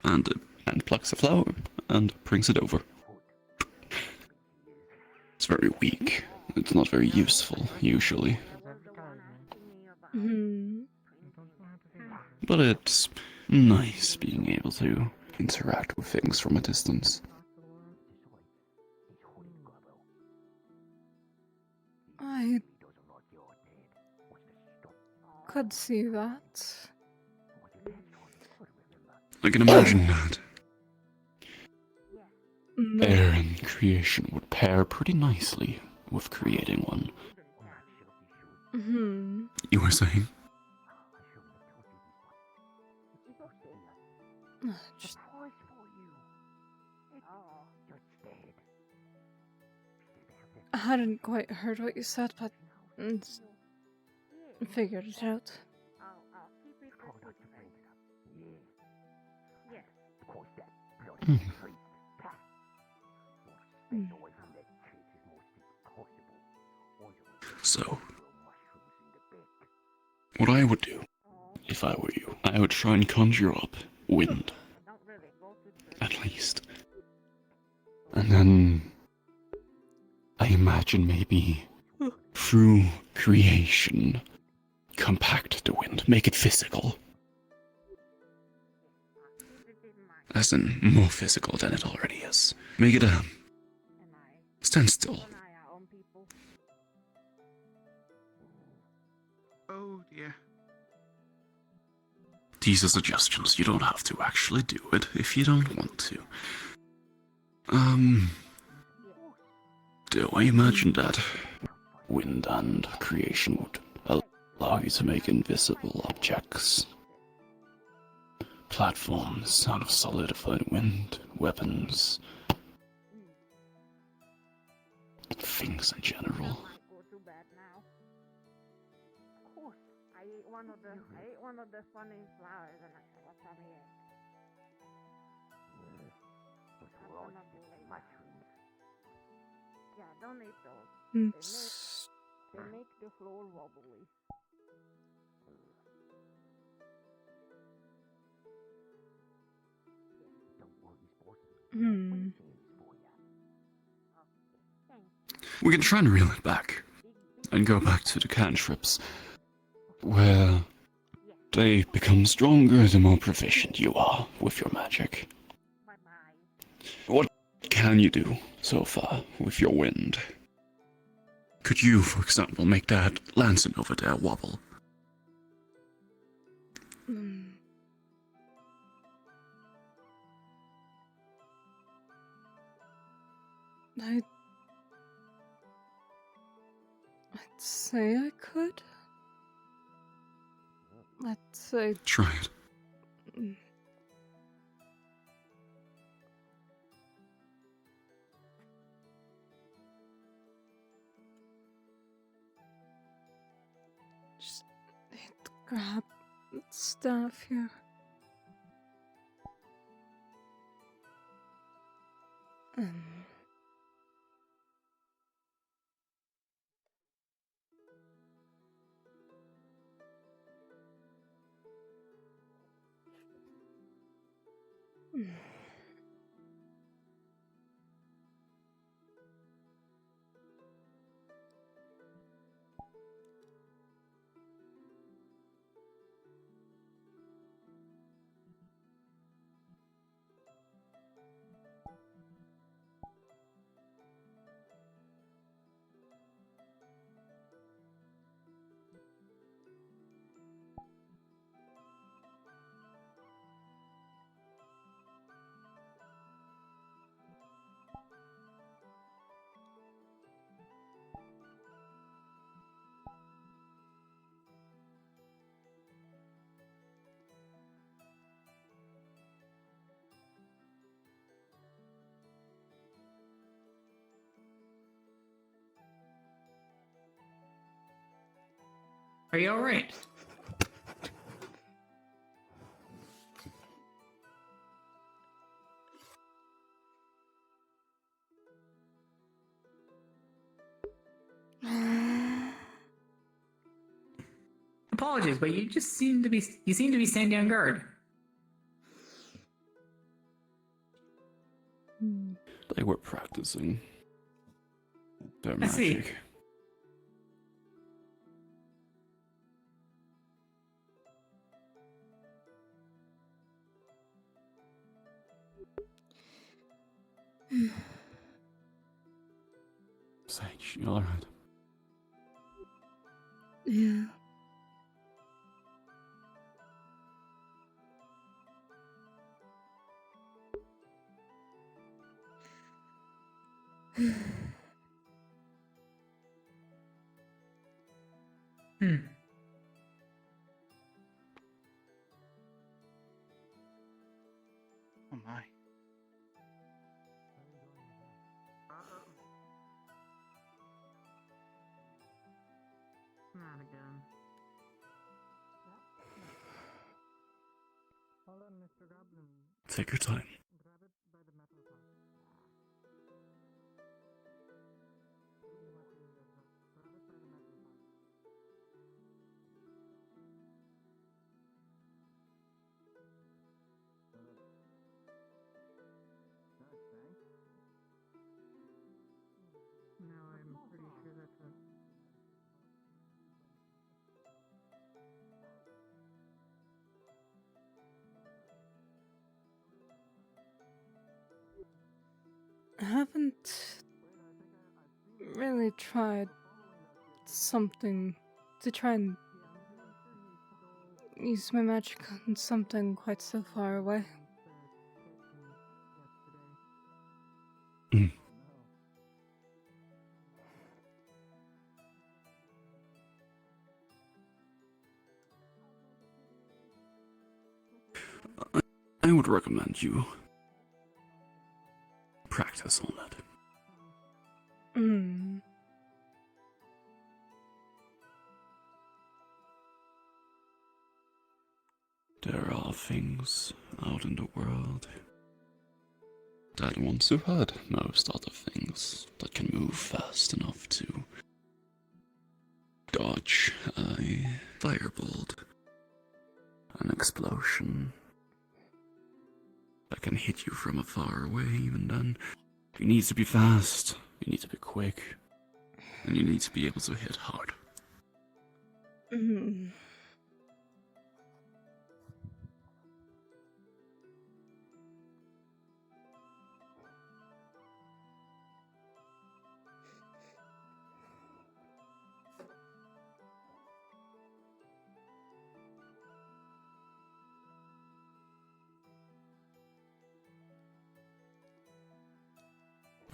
And plucks a flower and brings it over. It's very weak. It's not very useful, usually. But it's nice being able to interact with things from a distance. I could see that. I can imagine that. Air and creation would pair pretty nicely with creating one. You were saying? Just... I hadn't quite heard what you said, but figured it out. So, what I would do, if I were you, I would try and conjure up wind. At least. And then, I imagine maybe, through creation, compact the wind, make it physical. As in, more physical than it already is. Make it stand still. Oh dear. These are suggestions. You don't have to actually do it if you don't want to. Do I imagine that wind and creation would allow you to make invisible objects, platforms out of solidified wind, weapons, things in general? I ate one of the funny flowers and I said, what's on here? Yeah, don't eat those. They make the floor wobbly. We can try and reel it back, and go back to the cantrips, where they become stronger the more proficient you are with your magic. What can you do so far with your wind? Could you, for example, make that Lanson over there wobble? I'd say I could. Let's say. Try it. Just need to grab stuff here. Are you alright? Apologies, but you seem to be standing on guard. They were practicing their I see. magic. Sage, you alright? Yeah. Oh my. Not again. Hold on, Mr. Goblin. Take your time. Grab it by the metal part. Grab it by the metal part. No, I'm pretty sure that's a. I haven't really tried something to try and use my magic on something quite so far away. I would recommend you practice on that. There are things out in the world that once you've heard most other things that can move fast enough to dodge a firebolt, an explosion that can hit you from afar away. Even then, you need to be fast, you need to be quick, and you need to be able to hit hard.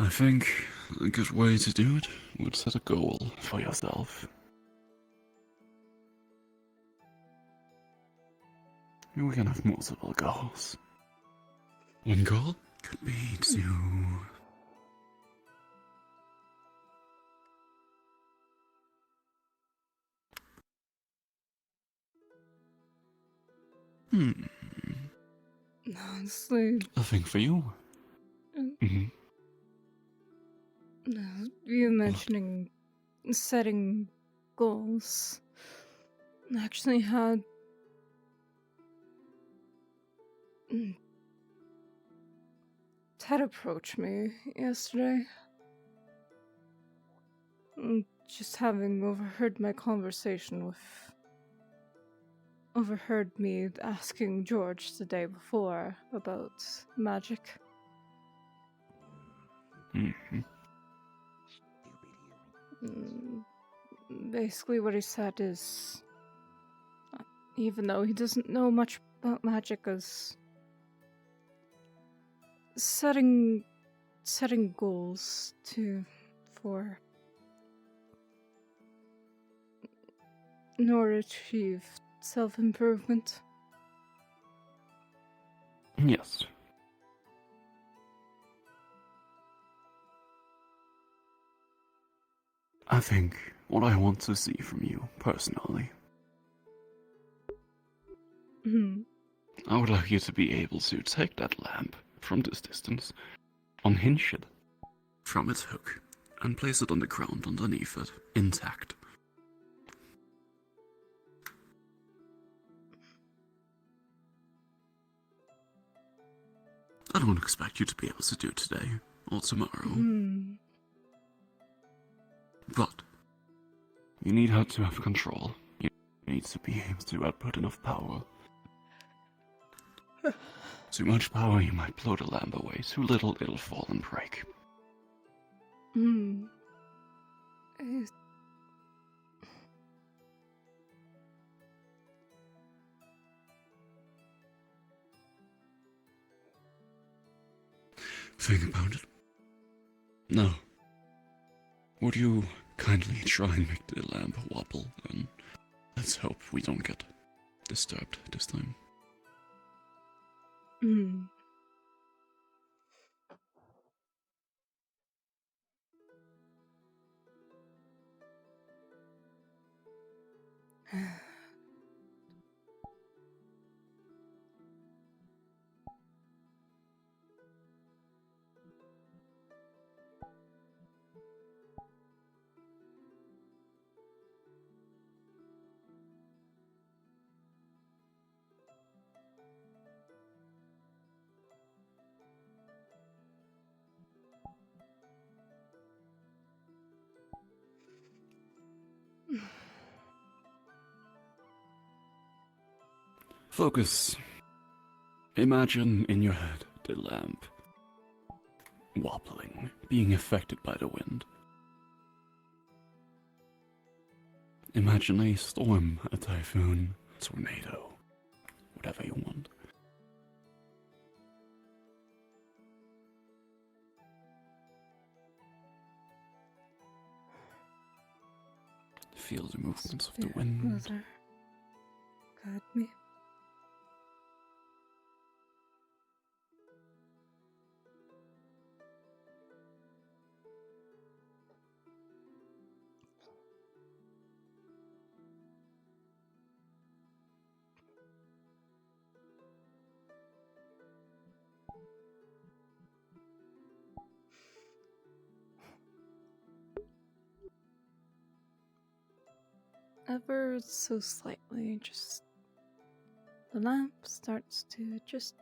I think a good way to do it would set a goal for yourself. We can have multiple goals. One goal could be to... Honestly, A thing for you. Mm. You mentioning setting goals actually had Ted approached me yesterday. Just having overheard my conversation with. Overheard me asking George the day before about magic. Basically, what he said is, even though he doesn't know much about magic, is setting goals for in order to achieve self-improvement. Yes. I think what I want to see from you, personally, I would like you to be able to take that lamp from this distance, unhinge it from its hook, and place it on the ground underneath it, intact. I don't expect you to be able to do it today or tomorrow. But you need her to have control. You need to be able to output enough power. Too much power, you might blow the lamp away. Too little, it'll fall and break. Think about it. Now, would you kindly try and make the lamp wobble, and let's hope we don't get disturbed this time. Focus. Imagine in your head the lamp wobbling, being affected by the wind. Imagine a storm, a typhoon, tornado, whatever you want. Feel the movements of the wind. Mother, guide me. Ever so slightly, just the lamp starts to just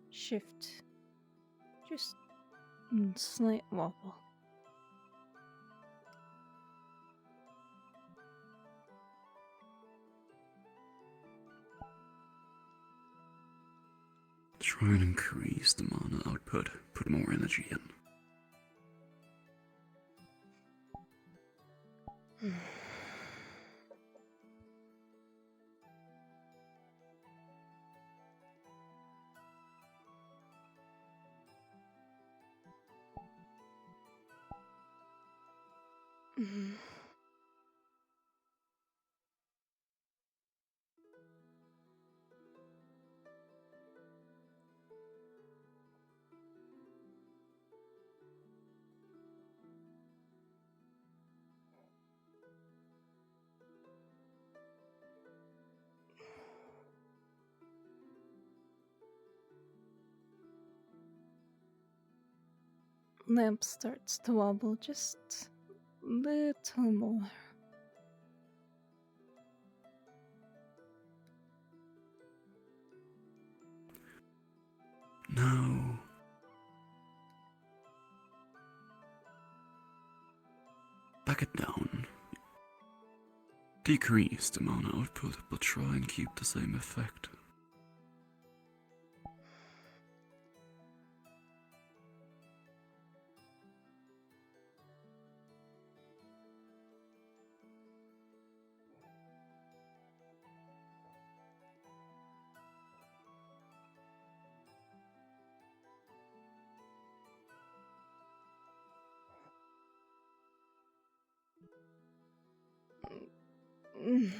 shift, just slight wobble. Try and increase the mana output, put more energy in. Mm. Lamp starts to wobble just a little more. No. Back it down. Decrease the mana output, but try and keep the same effect. Mm.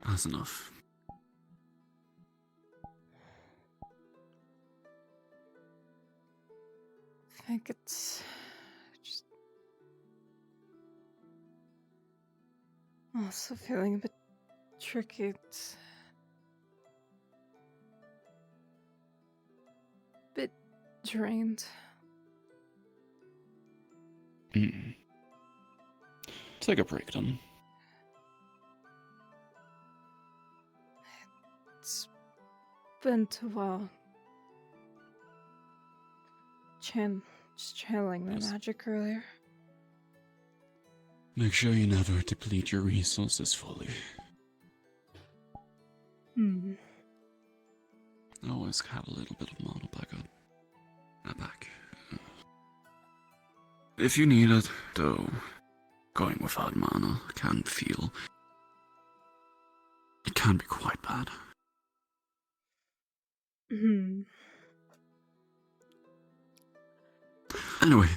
That's enough. I think it's just also feeling a bit tricky. It's a bit drained. Take a break then. It's been too while. Just channeling my magic earlier. Make sure you never deplete your resources fully. Hmm. Always have a little bit of mana back. If you need it, though, going without mana it can be quite bad. Hmm. Anyway,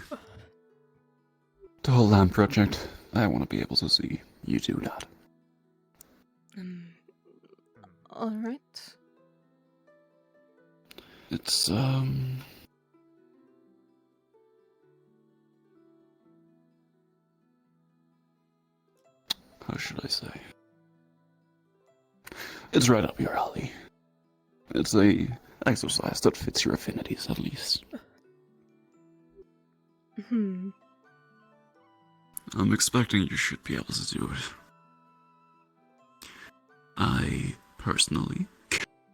the whole lamp project, I want to be able to see you do that. Alright. It's, how should I say? It's right up your alley. It's a exercise that fits your affinities, at least. Hmm. I'm expecting you should be able to do it. I personally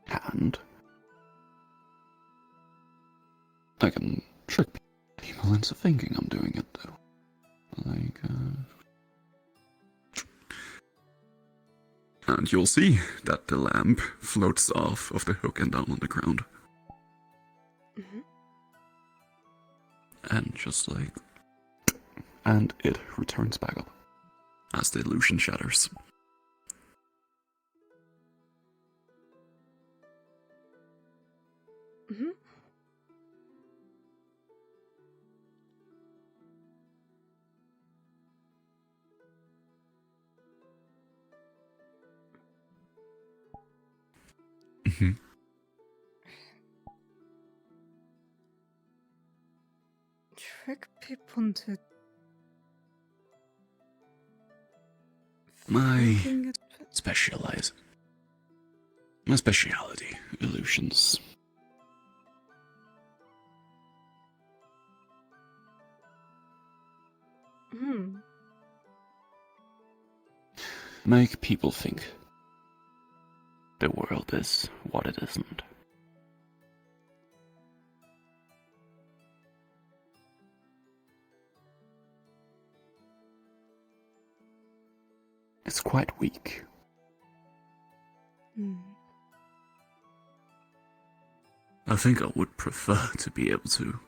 can't. I can trick people into thinking I'm doing it, though. And you'll see that the lamp floats off of the hook and down on the ground. Mm-hmm. And it returns back up as the illusion shatters. Mm-hmm. Mm-hmm. Trick people into My thinking it. My speciality, illusions. Hmm. Make people think the world is what it isn't. It's quite weak. Hmm. I think I would prefer to be able to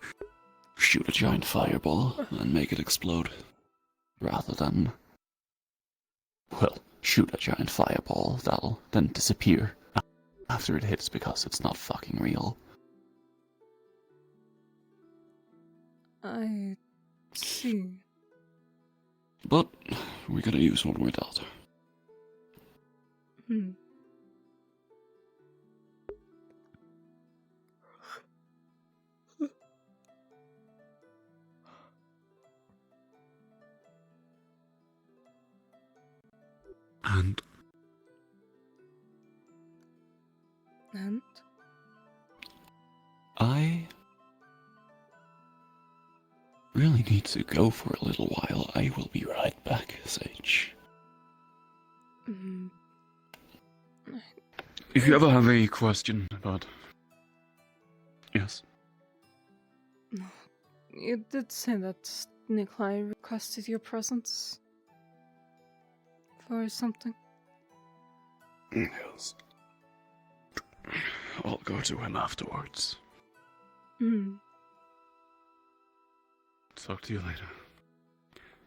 shoot a giant fireball and make it explode, rather than, well, shoot a giant fireball that'll then disappear after it hits because it's not fucking real. I see. But we gotta use what we're dealt. Hmm. And And? I really need to go for a little while. I will be right back, Sage. Mm. If you ever have a question about... Yes? You did say that Nikolai requested your presence for something. Yes. I'll go to him afterwards. Hmm. Talk to you later.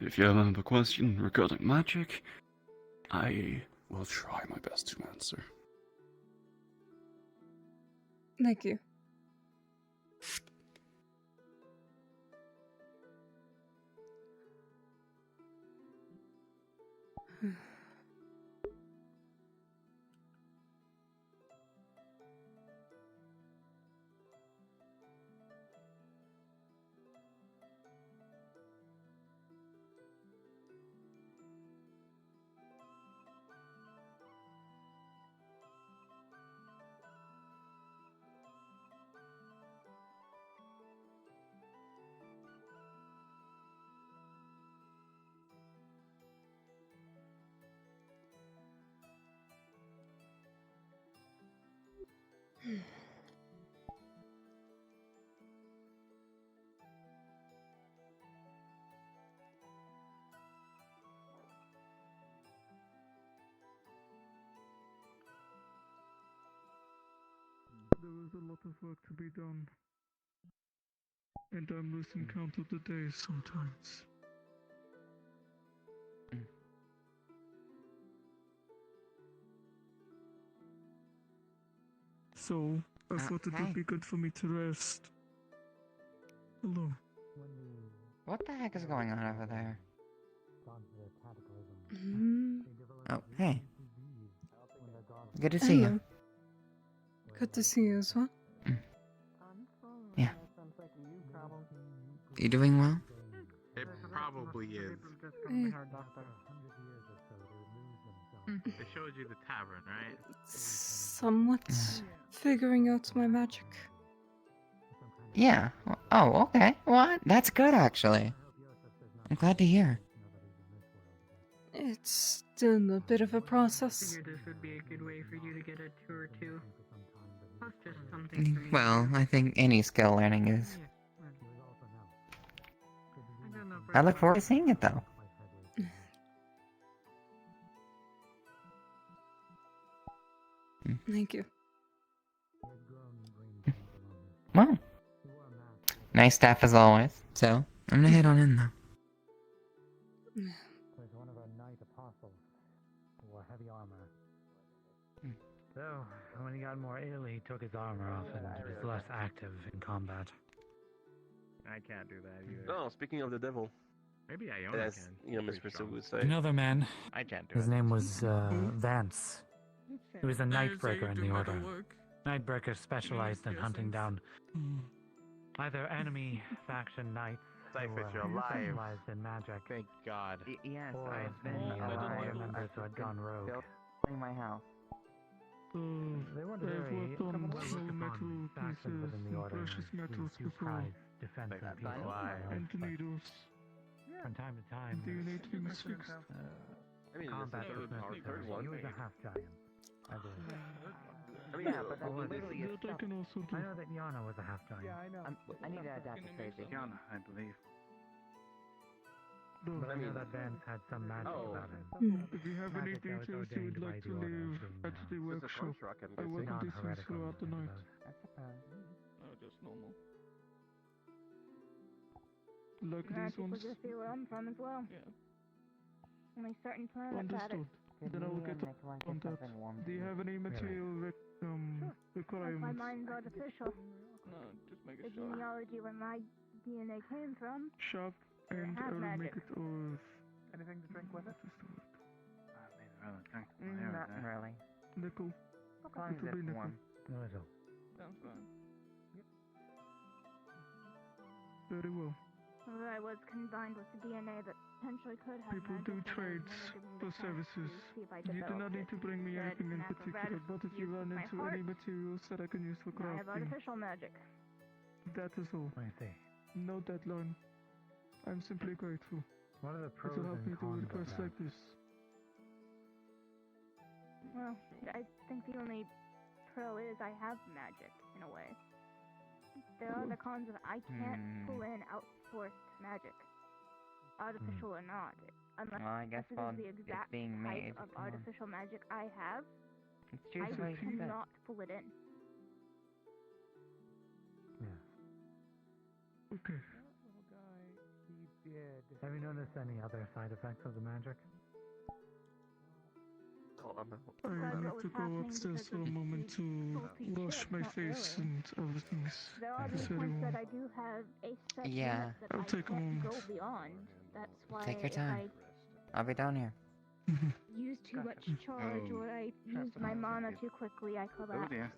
If you ever have a question regarding magic, I will try my best to answer. Thank you. There is a lot of work to be done, and I'm losing count of the days sometimes. So, I thought it would be good for me to rest. Hello. What the heck is going on over there? Mm. Oh, hey. Good to see you. Hello. Good to see you as well. Yeah. You doing well? It probably is. They showed you the tavern, right? Somewhat figuring out my magic. Yeah. Oh, okay. Well, that's good, actually. I'm glad to hear. It's still a bit of a process. Figured this would be a good way for you to get a tour too. Plus just something. Well, I think any skill learning is. I look forward to seeing it, though. Thank you. Well, nice staff as always. So, I'm gonna head on in, though. One of our knight apostles wore heavy armor. So, when he got more ill, he took his armor off and was less active in combat. I can't do that either. No, speaking of the devil. Maybe Iona As, can. you know, Miss Pursuit would say. Another man. I can't do His it. name was Vance. He was a nightbreaker in the order. Nightbreakers specialized in hunting down either enemy faction knights Cyphus, you're who alive. specialized in magic, Thank God. Yes, or I've been party members who had gone rogue. building my house. They weren't I've very worked on well small looked metal upon factions pieces within the and order. precious metals You before. prize defensive people. And needles. From time to time, Do you need things fixed? I mean, combat this was is our third necessary. one. He was a half giant, I believe. I mean, Yeah, but that's literally a That I can also do. I know that Yana was a half giant. I know. I need to adapt to crazy. Yana, I believe. But I know that Vance had some magic about him. If you have any Magic that was details you would ordained by like to the order leave being, at the workshop, I welcome these things non-heretical, throughout the I night. suppose. Just normal. Like I these think ones? we're gonna see where I'm from as well. Yeah. Only certain planets had it. Understood. Then I will get on that. Do you have any material requirements? Like my mind's artificial. No, just make The genealogy where my DNA came from. Shop, Does it and have I will magic? make it of. Anything to drink with it? Not really. Nickel. As long as It'll be it's nickel. warm. Sounds fine. Very well. Well, that was combined with the DNA that potentially could have People magic, do and I trades wanted to give them for the chance services. to see if I You do developed not need it. to bring me That anything in particular, apparatus but if you used run my into heart, any materials that I can use for I have crafting, artificial magic. that is all. I see. No deadline. I'm simply grateful. What are the It pros will help and me do cons of requests that? like this. Well, I think the only pro is I have magic, in a way. There are the cons of I can't pull in outsourced magic. Artificial or not. Unless Well, I guess this while is the it's exact being type made, of come on. artificial magic I have, It's I choose what you said. cannot pull it in. Okay. Have you noticed any other side effects of the magic? Oh, I'm out. I need to go upstairs for a moment to wash my face and other things. There are It's these very points warm. that I do have a set Yeah. limit that I'll I take a can't moment. go beyond. That's why Take your if time. I'll be down here. Mm-hmm. I use too much charge or I use my mana too quickly, I collapse. dear.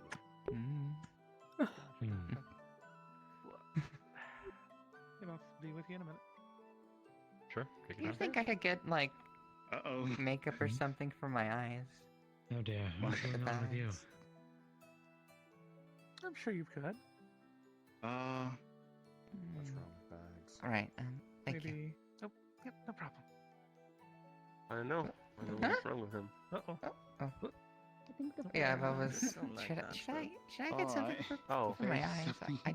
I'll be with you in a minute. Sure. Do you think I could get, like, makeup or something for my eyes? Oh dear, what's Look at going on with that. you? I'm sure you could. What's wrong with bags? Alright, thank you. Maybe. Oh, yep, no problem. I don't know. I don't know what's wrong with him. Uh-oh. I think the Yeah, I've plan- always. Don't like Should I, that should I, stuff. should I get something for my eyes?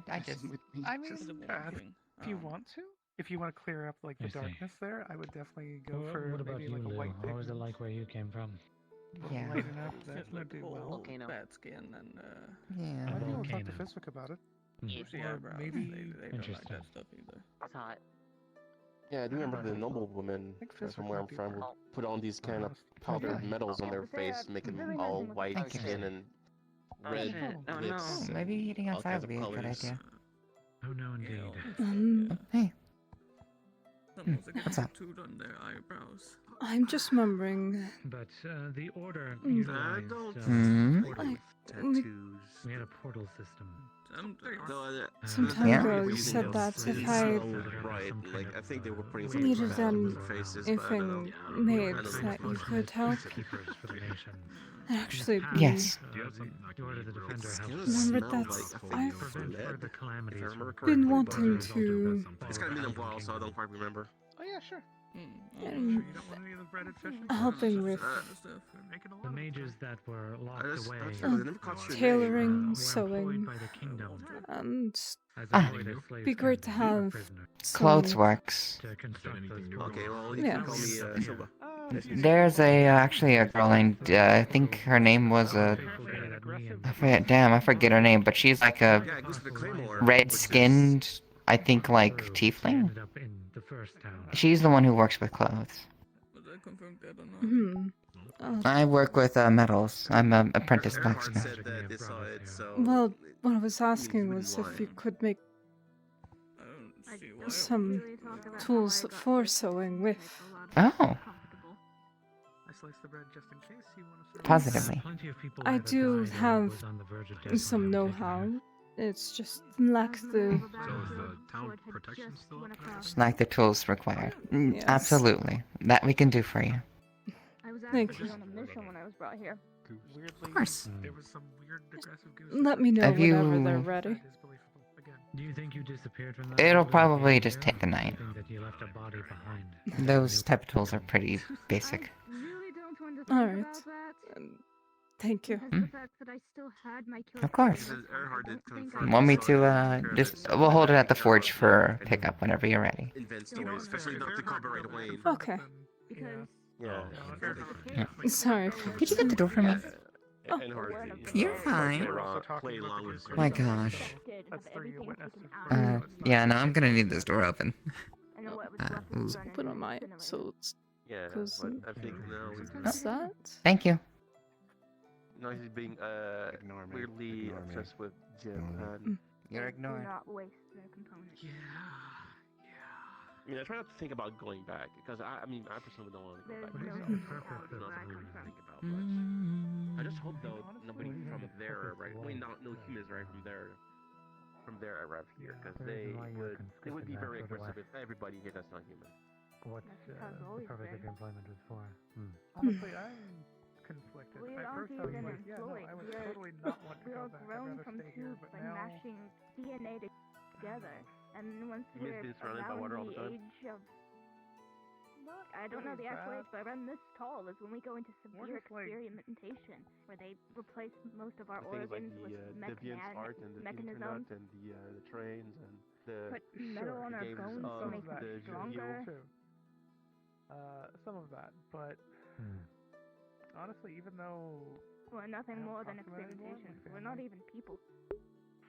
I just. I mean, if you want to, if you want to clear up like the I see. darkness there, I would definitely go What, for what about maybe you, like a Lou? white What was it pigment. like where you came from? Yeah. Lighten up, that Fit would do well. volcano. Bad skin and Yeah. I might be able to talk to volcano. Fiswick about it. bushy Or eyebrows. maybe They don't like Interesting. that stuff either. It's hot. Yeah, I do remember the noble women think from Fizzler where might I'm be from better. would put on these kind of powdered metals on their face, making them all white skin and red Oh, lips. no. Maybe eating all outside kinds would be of a good colors. idea. Oh no, indeed. Hey. Some also get What's up? tattooed on their eyebrows. I'm just remembering. But the order Mm. utilized don't portals. We had a portal system. Some time Yeah. ago, you said that if I Right, like I think they were putting some needed on their faces, but I don't know. anything made, I don't know. that you could help. Keepers for the nation. Actually, Yes. The order of the defender helps. Remember Smells that's like, I think, I've Prevent further if calamities. I remember from been correctly, wanting but to it's kind of been a while, so I don't quite remember. Oh yeah, sure. and You don't want any of the breaded fish? helping with The mages that were locked That's away. true. I never caught your name. tailoring, were sewing, employed by the kingdom and as Ah. avoided slaves be great to and have prisoners Clothes some works. to construct those Okay, portals. well, you Yeah. can call me Silva. There's a actually a girl named I think her name was I forget her name, but she's like a Yeah, it goes to the Claymore. red-skinned, I think like tiefling. Ended up in the first town. She's the one who works with clothes. Was I confirmed that or not? I work with metals. I'm an apprentice Earhart blacksmith. said that they saw it, so well, what I was asking was if you could make I don't see why. some tools for sewing with. Oh, I sliced the bread just in case you want to serve. positively. Plenty of people I either do died or have was on the verge of death some when they were taken know-how. out. It's just lacks the. So is the town protection still up there? It's like the tools required. Yes. Absolutely, that we can do for you. I was Thank actually you. on a mission when I was brought here. Weirdly, Of course. there was some weird aggressive goose. Let me know Have whenever you- they're ready. That is believable. Again, Do you think you disappeared from that? It'll particular probably area? just take the night. I think that you left a body behind. Those type of tools are pretty basic. Really don't want to think All right. about that. Thank you. Because the fact that I still had my cure Of course. Because Earhart did I don't confirm. Want me they saw to it in just Paris, we'll hold it so at the forge they for can pickup whenever you're ready. invent stories, especially not the copyright Wayne. Okay. Because Yeah. Sorry. Could you get the door for me? Oh. Earhart, You're fine. Play along with My gosh. that's three witnesses. Yeah, no, I'm gonna need this door open. I know what was Uh, left ooh. was running Put on my so it's Yeah, Cause- but I think now what's that? Thank you. now he's being weirdly Ignore me. obsessed with Ignore me. Japan. You're they do ignored. not waste their components. I mean, I try not to think about going back because I mean, I personally don't want to go There's back. no myself, reason so to it's not where I something come to from. think about much. I just hope though nobody from there arrive. I mean, not no humans arrive from there. From there arrive here because The reason why you were they would be conscripted very back to the aggressive West. if everybody here that's not human. What's That's the always purpose of been. your employment was for? Honestly, I'm conflicted. We At aren't first I was even like, yeah, no, employed. I would We are, totally not want to we go are back. I'd grown rather from stay here, tubes but by now mashing DNA together. And once You miss we're being surrounded by around water all the the time? age of... I don't know the actual age, but around this tall is when we go into severe just like- experimentation, where they replace most of our The things like organs with the deviant art and the mechanisms. internet and the trains and the Put metal on our games bones to of make them the stronger. Too. Some of that, but honestly, even though We're nothing I don't more than talk to them anymore, experimentation. my We're not family. even people.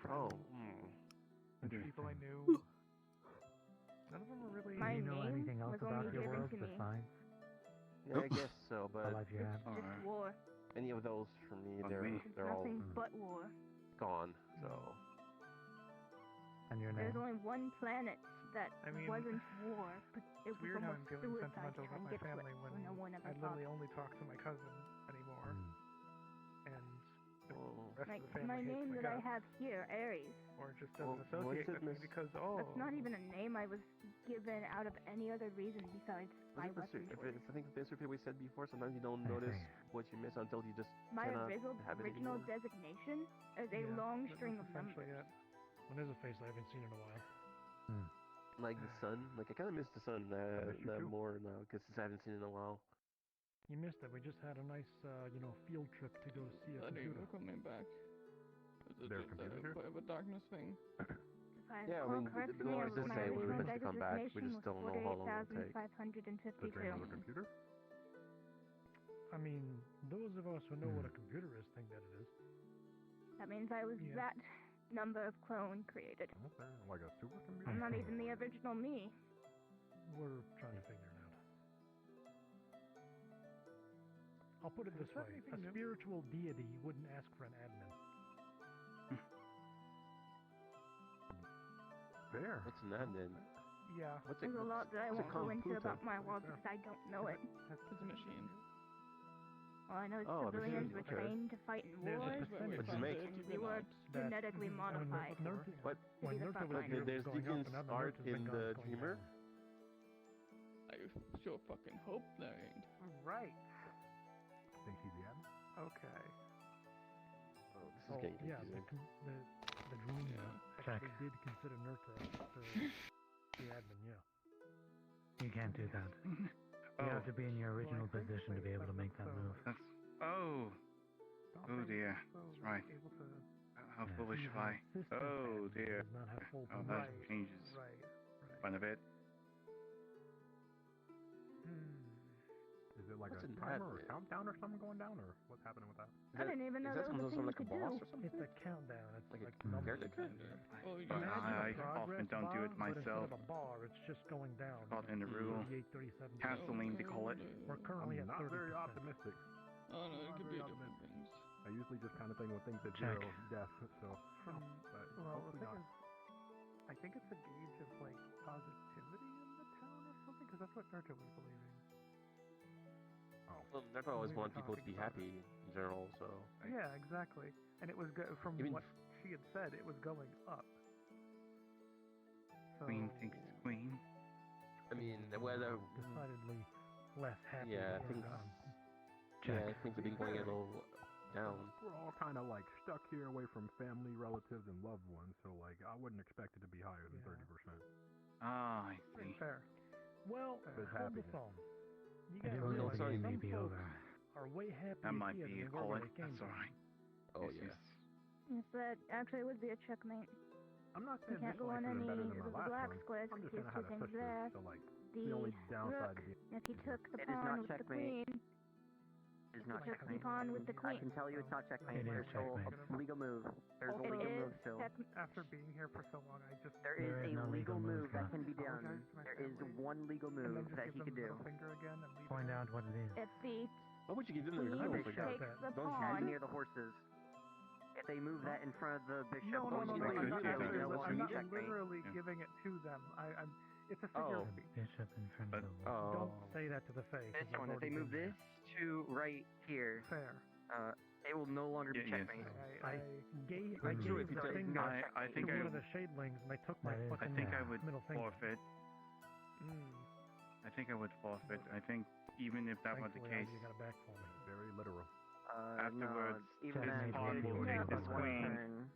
Oh. the people I knew, none of them were really. My Do you know name anything else was only about your given world to me. besides Yeah, I guess so, the but life you had? Just war. any of those for me, On they're me. they're all Nothing but war. gone. So And your There's name? only one planet that I mean, wasn't war, but it It's was weird how I'm almost feeling suicide sentimental trying about to my get family flipped, when so no one ever I literally thought. only talk to my cousin anymore, and the rest Like, of the family my hates name my that I guts, have here, Aries. or just Well, doesn't what associate is it, with me Miss- because That's not even a name I was given out of any other reason besides my I weapon choice. think the history we said before. Sometimes you don't notice what you miss until you just My cannot original have it original anymore. designation is a Yeah, long that's string of essentially numbers. Well, there's a face I haven't seen in a while. Like the sun, like I kind of miss the sun more now because I haven't seen it in a while. You missed it. We just had a nice, field trip to go see a I didn't computer. know coming back. There a computer here? Play of a darkness thing. If I Yeah, I recall mean, correctly, the lawyers did my say we were original meant to come back. We designation just don't know how long it'll take. 48,552. computer? I mean, those of us who know what a computer is think that it is. That means I was that number of clone created. Okay, like a supercomputer? I'm not even the original me. We're trying to figure it out. I'll put it this Is that way. anything A new? spiritual deity wouldn't ask for an admin. There. What's an admin? Yeah. What's There's a lot that I what's a won't go into computer? about my world because I don't know it. It's a machine. All I know is Oh, a civilians machine, were okay. trained to fight in There's a wars, percentage What'd you make? and we were genetically modified What? to be the front was Like, here, line. it there's was going up, deviant and now the art Nerf has been in gone, the it's going Dreamer? down. I sure fucking hope there ain't. Right. Think she's the admin? Okay. Oh, this is Oh, getting yeah, confusing. the dream Check. actually did consider Nurta the admin, yeah. You can't do that. You have to be in your original position to be able to make that move. Oh dear. That's right. How foolish have I? Oh dear. Oh, that changes quite a bit. Is it like What's a an timer or admin? countdown or something going down, or what's happening with that? I didn't even know Is that that was a something thing like you a could boss do. or something? It's a countdown. It's Like a like numbers. caretaker? Oh, you But I Progress often don't do it bar, but instead myself. of a bar, it's just going down. Caught in the rule. 38, 37. Counseling, they call it. We're currently I'm at not 30%. very optimistic. Oh no, it Not could be very different optimistic. things. I usually just kind of think with things at Check. zero death, so. But Well, the hopefully thing not. is, I think it's a gauge of like positivity in the town or something, because that's what Nurta was believing. Oh. Well, Nerf always We were want people to be talking about happy in general, so. Yeah, exactly. And it was from Even what she had said, it was going up. So, Queen thinks it's queen. I mean, whether. Decidedly less happy. Yeah, I with think. her, Yeah, I think they've been going a little down. We're all kind of like stuck here away from family, relatives, and loved ones, so like I wouldn't expect it to be higher than 30%. Ah, I see. Fair. Well, But hold happiness. the phone. You I gotta do know realize the game may some be folks over. are way happier That might here be than a they were call when it. they came That's here. alright. Oh, Yes, yeah. yes. Yes, that actually would be a checkmate. I'm not We saying can't this go life on isn't any better of than my the last black one. squares I'm because just there's saying two I had a things sister, there. so like The the only downside rook, to being if he took the It is pawn not with the checkmate. queen, It is he not took the checkmate. pawn with the I queen. can tell you it's not checkmate. It is There's still checkmate. a legal move. There's a It legal is move still. after being here for so long, I just There There is is a no legal legal move move that left. can be done. apologize to my There is family, one legal and then move just that give he them could the do. middle finger again and leave Find it. out what it is. If the Why would you give them the queen middle They finger? showed takes that. the Don't pawn, And near the horses. if they move that in front of the bishop, No, I'm not checkmate. literally giving it to them. It's a figure of speech. Bishop in front of the Don't say that to the face. This one, if they move this to right here, fair. It will no longer be Yes. checkmate. I gave Like, the if you thing don't- to think one I- of the shadlings, and they took my I fucking think I would middle finger. forfeit. I think I would forfeit. I think even if that was the Thankfully, case, you got it back for me. Very literal. afterwards, even this then, pawn it will will take have this one queen. turn.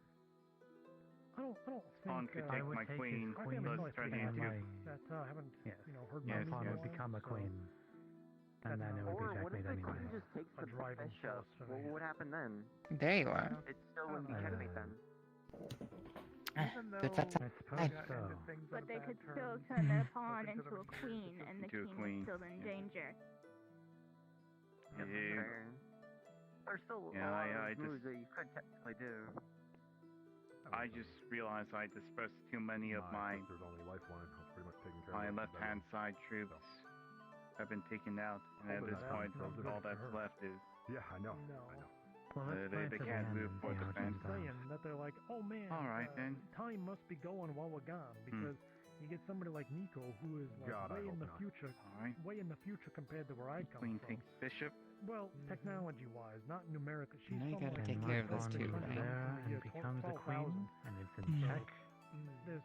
I don't think Pawn could I take would my take queen, his queen, thus thus turning turning into. that I haven't, Yes. heard Yes, my pawn name would in a become a while, queen. so- And then it would Or be what if checkmate the queen anyway. just takes A the driving bishop? force for What me. would happen then? There you are. It still wouldn't be checkmate then. Even But though that's I suppose got so. into things on But they bad could still terms, turn their pawn spoken to into them a again, queen, and the Into a king queen. is still in Yeah. danger. Yeah. There's still Yeah, a lot I of moves just- that you could technically do. I just realized I dispersed too many of my sister's only lifeline was pretty much taken care my of. left hand side troops have been taken out, and at Hoping this that point, happens. all that's left is Yeah, I know. No. I know. Well, let's play they to the can't end move and for see how it defense. turns out. saying that they're like, oh man, All right, then. time must be going while we're gone because you get somebody like Nico who is like God, I way in hope the not. future, All right. way in the future compared to where I come Queen from. takes bishop. Well, technology-wise, not numerically. She's Now you from, gotta like, take And care my of this pawn too, goes right? there Yeah, and becomes a 12,000. queen, and it's in check. There's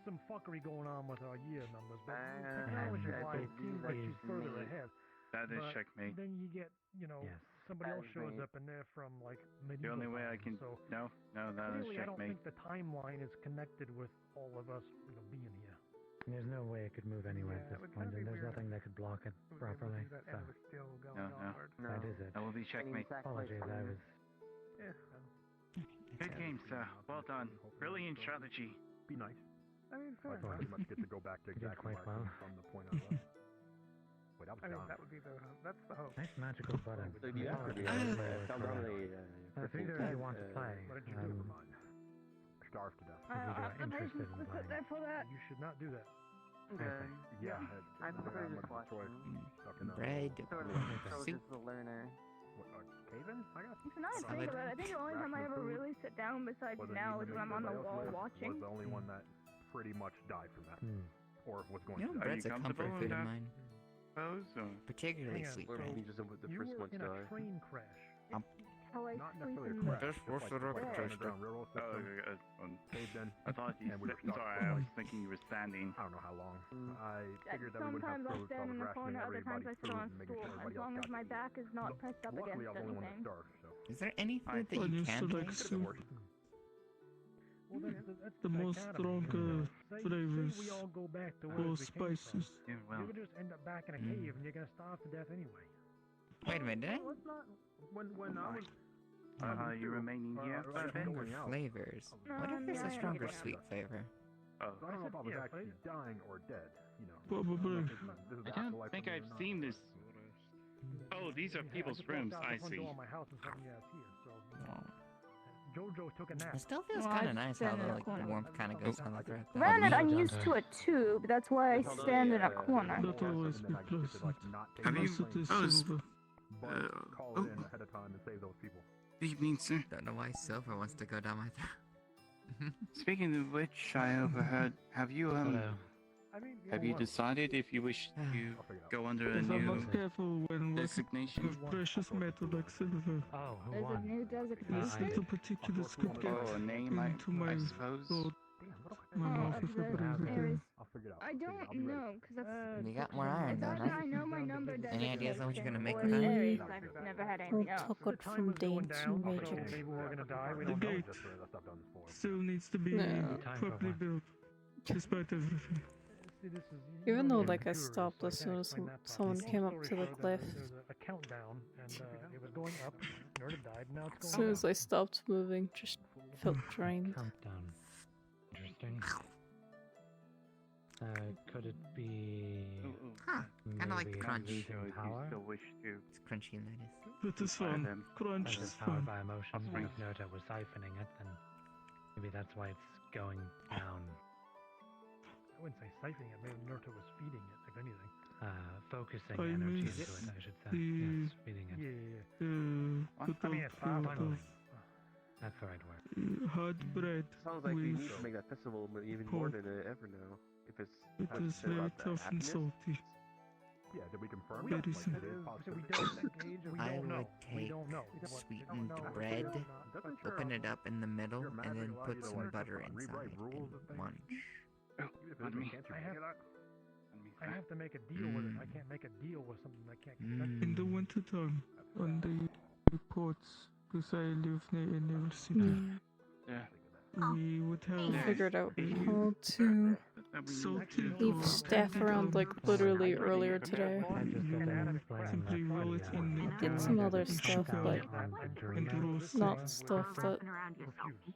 some fuckery going on with our year numbers, but I technology-wise, it seems like she's believe further me. ahead. That is But checkmate. then you get, Yes. somebody else shows Checkmate. up and they're from like The medieval only way I times, can so no, that is clearly I don't checkmate. think the timeline is connected with all of us, being here. There's no way it could move anywhere Yeah, at it this would point, kinda and be there's weird nothing that could block it It was able to properly. do that So and it was still going No. onward. that is it. That will be checkmate. Apologies, I was. Yeah. Good game, sir. Well done. Brilliant strategy. Be nice. I mean, I fair enough. pretty much get to go back to You did exactly quite where I came well. from the point I left. Wait, that was I mean, John. that would be that's the hope. Nice magical button. So do you have to be If either of you want to play, What did you do? Starved to death. if you are interested in playing. for that. You should not do that. Okay. Yeah, I prefer not just much of a choice. watching. Stuck in a Bread. Sort of, so Soup. just the learner. Cave-in? I got So now I think about it, I think the only time I ever really sit down besides wasn't now even is when I'm on the anybody else wall left, watching. Was the only one that pretty much died from that, or was going You know, to die. bread's a comfort comfortable food with of that? mine. Suppose, or Particularly Hang on, sweet so bread. you were in a train crash. How I Not sleep necessarily in a the crash. Just just what's like the rocket an tester? underground railroad system. Caved in. I thought you And we were said, stuck sorry, for I was like- thinking you were standing. I don't know how long. I figured that we wouldn't have Sometimes I'll food, so I stand was in the rationing corner, other everybody times I sit food on a and making stool, sure as everybody long else as got my to eat. back is not pressed up Luckily, I against was the only one that anything. starved, so. Is there any I food that you can like drink? soup. Well, that's The most strong say flavors we all go back to where or we came from. spices. Yeah, well, You're gonna just end up back in a cave and you're gonna starve to death anyway. Wait a minute, did I? Well, it's not. When I was. you remaining here for a bit? going out. Flavors. No, What if there's yeah, a stronger yeah. sweet flavor? Oh, I don't know if I was Yeah, actually but- dying or dead. You know. Probably. This is I the don't afterlife think for me I've or not. seen this. Oh, these are Yeah, people's I just walked rooms. out the I front see. door of my house and found you guys here, so Oh. Jojo took a nap. It still feels Well, kind I've of nice how been in the, a like, the corner. warmth kind of goes on the thread. Granted, I'm used to it too, but that's why I stand in a corner. Not always be pleasant. Unless it is silver. But call it in ahead of time and save those people. Good evening, sir. Don't know why silver wants to go down my throat. Speaking of which, I overheard. Have you Hello. I mean, have you what? decided if you wish to go under a If I'm new not careful when working designation? with precious metal like silver, Oh, who There's a won? new this designation. little particular could get Oh, a name, into my I suppose. throat, my Oh, mouth if I breathe it in. I'll figure it out. I don't know, because that's... You got more iron It's though, either I right? know my number Any ideas on what you're gonna make or with it's that? Aries. I've never had anything We'll else. took it from Dane's magic. Maybe we're gonna die. We The don't know. gate still needs to be No. properly built, despite everything. See, this is, Even though, you're like, I curious, stopped so I as can't soon as explain that part. someone Long came up story to the short, cliff. There's a countdown, and it was going up. Nerd had died. Now it's As going soon as down. I stopped moving, just felt drained. Countdown. Interesting. Could it be Huh. Kinda like maybe crunch. losing Do you power? still wish to? It's crunchy and lettuce. But it's Fire fun. them. Crunch As is it's powered fun. by emotion, Offspring. if Nota was siphoning it, then maybe that's why it's going down. I wouldn't say siphoning it. Maybe Nurta was feeding it, if anything. Focusing I energy miss into it, I should say. the- Yes, feeding it. Yeah. But I mean, it's of fine. That's where I'd work. Hot bread Sounds like we with need to make that festival even more than ever now. If it's it what is you said very about the tough and happiness. salty. Yeah, did we confirm Very that? simple. Like, it is We positive? don't engage and we I don't know. would We take don't know. sweetened No, bread, not sure. open it up in the middle, Your and magic then allow put you to, some like, butter rewrite inside rules and of things? munch. Even if Let it's a me- cantrip, I you have- get that? I have to make a deal with it. I can't make a deal with something I can't keep. In the winter time, when the reports, because I live near a naval city, we would have Figured out a how to salty leave or staff candied around like almonds. literally earlier today. You simply roll it in Get some other in stuff, sugar but and roast not it. stuff that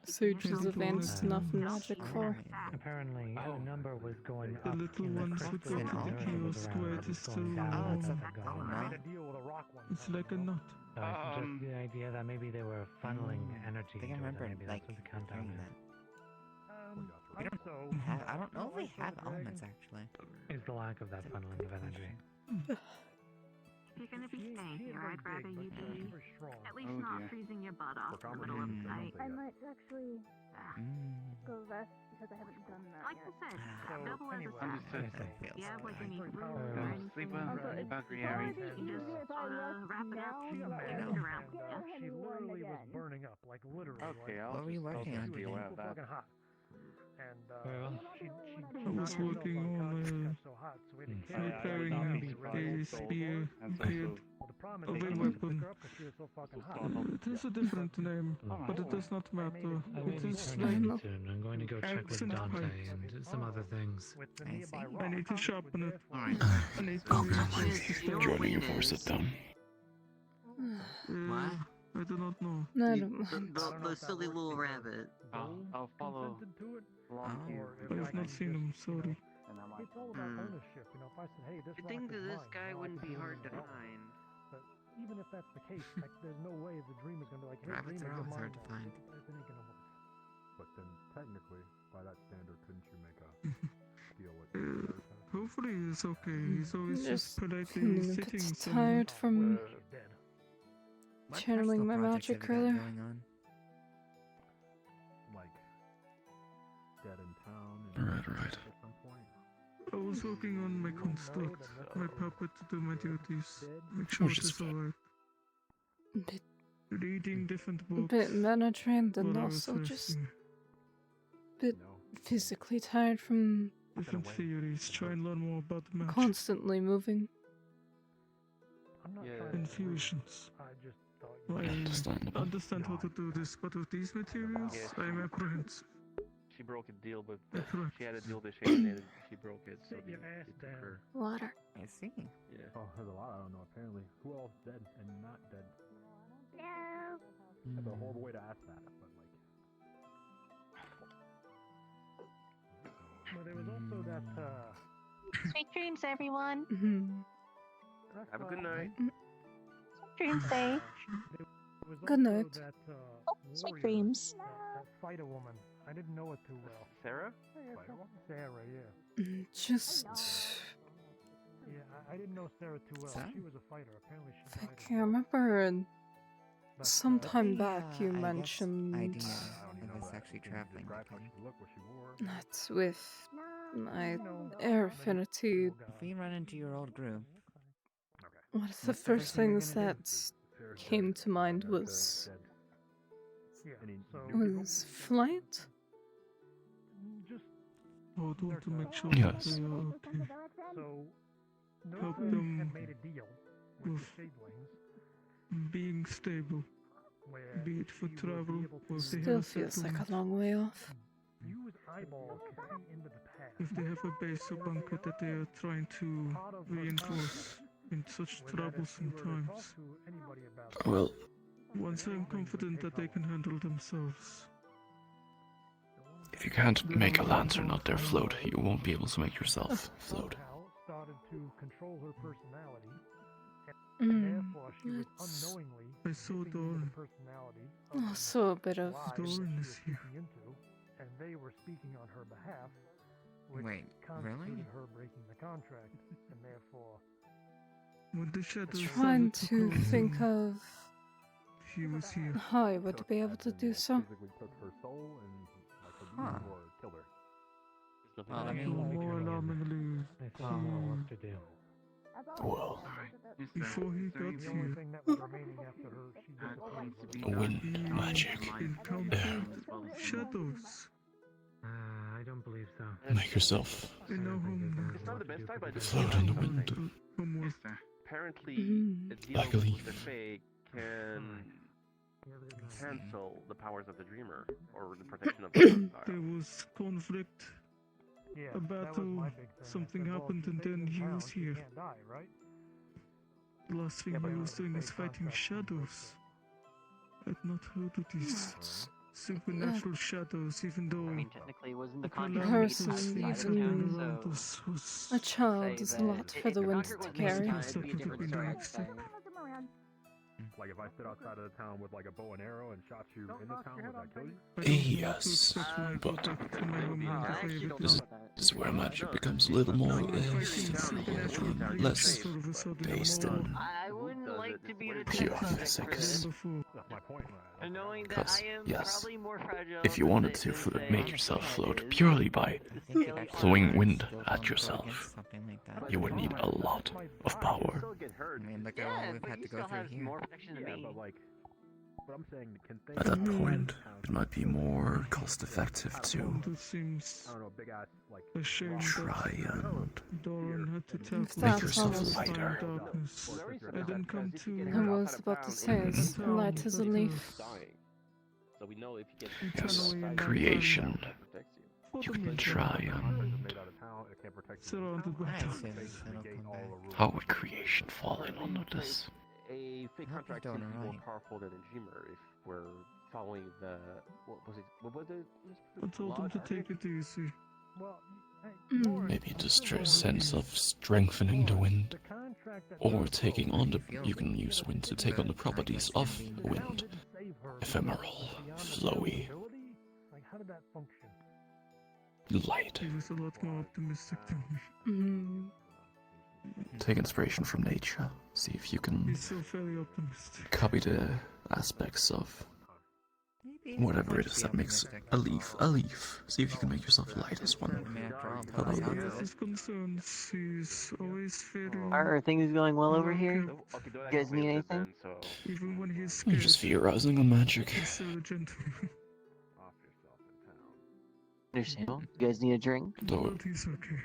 Sage is advanced enough in magic for. Apparently, a number was going The up little in the ones crystal with the and the pure was square around, is still going down, warm. that's gone. I made a deal with a rock one. It's like a nut. So it's just the idea that maybe they were funneling energy I think I into it, remember, and maybe like, that's what the countdown hearing is. that. I I don't know if we have almonds actually. Is the lack of that funneling of energy. If you're gonna be staying here, I'd rather you be at least not freezing your butt off in the middle of the night. I might actually go rest because I haven't done that like yet. I said, So, double as a anyway. staff. You have like any room or Sleep anything. well, Valkyrie just sort of wrap it up, She and imagined, sit around. she literally was burning up, like literally. Okay, like, I'll What were you just- I'll working just on be today? aware of that. fucking hot. And Well, she I was working on so hot, so we had to carry her preparing down a to the spear and made Well, the problem of is a they couldn't pick weapon. her up 'cause she was so fucking hot. It is a different name, but it does not matter. I may It be is turning like soon. I'm going to go check with accent Dante height. and some other things. With the I nearby see. rock, I need to sharpen it. Alright. I need to replace the stone. Joining you for a sit down. What? I do not know. I don't mind. The silly little rabbit. I'll follow along here. I have not seen him, sorry. It's all about ownership, you know. If I said, "Hey, this You'd rock think that is this mine," guy you know, I wouldn't could be do hard to whatever. find. But even if that's the case, like, there's no way the dream is gonna be like, "Hey, Rabbits dream, are you're always hard mine to now." find. It ain't gonna work. But then, technically, by that standard, couldn't you make a deal with Hopefully he's okay. He's always just politely feeling a sitting bit somewhere. tired from What channeling my personal projects magic have you got earlier. going on? like dead in town? And Right. At some point. I was working on my construct, my puppet to do my duties. Make sure Which it is is alright. Bit, Reading different books. bit mana drained and while I was also just resting. bit physically tired from Different theories. Try and learn more about the magic. constantly moving. I'm not Yeah. trying to Infusions. I just thought you I Understandable. understand how to do this, but with these materials, Yes. I am apprehensive. She broke a deal, but Correct. she had a deal with Shane and she broke it. So Sit your they ass took down. her. Water. I see. Yeah. Oh, there's a lot I don't know. Apparently, who else dead and not dead? No. That's a horrible way to ask that, but like. Well, there was also that. Sweet dreams, everyone. Have a good night. Dreams, Sage. There was Good also night. That, Sweet warrior, dreams. That fighter woman. I didn't know it too well. Sarah? Sarah, yeah. Just. Yeah, I didn't know Sarah too well. Sarah? She was a fighter. Apparently, she I died. can't remember. But, Sometime The, back you I guess, mentioned idea of us actually traveling together. that with my air affinity. If we run into your old groove, One of the What's the first thing you're things gonna that came to mind was Yeah, so flight. just I would want to make sure Yes. that they are okay. so Help Nova them had made a deal with with the Shadelings being stable, where be it for she would travel be able or if they Still have a feels like a settlement. long way off. use eyeballs to see into the past. If they have a base or bunker that they are trying to reinforce in such troublesome times. To anybody about Well, Once I'm confident that they can handle themselves. if you can't make a lancer their float, you won't be able to make yourself float. somehow started to control her personality, Mm, and therefore she was that's unknowingly I saw feeding into the Doran. personality of also a bit of. lives that Doran she is was here. speaking into, and they were speaking on her behalf, which Wait, constituted really? her breaking the contract, and therefore When the shadows Trying started to close think in, of he was here. I would be able to do so. Physically took her soul and like Huh. abused or killed her. Well, I So mean, more alarmingly, They still have more work to do. Well, before he got The only here, thing that was remaining after her, she disappeared. wind magic. encountered shadows. I don't believe so. Make yourself In our home. It's not the best time, I just float in the wind. Homework. apparently the Like a deal leaf. with the Fae can cancel the powers of the Dreamer or the protection of the Vampire. There was conflict, Yeah, a that was battle, my big thing. I something said, well, happened, if and she then stays in he town, was she here. can't die, right? The last thing he was doing is fighting shadows. I'd not heard of these supernatural shadows, even though I mean, technically, wasn't the the contract calamity made that outside have of been town, around so us was A child say is a that lot for if the the wind contract to was made carry. outside, it'd be a different story. Like if I stood outside of the town with like a bow and arrow and shot you in the town, would I kill you? Yes, but this is where magic becomes a little more less based in I wouldn't like to be the pure test subject for physics. this. That's my point. And knowing that Because, I am yes, probably more fragile if you than wanted say- to than say make yourself my float head is, purely by the scaly flowing armor wind still at going yourself, something like that. you would need a lot of power. I mean, look at Yeah, all we've but had you to go still through have here. more protection than me. But like, but I'm saying, can things At that point, it might be more cost effective to It seems I don't know, big ass like a shame try that and Doran had to tackle make such yourself a fine lighter. darkness. I didn't come to I was about to say, it's light as a leaf. So we know if you get Yes, Eternally creation. protects you. For You the can most try part. and made out of town, it can't protect you. Surrounded by I assume darkness. it'll come back. how would creation fall in under this? A fake I hope contract you're seems doing more alright. powerful than a Dreamer if we're following the what was it? What was it? I told him to take it easy. Well, Maybe the sense of strengthening the wind, or taking on the. You can use wind to take on the properties of wind. Ephemeral, flowy, like, how did that function? light. He was a lot more optimistic than me. Mm. Take inspiration from nature. See if you can He's so very optimistic. copy the aspects of Maybe it's whatever not it to is be that makes optimistic. a leaf a leaf. See if you can make yourself light as one. I mean, after all, Hello. by the He sounds has of his it, concerns. He's always very Are things going well over here? Okay, don't You guys explain need this anything? then, so even when he's You're scared. just theorizing on magic. He's still a gentleman. Off yourself in town. Understandable. You guys need a drink? Though, But he's okay.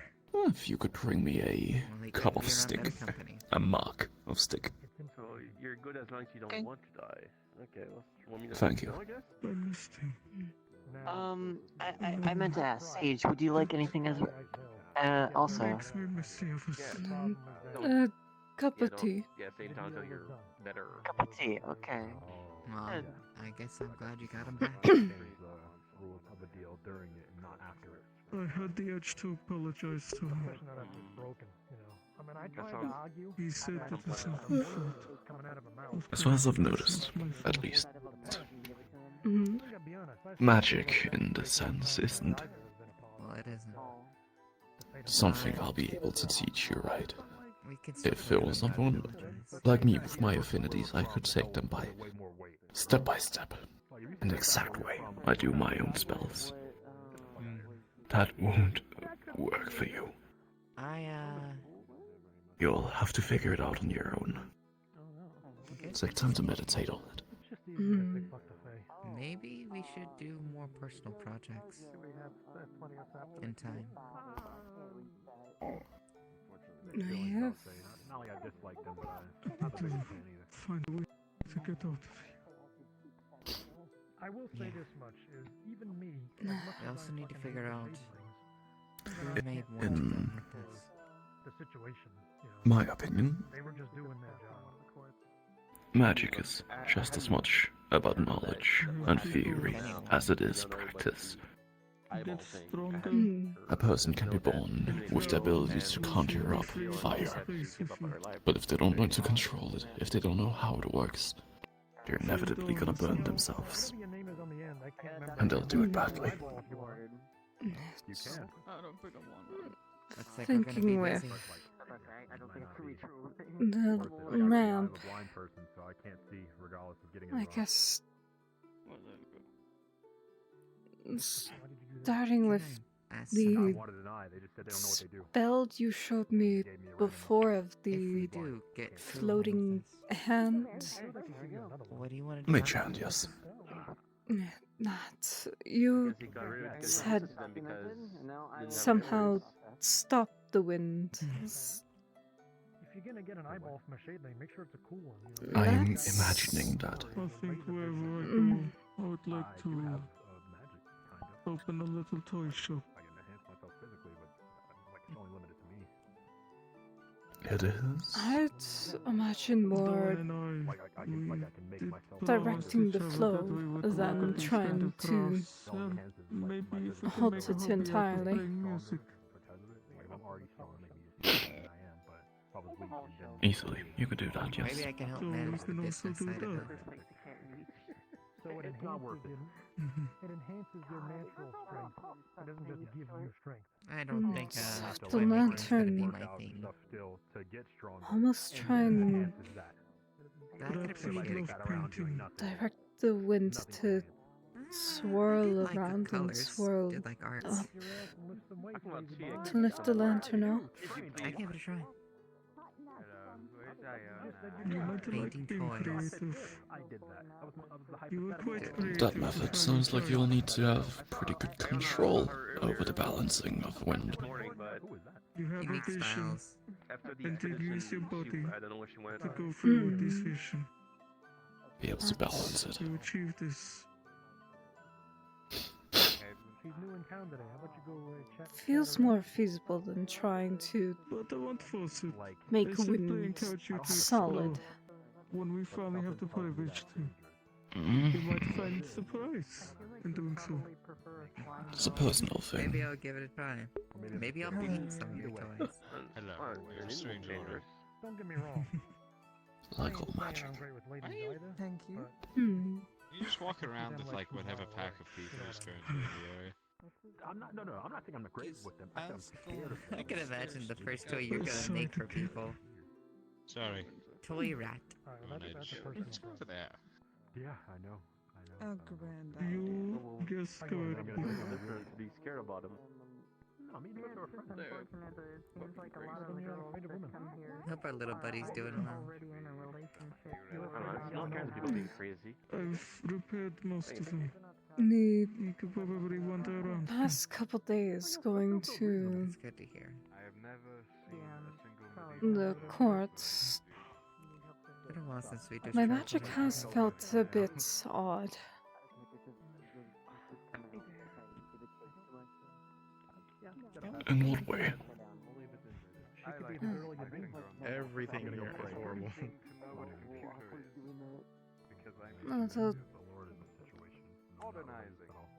if you could bring me a well, they cup could of be around stick, better company. a mug of stick. so you're good as long as you don't Okay. want to die. Okay, well, want me to Thank go, you. I guess? I missed him. I meant to ask, Sage, would you like anything as also? Makes me mischievous. A cup Yeah, of don't- tea. Yeah, same time until you're better. Cup of tea, okay. Well, Good. I guess I'm glad you got him back. Change the rules of the deal during it and not after it. I had the urge to apologize to him. Especially not after it's broken, you know. I mean, I tried to sounds- argue. He said I it was had not some my words fault. coming out of her mouth. As far as I've noticed, at least, Mm. I gotta be honest, I magic in this sense isn't Well, it isn't. something I'll be able to teach you, right? We could If it was someone like me with my affinities, I could take them by step, in the exact way I do my own spells. That won't work for you. You'll have to figure it out on your own. Take time to meditate on it. Mm. Maybe we should do more personal projects in time. I have Not like I dislike them, but I to not a big fan either. find a way to get out of here. I will say this much: is even me. We also need to figure out who made more to In come with this. The situation, you know. my opinion, They were just doing their job. magic is just as much about knowledge and theory as it is practice. Get stronger. Mm. A person can be born with the ability to conjure up fire, but if they don't learn to control it, if they don't know how it works, they're inevitably gonna burn themselves. And they'll do it badly. You can. I don't think I want that. Looks like we're gonna be Thinking with busy. the ramp. I'm a blind person, so I can't see regardless malice of getting it I wrong. guess starting with I the want to deny. They just said they don't know what they do. spell you showed me before of the do get through floating hand. What do you want to do? Mage hand, yes. Not you said somehow stop the wind. Hmm. If you're gonna get an eyeball from a shade lane, make sure it's a cool one. You I am That's- imagining that. I think wherever I go, Mm. I would like to open a little toy shop. I can enhance myself physically, but like it's only limited to me. It is. I'd imagine more Like I can make myself directing the flow than trying to Maybe if we can halt make a it hobby out of entirely. playing music. Like I'm already strong, maybe easier than I am, but probably weak and Easily, you could do that, yes. Maybe I can help So we manage the can also business do side of that. it. So it enhances it enhances your natural strength. It doesn't just give you strength. I don't think The weapon is gonna be lantern my thing. still to get stronger. almost try and that. I could Perhaps you would appreciate love it. painting. direct the wind to swirl like the around and colors, swirl did like art. up to lift the lantern out. I give it a try. You might like Painting being toys. creative. I did that. That was the You were quite creative. That method sounds like you'll need to have pretty good control over the balancing of wind. You have a Unique vision, styles. and you use your body I don't know where she went. to go through Hmm. this vision. Be able to balance it. You achieve this. She's new in town today. How about you go chat? Feels more feasible than trying to But I won't force it. make I simply wind encourage you to solid. explore. When we finally have the privilege to, Mm. you might find surprise in doing so. It's a personal thing. Maybe I'll give it a try. Maybe I'll paint some of your toys. Hello, you're a strange order. Don't get me wrong. Like all I'm magic. not great with ladies either. Thank you. Hmm. You just walk around with like whatever pack of people is going through the area. I'm not. No. I'm not saying I'm not great with them. I said I'm scared of them. I can imagine the first toy you're gonna make for people. Sorry. Toy rat. Alright, well, that's a personal Let's go to there. Yeah, I know. Oh, grand You guess I'm correctly. gonna say something. Be scared about him. No, I mean, look at our friends. Unfortunate, but it seems like a lot of the girls that come here Hope our little buddy's doing are well. already in a relationship. It's not kinds of people being crazy. I've repaired most of them. The You could probably wander around. past couple days going to It's good to hear. I have never seen a single the courts, It's been a while since we did my travel magic together. has felt a bit odd. In what way? Everything here is horrible. The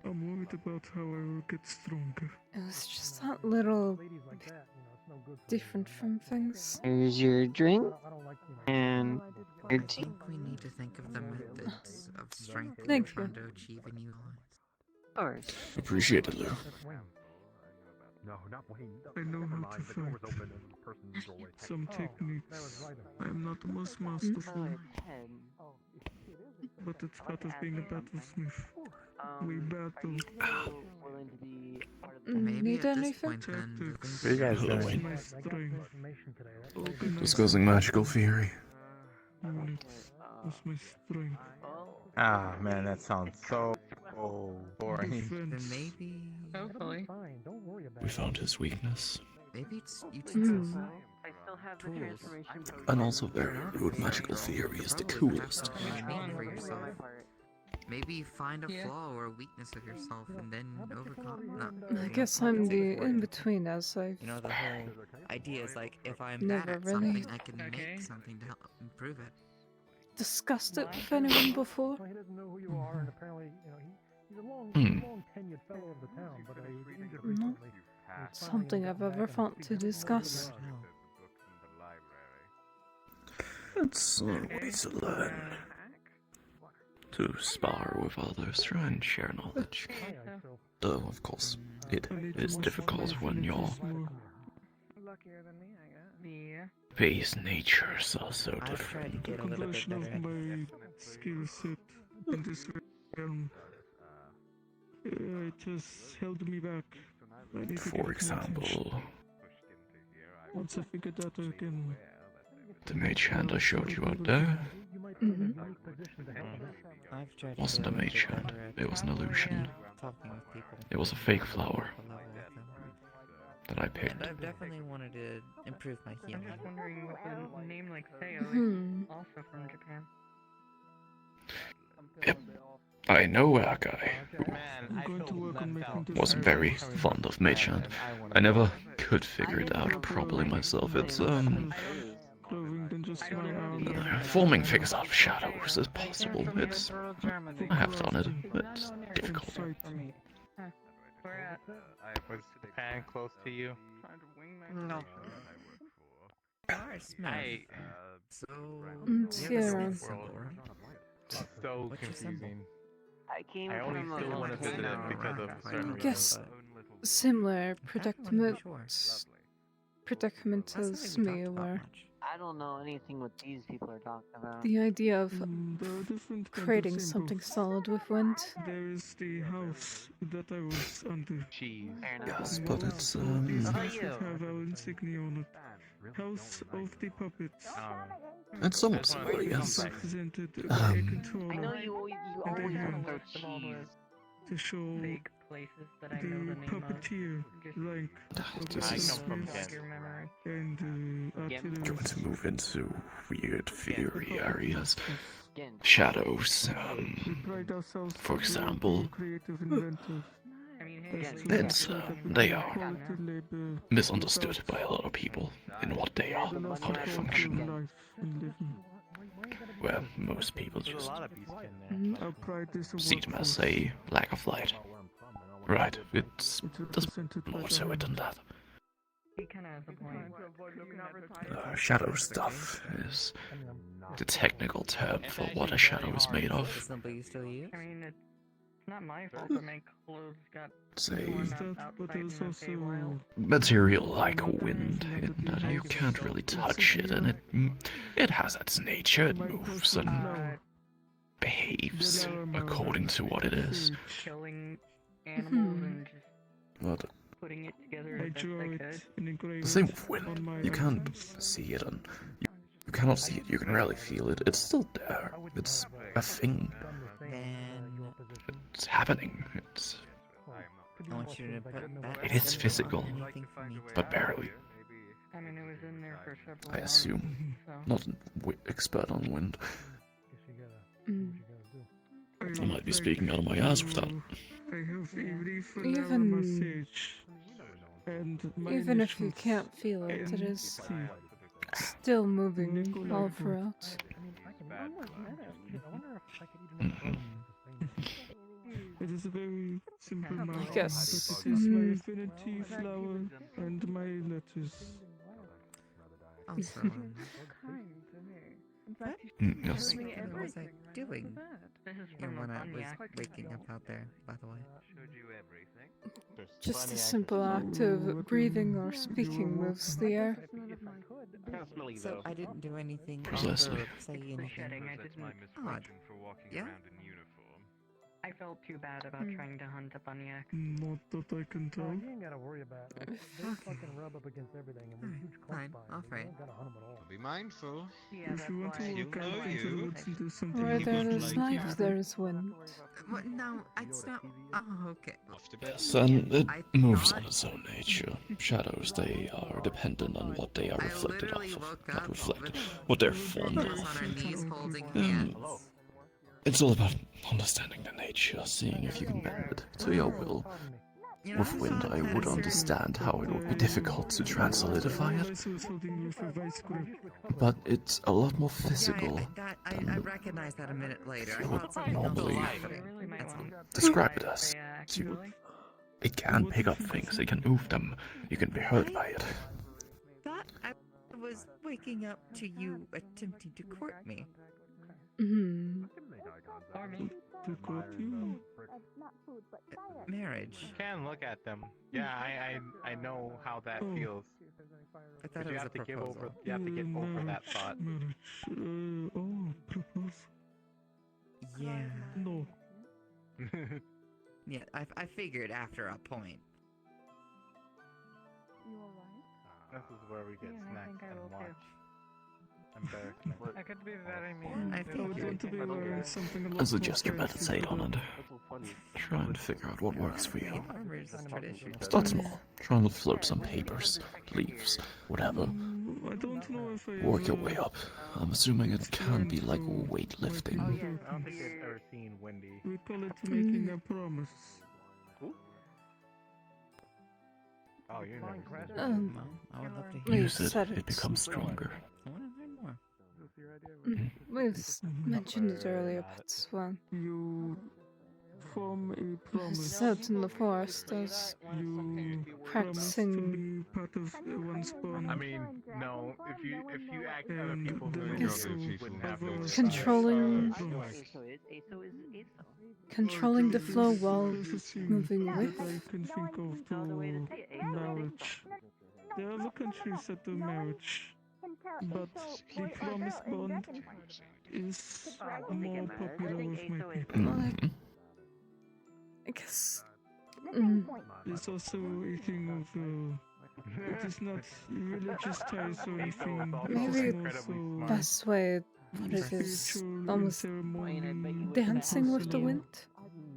I'm worried about how I will get stronger. It was just that little different from things. Here's your drink and I your tea. I think we need to think of the methods of strength Thank we're you. trying to achieve in you. Appreciate it, Lou. No, not Wayne. I know Never how mind. to The door's fight. open and the person's doorway. Some techniques. I am not the most masterful, but it's part of being a battlesmith. We battle. Maybe Need at this anything? point then, the Tactics. things you guys That's doing? my strength. Discussing magical theory. Units was my strength. Ah, man, that sounds so boring. then Defense. maybe Hopefully. Fine, don't worry about We it. found his weakness. maybe it's you take Hmm. some I still have the tools. transformation potion. And also very rude magical theory is the Probably have coolest. something unique for yourself. My part. Maybe find a Yeah. flaw or a weakness of yourself and then overcome. I guess I'm the in between, as I've You know, the whole idea is like if I'm Never bad at really- something, I can Okay. make something to help improve it. discussed it with anyone before. Well, he doesn't know who you are, and apparently, you know, he's a long tenured fellow of the town, but he was injured No. recently. It's something I've ever thought to discuss. It's a way to learn. To spar with others, try and share knowledge. Though, of course, it is difficult when your Luckier than me, I guess. Yeah. base natures are so I've tried to different. get a little bit Completion better of at my skill set in this realm. It has held me back. I need to get For it more example, once I figure that I can. the mage hand I showed you out there I've tried to wasn't a get mage hand, better at it was an illusion. talking with people. It was a fake flower Level with them. that I And picked. I've definitely wanted to improve my I'm healing. just wondering with a name like Seo, Hmm. is also from Japan. Yep, I know a guy I'm going to work on making this was very fond of mage hand. I never could figure it out properly myself. It's clothing than just my armor. forming figures out of shadows is possible. It's I have done it. It's difficult. Where at? Was Japan close to you? No. Hey, So, Sierra. so What's your confusing. symbol? I came I only from a still want to visit it volcano. because of certain I guess reasons. similar predicament. sure. Predicament as me, where I don't know anything what these people are talking about. the idea of There are different kinds of creating symbols. something solid with wind. There is the house that I was under. Cheese. Yes, but it's These How about houses you? have our insignia on it. House of the Puppets. It's somewhat similar, yes. Represented I know controller. you always And they have prefer cheese. to show Fake places that I the know the name puppeteer rank of This the is Puppets your memory. and going artillery. to move into weird theory areas. Shadows, We pride ourselves for on being example, creative inventors. I mean, it's, they are misunderstood by a lot of people in what they are, how they function. Where most people just Our pride is a see them as workforce. a lack of light. Right, it's more to it than that. He kind of has a point. Shadow stuff is the technical term for what a shadow is made of. Symbol you still use? I mean, it's not my fault that my clothes got It's a torn up outside in the Feywild. material like wind, in that you can't really touch it, and it has its nature. It moves and behaves according to what it is. Killing animals and just But putting it together I as best draw I it could. and engrave the same it with wind. on my You can't items. see it, and you cannot see it. You can rarely feel it. It's still there. It's a thing. It's happening. It's I want you to put that it is symbol on physical, anything for me. but barely. I mean, it was in there for several I assume. months, so. Not an expert on wind. I might be speaking out of my ass with that. I have a reefer Even- message. And my Even if you initials can't feel it, it is NC. still moving all throughout. It is a very simple mark. guess, But it is my mm. affinity flower and my letters. Also, Yes. what was I doing? When I was waking up out there, by the way. Just a simple act of breathing or speaking moves the air. So I didn't do anything Precisely. or say anything Shedding, I didn't. odd. Yeah? I felt too bad about trying to hunt a bunyak. Not that I can tell. You ain't gotta worry about it. They fucking rub up against everything and we're huge close Fine, by. I'll You fight. don't gotta hunt them at all. Be mindful. Yeah, If you want to He'll walk know out into the you. woods and do something Where you there don't is like, life, there is wind. What? No, it's not. Oh, okay. Yes, and it moves on its own nature. Shadows, they are dependent on what they are reflected off of. Not reflected, what they're formed On of. our knees holding Um, hands. It's all about understanding the nature, seeing if you can bend it to your will. With wind, I would understand how it would be difficult to solidify it, I was holding with a vice grip. but it's a lot more physical I than recognized that a minute later. I you would thought something else was normally happening. That's all. describe it as. It can pick up things, it can move them, you can be hurt by it. Thought I was waking up to you attempting to court me. Hmm. To court you? Marriage. You can look at them. Yeah, I know how that feels. I thought But it you was have a to give proposal. over. You have to get over that thought. Marriage. Oh, proposal. Yeah. No. Yeah, I figured after a point. This is where we get Yeah, I snacks think I and will watch too. embarrassment. I could be very mean. I I would figured. want to be wearing something a lot I suggest you more fancy meditate on for it. That's so funny. Try and figure out what works for you. Armor is a tradition. Start small. Try and flip some papers, leaves, whatever. I don't know if I Work your ever way up. I'm assuming it can be like weightlifting. I don't think they've ever seen Wendy. We call it making a promise. Oh, you're never seen Well, I would love to hear. Use it, it becomes stronger. I want to learn more. We've mentioned it earlier, but well, You form a promise. it's out in the forest as You practicing. promise to be part of one's bond. I mean, no. If you ask other And people who then you also wouldn't have other those Controlling- ASO is ASO is ASO. Controlling the flow while closest thing moving that with. I can think of to marriage. There are other countries that do marriage, but the promise bond is more popular with my people. Like, I guess. It's also a thing of, it is not religious ties or anything. Maybe It is more so best way what it is spiritual almost ceremony. dancing with the wind.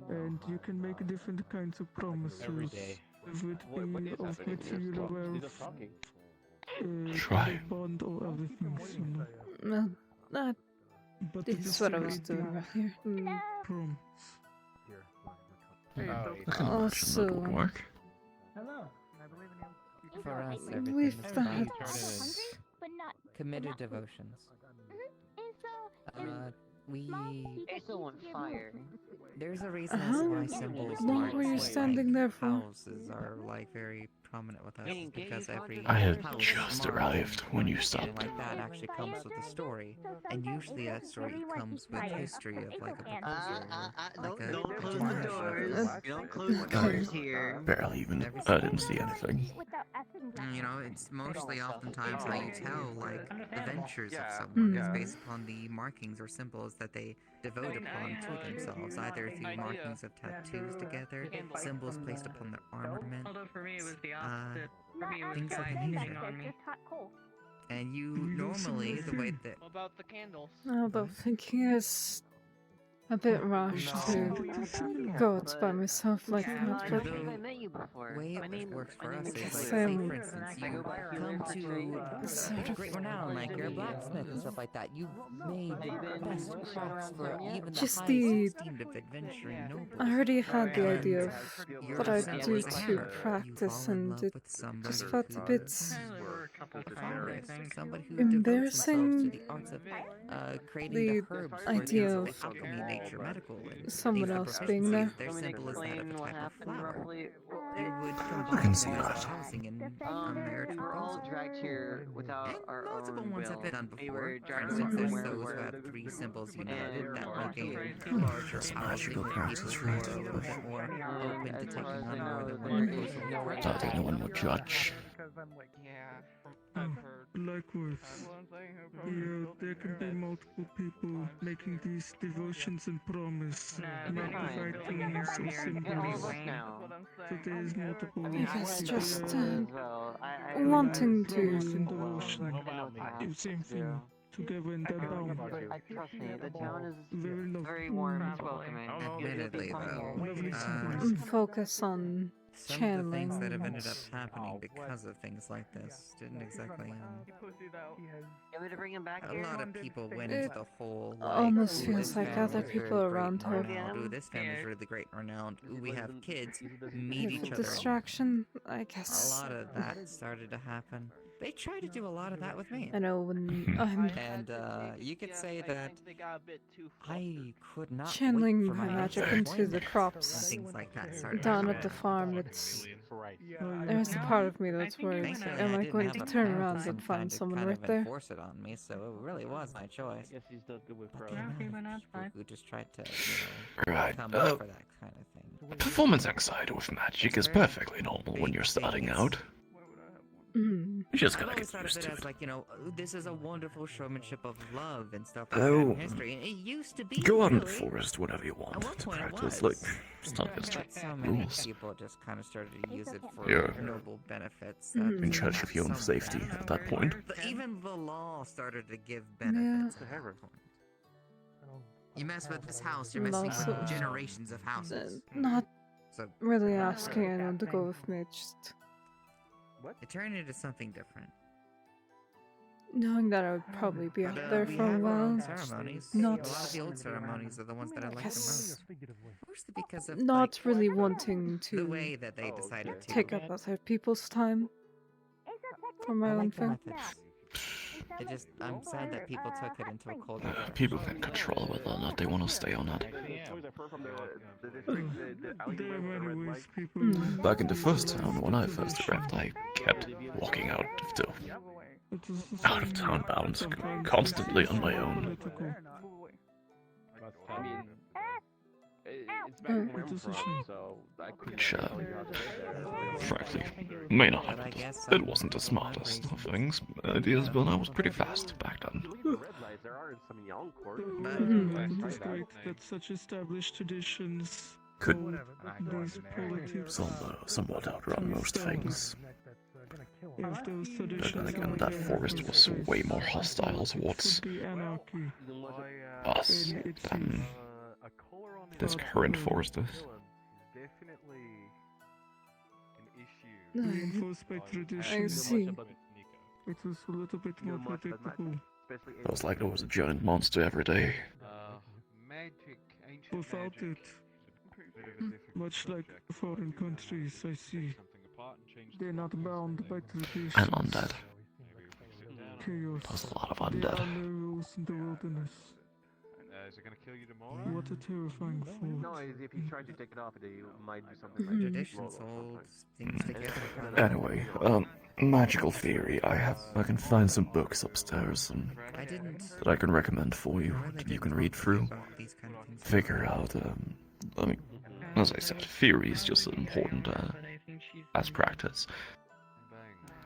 And you can make different kinds of promises. Every day. If it be of material wealth, Try. bond or other things, you know. Well, that But it is what I was still doing earlier. promise. I can imagine that would Also, work. Hello. For us, everything with is that, about committed devotions. We. ASO on fire. There's a reason How as why symbols long like were you like standing there for? houses are like very prominent with us is because every I had house just marked arrived when you and stopped. like that actually comes with a story, and usually that story comes with history of like a proposal, Don't close the marriage doors. of- Don't close the doors here. Barely even. I didn't see anything. You know, it's mostly oftentimes how you tell, like, the ventures of someone is based upon the markings or symbols that they devote upon to themselves, either through markings of tattoos together, symbols placed upon their armament, Although for me it was the opposite. For me it was things of guys the hitting nature. on me. And you normally, the way that What about the candles? Although thinking is a bit rushed to go out by myself like I that, don't but think I met you before. way My it name works my for name us is is like, Liquid. say for instance, I you go by come Healer for trade. sort of great renown, like you're a blacksmith and stuff like that. You've made the best crafts for even the Just highest the- esteemed of adventuring nobles. I already had the idea of You're what I sent do as a to hammer. You practice, fall in and love it with somebody just felt a who bit is a forest, somebody who embarrassing. devotes themselves to the arts of creating the herbs for idea things of like alchemy, nature, medical, and someone things of else being there. proficiencies. Their symbol is that of a type of flower. Roughly. You would I combine can see them as that. a housing and marriage We were all proposal. dragged here without And our multiple own ones will. have been done We before. were For dragged instance, there's somewhere those who where have three symbols united and that our make a people- larger This house, magical making practice people really a little bit more open to as taking far as I on more know, than there one is proposal. no way Thought anyone would judge. Yeah, from I've heard. Likewise. Yeah, there can be multiple people making these devotions and promise, not the right things or Yeah, all symbols. of us now. So there is multiple I guess people just there. wanting Promise and to. devotion. The same thing. Together in that bound. Trust me, the town is Very lovely. very warm. It's welcoming. Admittedly, though, Focus on some of the channeling. things that have ended up happening because of things like this didn't exactly. You want me to bring him back A here? lot of people went It into the whole. Like, almost "Ooh, feels this like family other is very people great around and her. renowned. Ooh, this family's really great and renowned. Ooh, we have kids. Meet Bit each of other. distraction, I A guess. lot of that started to happen. They tried to do a lot of that with me. I know when I'm And you could say that I could not channeling wait for my my magic next into the appointment crops when things like that started down at happening. the farm. It's Oh, there's a part of me that's worried. Thankfully, Am I didn't going have to a turn parent or around some and find kind to someone kind right of there? enforce it on me, so it really was my choice. I guess he's still good with But bro. the amount of people who just tried to, Right, come up for that kind of thing. Performance anxiety with magic is perfectly normal when you're starting out. Mm. You just I've gotta always get thought of used it to as it. like, this is a wonderful showmanship of love and stuff like Oh, that in history. And it used to be, go out in the really. forest whenever you At want one to point it practice. was. Like, it's not But against so many rules. people just kind of started to use it for You're noble benefits. Mhm. in charge of your own some- safety at that point. Even the law started to give benefits Yeah. at that point. You mess with this house, you're And messing also, with generations of houses. not So really asking anyone to go with me, just it turned into something different. knowing that I would probably be out there We for a have our own while. ceremonies. Not, A lot of the old ceremonies are the ones that I like the most. Mostly because of not really wanting the way to that they decided to take up other people's time for my I own like the thing. methods. I'm sad that people took it into a cold. People can control whether or not they want to stay or not. There are many ways people. Back in the first town, when I first arrived, I kept walking out of town bounds, constantly on my own. I mean, it's back in where I'm from, so I could. Which, frankly, may not have. It wasn't the smartest of things, ideas, but I was pretty fast back then. There are some young court. It is great that such established traditions. Could Those politics. somewhat outrun most things. If those But then traditions again, that forest was way more hostile towards be anarchy. us than this current forest is. Reinforced by tradition. I see. It is a little bit more predictable. It was like there was a giant monster every day. Without it, much like foreign countries, I see, they're not bound by tradition. And undead. Chaos. There's a lot of There undead. are no rules in the wilderness. Is it gonna kill you tomorrow? What a terrifying thought. No, if you try to take it off, you might do something like Traditions hold things together. Anyway, magical theory. I can find some books upstairs that I can recommend for you that you can read through. Figure out, I mean, as I said, theory is just as important as practice.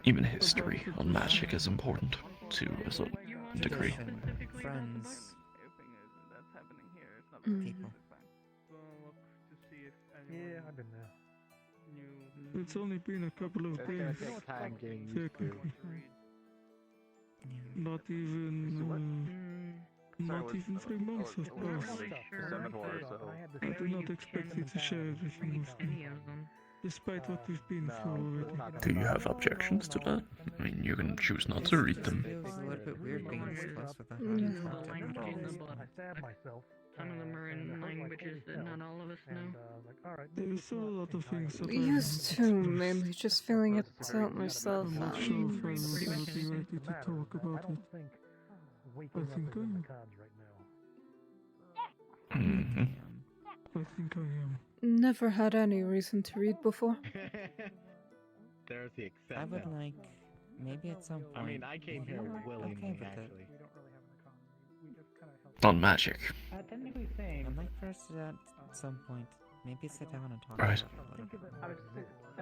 Even history on magic is important to a certain degree. Friends. People. Yeah, I've been there. It's only been a couple of days. Technically. Not even 3 months have passed. I do not expect you to share everything with me, despite what we've been through already. Do you have objections to that? I mean, you can choose not to read them. It feels a little bit weird being this close without Mm. having contact. I stabbed myself. Some of them are in languages that not all of us know. There are still a lot of things that Used to, mainly just feeling it out myself. I'm not sure if I will ever be ready to talk about it. I think I am. I think I am. Never had any reason to read before. There's the extent. I would now. like, maybe at some point. I mean, I came here willingly, okay with it. actually. On magic. Technically same. I'd like for us to at some point, maybe sit down and talk Right. about it a little bit. I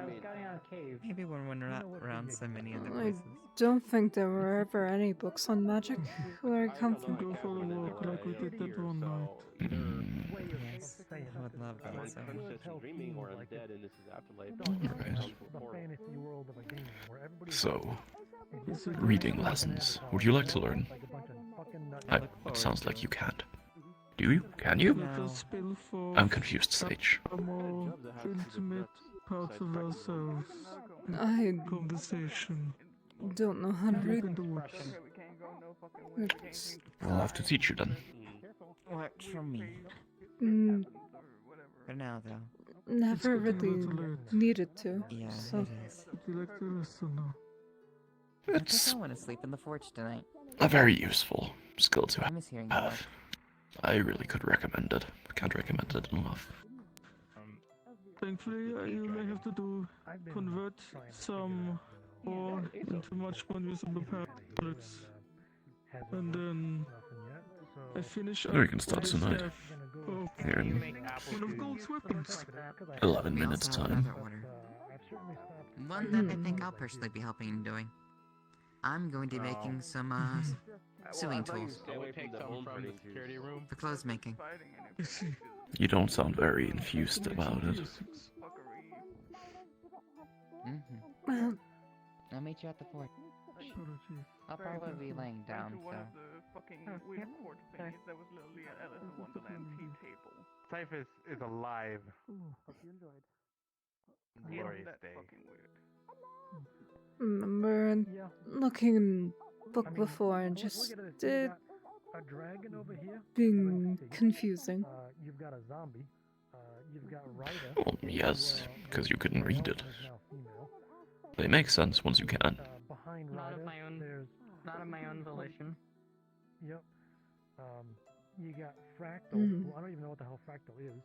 was scouting on a cave. Maybe when we're not around so many other I places. don't think there were ever any books on magic where I come from. Go for a walk like we did that one night. Yes, I would love that so much. Dreaming or undead in this afterlife. Fantasy world of a game where everybody So, reading lessons. Would you like to learn? It sounds like you can't. Do you? Can you? Let us spill forth I'm confused, Sage. a more intimate parts of ourselves. I Conversation. don't know how to Live read. in the woods. It's, I'll have to teach you then. Works for me. mm, For now, though. never getting a really little late. needed to. Yeah, So it is. Would you like to listen now? I think It's I want to sleep in the forge tonight. a very useful skill to I miss hearing you. have. I really could recommend it. I can't recommend it enough. Thankfully, you may have to do convert some ore into much more usable pellets. And then I finish up We can start with tonight. staff of Here in one of Gold's weapons. 11 minutes time. One that I think I'll personally be helping in doing. I'm going to be making some, sewing tools. I would take some from the security room. For clothes making. You don't sound very infused about it. Well, I'll meet you at the fort. I'll probably be laying down, so. Cyphus is alive. Hope you enjoyed. Glorious day. Remember looking in book before and just a dragon over here. being confusing. You've got a zombie. You've got Ryder. Well, yes, because you couldn't read it. They make sense once you can. Behind Not Ryder, of my own. there's Not of my own volition. Yep. You got Fractal. Mhm. Well, I don't even know what the hell Fractal is.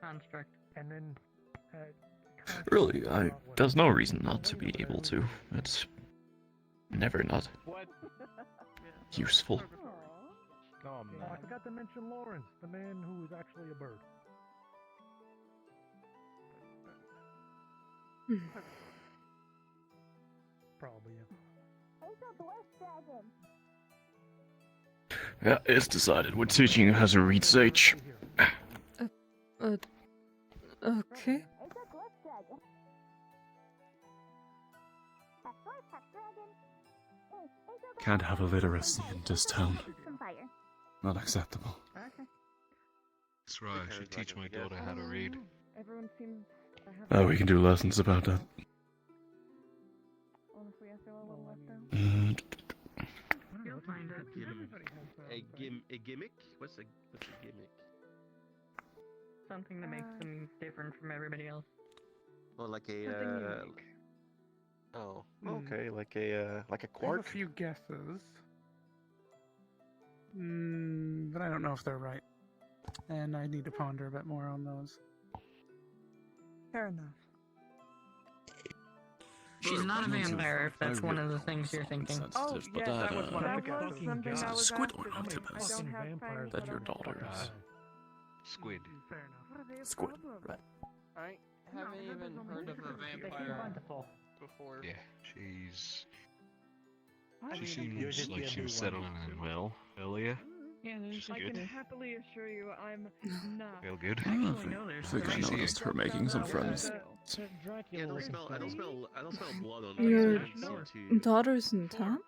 Construct. And then. Really, there's no reason not to be able to. It's never not useful. Oh, I forgot to mention Lawrence, the man who is actually a bird. Probably, Yeah, it's decided. We're teaching you how to read Sage. Okay. Can't have illiteracy in this town. Not acceptable. That's right, I should teach my daughter how to read. Everyone seems to have Oh, we can do lessons about that. honestly, I feel a little left out. You'll find it. A gimmick? What's a gimmick? Something that makes them different from everybody else. Well, like Something a unique. oh, okay, like a I have a quark. few guesses. But I don't know if they're right. And I need to ponder a bit more on those. Fair enough. She's not a vampire, if that's one of the things you're thinking. Oh, but yeah, that, that was one of the guesses. Something there's that a was squid asked one is- on Tibbas. I don't have time That for your them. daughter's. Squid. Fair enough. What are they a Squid. problem? Right. I haven't even heard of a vampire before. Yeah, she's. I She mean, seems like she was settling in well earlier. Yeah, there's She's I good. can happily assure you I'm not. Feel good. I think I noticed her making some friends. Yeah, I don't smell blood on Your these, so to- daughter's in town?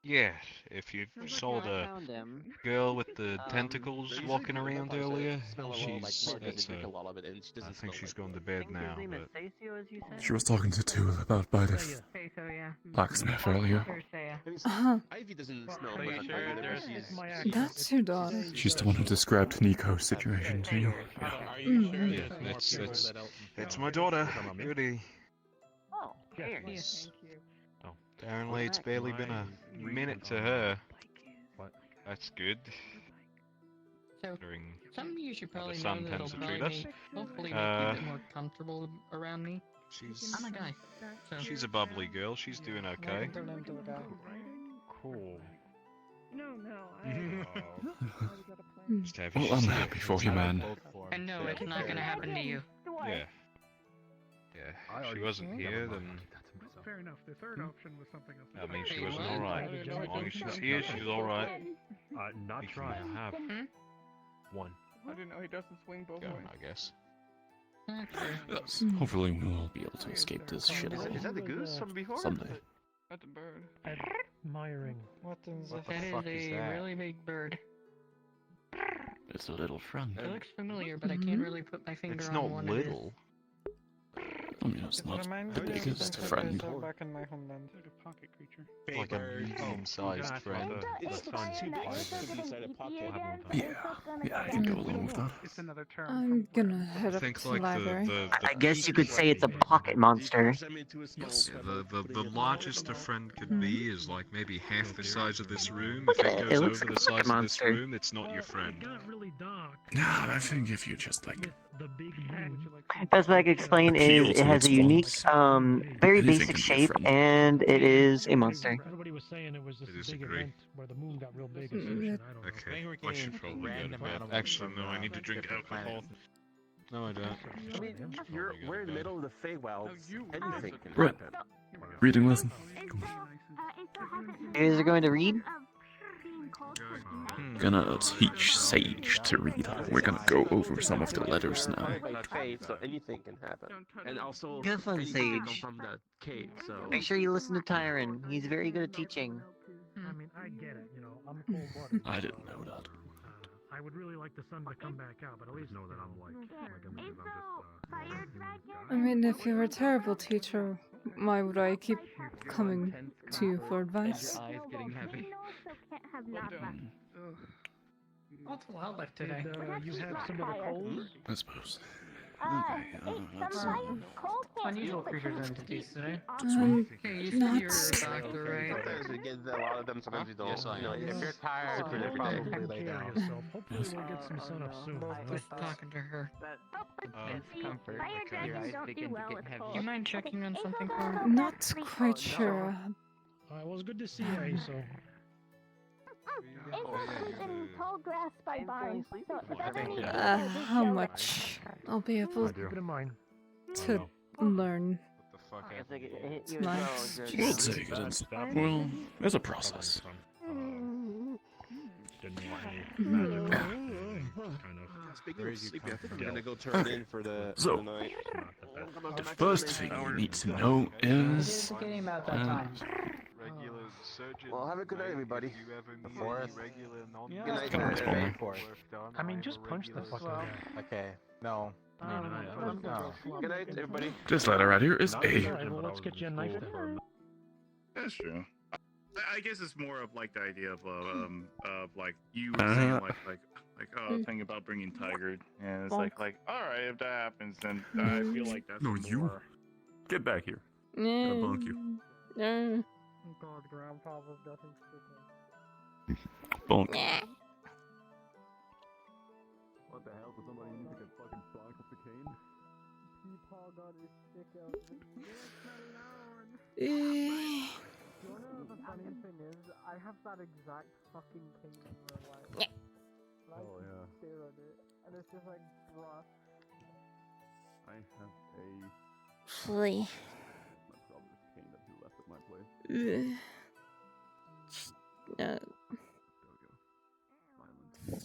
Yeah, if you saw the girl with the tentacles walking around earlier, she's. It's a. I think she's gone to bed now, but. She was talking to Tool about by the blacksmith earlier. Ivy doesn't smell Are you bad, sure but there's- she's- That's your daughter. She's the one who described Nico's situation to you. Are you sure Yeah, there's it's my daughter, Goody. Oh, here. Yes. Apparently, it's barely been a minute to her. That's good. So, Considering something you should how the probably know sun that'll tends to treat probably us. hopefully make you a bit more comfortable around me. She's I'm a guy. So. she's a bubbly girl. She's doing okay. Cool. No, Just happy Well, she's I'm here. happy for you, man. And no, it's not gonna happen to you. Yeah. Yeah. If she wasn't here, then Fair enough. The third option was something else. that means she wasn't alright. As long as she's here, she's alright. Not try. Have one. I didn't know he doesn't swing both Go, ways. I guess. Yes. Hopefully, we'll all be able to escape this shithole Is that the goose from before? someday. That's a bird. Admiring. What the That fuck is is a that? really big bird. It's a little friend. It looks familiar, but I can't really put my finger It's on not what little. I mean, it's not the biggest friend. Back in my homeland. Like a pocket creature. Like a medium-sized friend. It's fine. Yeah, I can go along with that. It's another term. I'm gonna head up Think to the like library. I guess you could say it's a pocket monster. Yes, the largest a friend could be is like maybe half the size of this room. Look If at it it, goes it looks over like the a size of this monster. room, it's not your friend. Got really dark. Nah, I think if you just like The big moon. Best way I can explain Appeal is to it has its a unique, wants. very Anything basic can be a shape, friend. and it is a monster. Everybody was saying it was just I a big disagree. event where the moon got real big. Or Mm, some shit, it- I don't know. Okay, I should probably go to bed. Actually, no, I need to drink alcohol. No, I don't. I mean, we're in the middle of the Feywilds. Anything can Right. happen. Reading lesson. You guys are going to read? Gonna teach Sage to read. We're gonna go over some of the letters now. By fate, so anything can happen. And also, Have fun, anything can come Sage. from the cave, so... Make sure you listen to Tyron. He's very good at teaching. I mean, I get it, you know, I'm cold-blooded. I didn't know that. I would really like the sun to come back out, but at least know that I'm like I mean, if you're a terrible teacher, why would I keep coming to you for advice? Eyes getting heavy. What's a lot left today? You have some of the cold? I suppose. Okay, that's Unusual creatures and entities today. Hey, you not- said you're a doctor, right? Sometimes we get a lot of them, sometimes we don't. Yes, I You know, am. if you're tired, Every day. probably lay Care down. yourself. Hopefully we'll get some sun up soon. Just talking to her. Discomfort. Your eyes begin to get heavy. Do you mind checking on something for me? Not quite sure. It was good to see you, Aso. Tall grass by barn. How much I'll be able Keep it in mind. to learn What the fuck? tonight. We'll take it in. Well, there's a process. Speaking of sleepy, I think I'm gonna go turn in for the night. The first thing you need to know is... Well, have a good night, everybody. The forest. Good night, Gonna respond. I mean, just punch the fucking guy. Okay. No. No. Good night, everybody. This letter right here is A. Alright, well, let's get you a knife then. That's true. I guess it's more of like the idea of like you were saying thing about bringing Tiger, and it's like all right, if that happens, then I feel like that's No, more. you. Get back here. Gonna bonk you. God, Grandpa was nothing stupid. Bonk. What the hell? Does somebody need to get fucking bonked with the cane? Peepaw got his stick out. You wanna know the funny thing is? I have that exact fucking cane in real life. Oh yeah. Stare at it, and it's just like rough. I have a Flee. my brother's cane that he left at my place.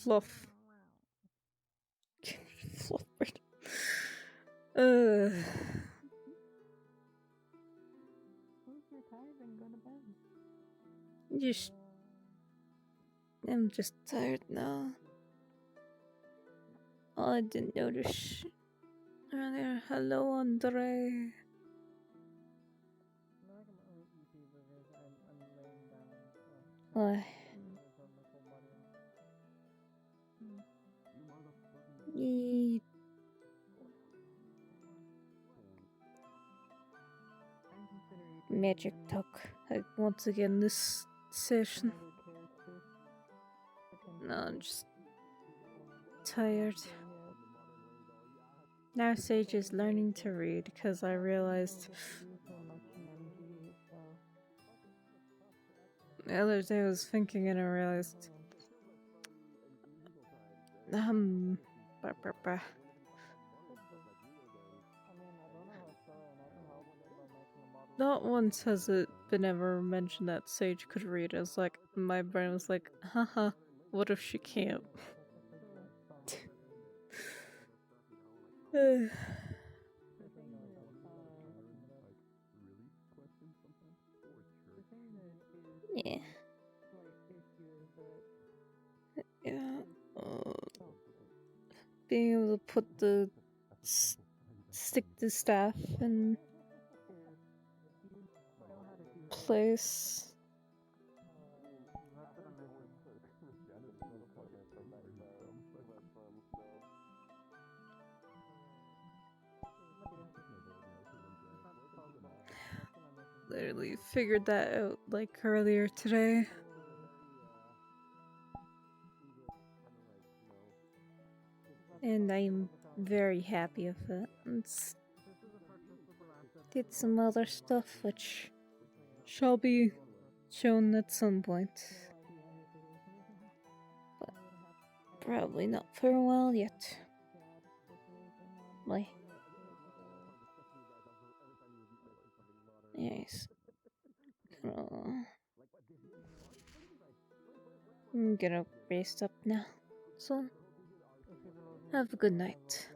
Fluff. Fluff. Just. I'm just tired now. Oh, I didn't notice earlier. Hello, Andre. Why? Magic talk once again this session. No, I'm just tired. Now Sage is learning to read because I realized the other day I was thinking and I realized not once has it been ever mentioned that Sage could read. It was like, my brain was like, haha, what if she can't? Yeah. Yeah. Being able to put the stick the staff in place. Literally figured that out like earlier today. And I'm very happy with it. Did some other stuff which shall be shown at some point. But probably not for a while yet. Probably. Yes. I'm gonna rest up now. So, have a good night.